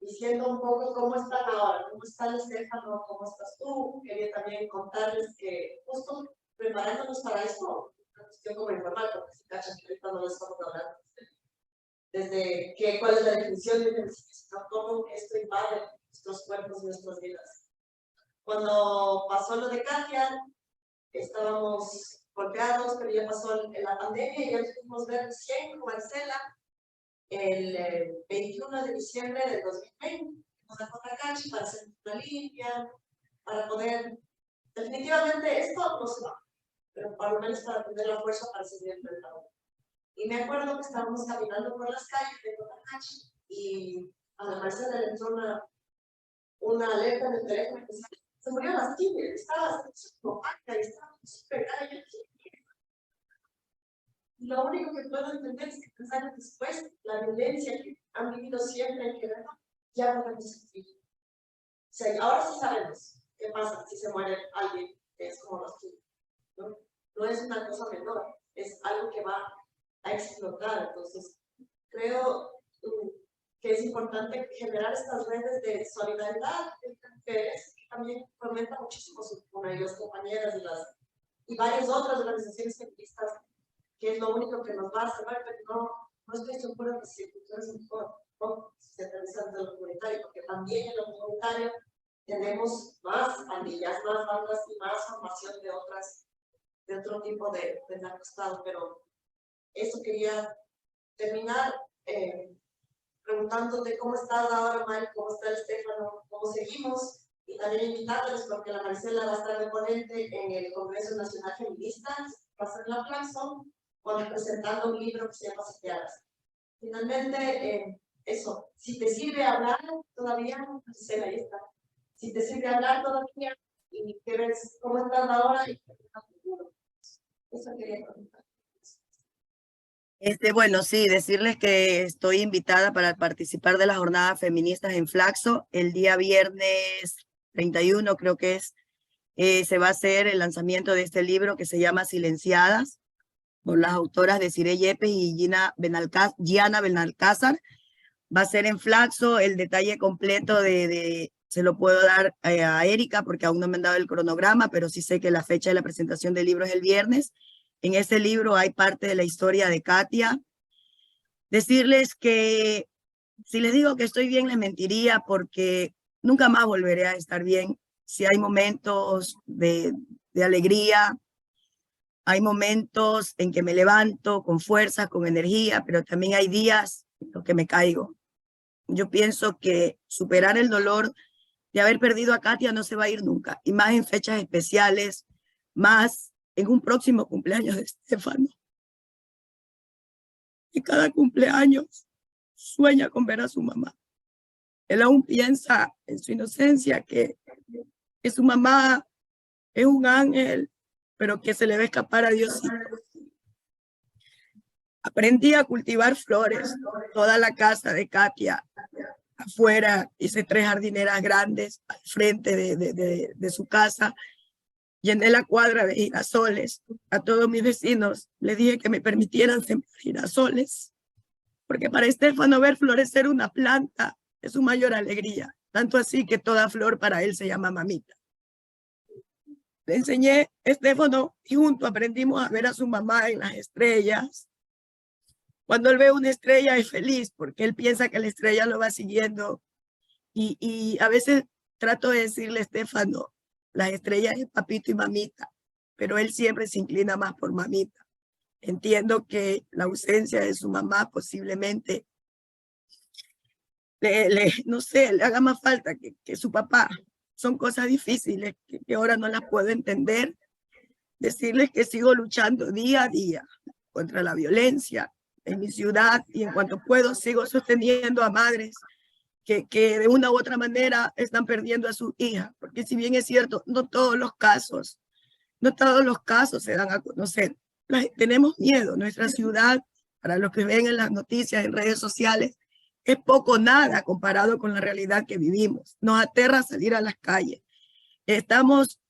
diciendo un poco cómo están ahora, cómo está Estefano, cómo estás tú. Quería también contarles que justo preparándonos para esto, una cuestión como informal, porque se cachan que ahorita no les estamos hablando desde cuál es la definición de femicidio, cómo esto invade nuestros cuerpos y nuestras vidas. Cuando pasó lo de Katia, estábamos golpeados, pero ya pasó la pandemia y ya pudimos ver recién con Marcela el 21 de diciembre del 2020. Nos a Cotacachi para hacer una limpia, para poder, definitivamente esto no se va, pero por lo menos para tener la fuerza para seguir enfrentando. Y me acuerdo que estábamos caminando por las calles de Cotacachi y a la Marcela le entró una alerta en el teléfono que se murió la tibia, estaba opaca y estaba súper cara. Y lo único que puedo entender es que 3 años después, la violencia que han vivido siempre en Querétaro, ya no podemos sufrir. O sea, ahora sí sabemos qué pasa si se muere alguien que es como los tuyos, ¿no? No es una cosa menor, es algo que va a explotar. Entonces, creo que es importante generar estas redes de solidaridad entre mujeres, que también fomenta muchísimo una y las compañeras y varias otras organizaciones feministas, que es lo único que nos va a salvar, pero no estoy segura de si el futuro es mejor, ¿no? Si se realiza en lo comunitario, porque también en lo comunitario tenemos más pandillas, más bandas y más formación de otro tipo de narcoestado. Pero eso quería terminar preguntándote cómo está ahora, Mari, cómo está el Estefano, cómo seguimos, y también invitándoles porque la Marcela va a estar de ponente en el Congreso Nacional Feminista, va a ser la Plaxon, presentando un libro que se llama Sitiadas. Finalmente, eso, si te sirve hablar todavía, Marcela, ahí está. Si te sirve hablar todavía y que ves cómo estás ahora y qué estás futuro. Eso quería preguntar. Bueno, sí, decirles que estoy invitada para participar de las jornadas feministas en Flaxo. El día viernes 31, creo que es, se va a hacer el lanzamiento de este libro que se llama Silenciadas, por las autoras Desiree Yepes y Gianna Benalcázar. Va a ser en Flaxo. El detalle completo se lo puedo dar a Erika porque aún no me han dado el cronograma, pero sí sé que la fecha de la presentación del libro es el viernes. En ese libro hay parte de la historia de Katia. Decirles que si les digo que estoy bien, les mentiría porque nunca más volveré a estar bien. Si hay momentos de alegría, hay momentos en que me levanto con fuerza, con energía, pero también hay días en los que me caigo. Yo pienso que superar el dolor de haber perdido a Katia no se va a ir nunca, y más en fechas especiales, más en un próximo cumpleaños de Estefano. Y cada cumpleaños sueña con ver a su mamá. Él aún piensa en su inocencia que su mamá es un ángel, pero que se le va a escapar a Diosito. Aprendí a cultivar flores, toda la casa de Katia. Afuera hice 3 jardineras grandes al frente de su casa. Llené la cuadra de girasoles. A todos mis vecinos les dije que me permitieran sembrar girasoles, porque para Estefano ver florecer una planta es su mayor alegría, tanto así que toda flor para él se llama mamita. Le enseñé a Estefano y juntos aprendimos a ver a su mamá en las estrellas. Cuando él ve una estrella es feliz porque él piensa que la estrella lo va siguiendo. Y a veces trato de decirle a Estefano, las estrellas es papito y mamita, pero él siempre se inclina más por mamita. Entiendo que la ausencia de su mamá posiblemente no sé, le haga más falta que su papá. Son cosas difíciles que ahora no las puedo entender. Decirles que sigo luchando día a día contra la violencia en mi ciudad, y en cuanto puedo sigo sosteniendo a madres que de una u otra manera están perdiendo a su hija, porque si bien es cierto, no todos los casos se dan a conocer. Tenemos miedo. Nuestra ciudad, para los que ven en las noticias, en redes sociales, es poco o nada comparado con la realidad que vivimos. Nos aterra salir a las calles. Estamos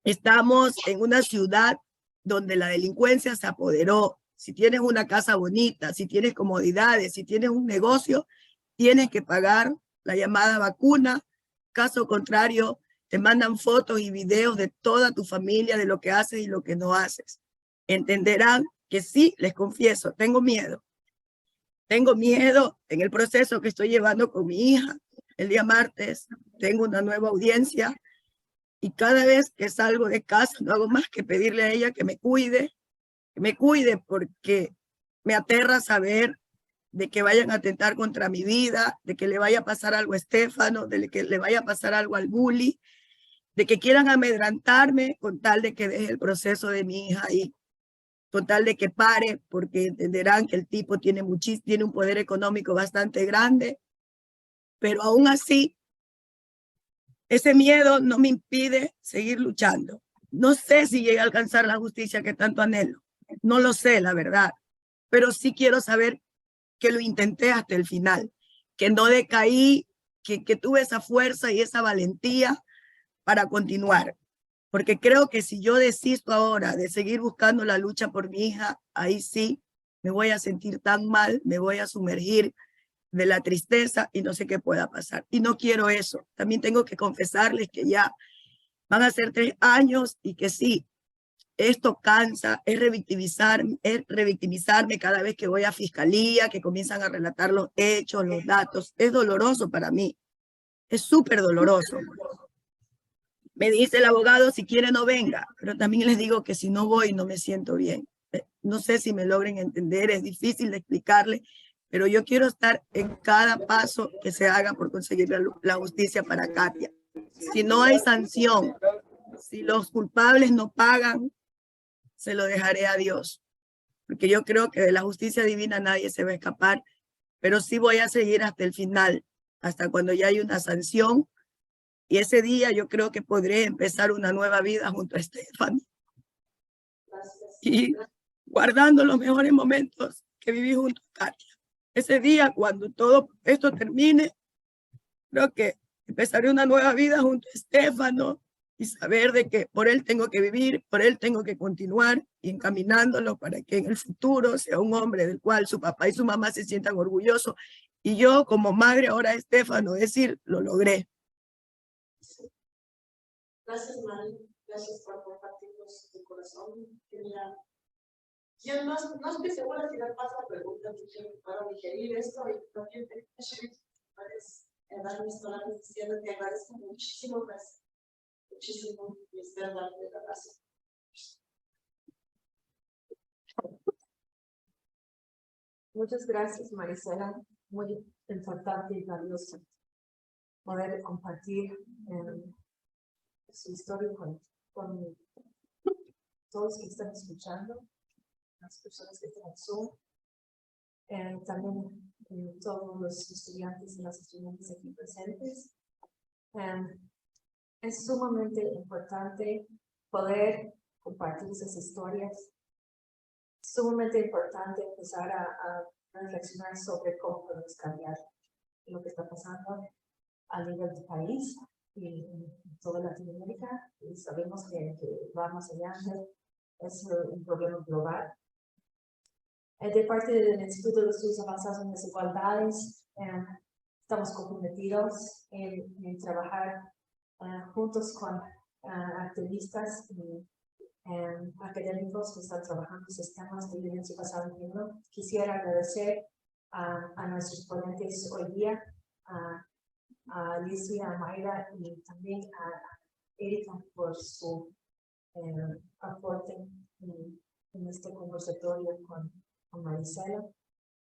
en una ciudad donde la delincuencia se apoderó. Si tienes una casa bonita, si tienes comodidades, si tienes un negocio, tienes que pagar la llamada vacuna. Caso contrario, te mandan fotos y videos de toda tu familia, de lo que haces y lo que no haces. Entenderán que sí, les confieso, tengo miedo. Tengo miedo en el proceso que estoy llevando con mi hija. El día martes tengo una nueva audiencia y cada vez que salgo de casa no hago más que pedirle a ella que me cuide porque me aterra saber de que vayan a atentar contra mi vida, de que le vaya a pasar algo a Estefano, de que le vaya a pasar algo al bully, de que quieran amedrantarme con tal de que deje el proceso de mi hija ahí, con tal de que pare, porque entenderán que el tipo tiene un poder económico bastante grande, pero aún así, ese miedo no me impide seguir luchando. No sé si llegue a alcanzar la justicia que tanto anhelo, no lo sé, la verdad, pero sí quiero saber que lo intenté hasta el final, que no decaí, que tuve esa fuerza y esa valentía para continuar. Porque creo que si yo desisto ahora de seguir buscando la lucha por mi hija, ahí sí me voy a sentir tan mal, me voy a sumergir de la tristeza y no sé qué pueda pasar. Y no quiero eso. También tengo que confesarles que ya van a ser 3 años y que sí, esto cansa, es revictimizarme cada vez que voy a fiscalía, que comienzan a relatar los hechos, los datos. Es doloroso para mí, es súper doloroso. Me dice el abogado, si quiere no venga, pero también les digo que si no voy no me siento bien. No sé si me logren entender, es difícil de explicarle, pero yo quiero estar en cada paso que se haga por conseguir la justicia para Katia. Si no hay sanción, si los culpables no pagan, se lo dejaré a Dios, porque yo creo que de la justicia divina nadie se va a escapar, pero sí voy a seguir hasta el final, hasta cuando ya hay una sanción, y ese día yo creo que podré empezar una nueva vida junto a Estefano y guardando los mejores momentos que viví junto a Katia. Ese día, cuando todo esto termine, creo que empezaré una nueva vida junto a Estefano y saber de que por él tengo que vivir, por él tengo que continuar y encaminándolo para que en el futuro sea un hombre del cual su papá y su mamá se sientan orgullosos. Y yo como madre ahora a Estefano decir, lo logré. Gracias, Mari. Gracias por compartirnos tu corazón. Que mira, yo no estoy segura si le pasa preguntas para digerir esto y también te dar mis palabras diciendo que agradezco muchísimo, gracias. Muchísimo, y espero darte la gracia. Muchas gracias, Marisela. Muy importante y valioso poder compartir su historia con todos que están escuchando, las personas que están en Zoom, también todos los estudiantes y las estudiantes aquí presentes. Es sumamente importante poder compartir esas historias. Sumamente importante empezar a reflexionar sobre cómo podemos cambiar lo que está pasando a nivel del país y en toda Latinoamérica. Y sabemos que va más allá, es un problema global. De parte del Instituto de Estudios Avanzados en Desigualdades, estamos comprometidos en trabajar juntos con activistas y académicos que están trabajando en estos temas de violencia basada en género. Quisiera agradecer a nuestros ponentes hoy día, a Alicia, a Mayra y también a Erika por su aporte en este conversatorio con Marisela.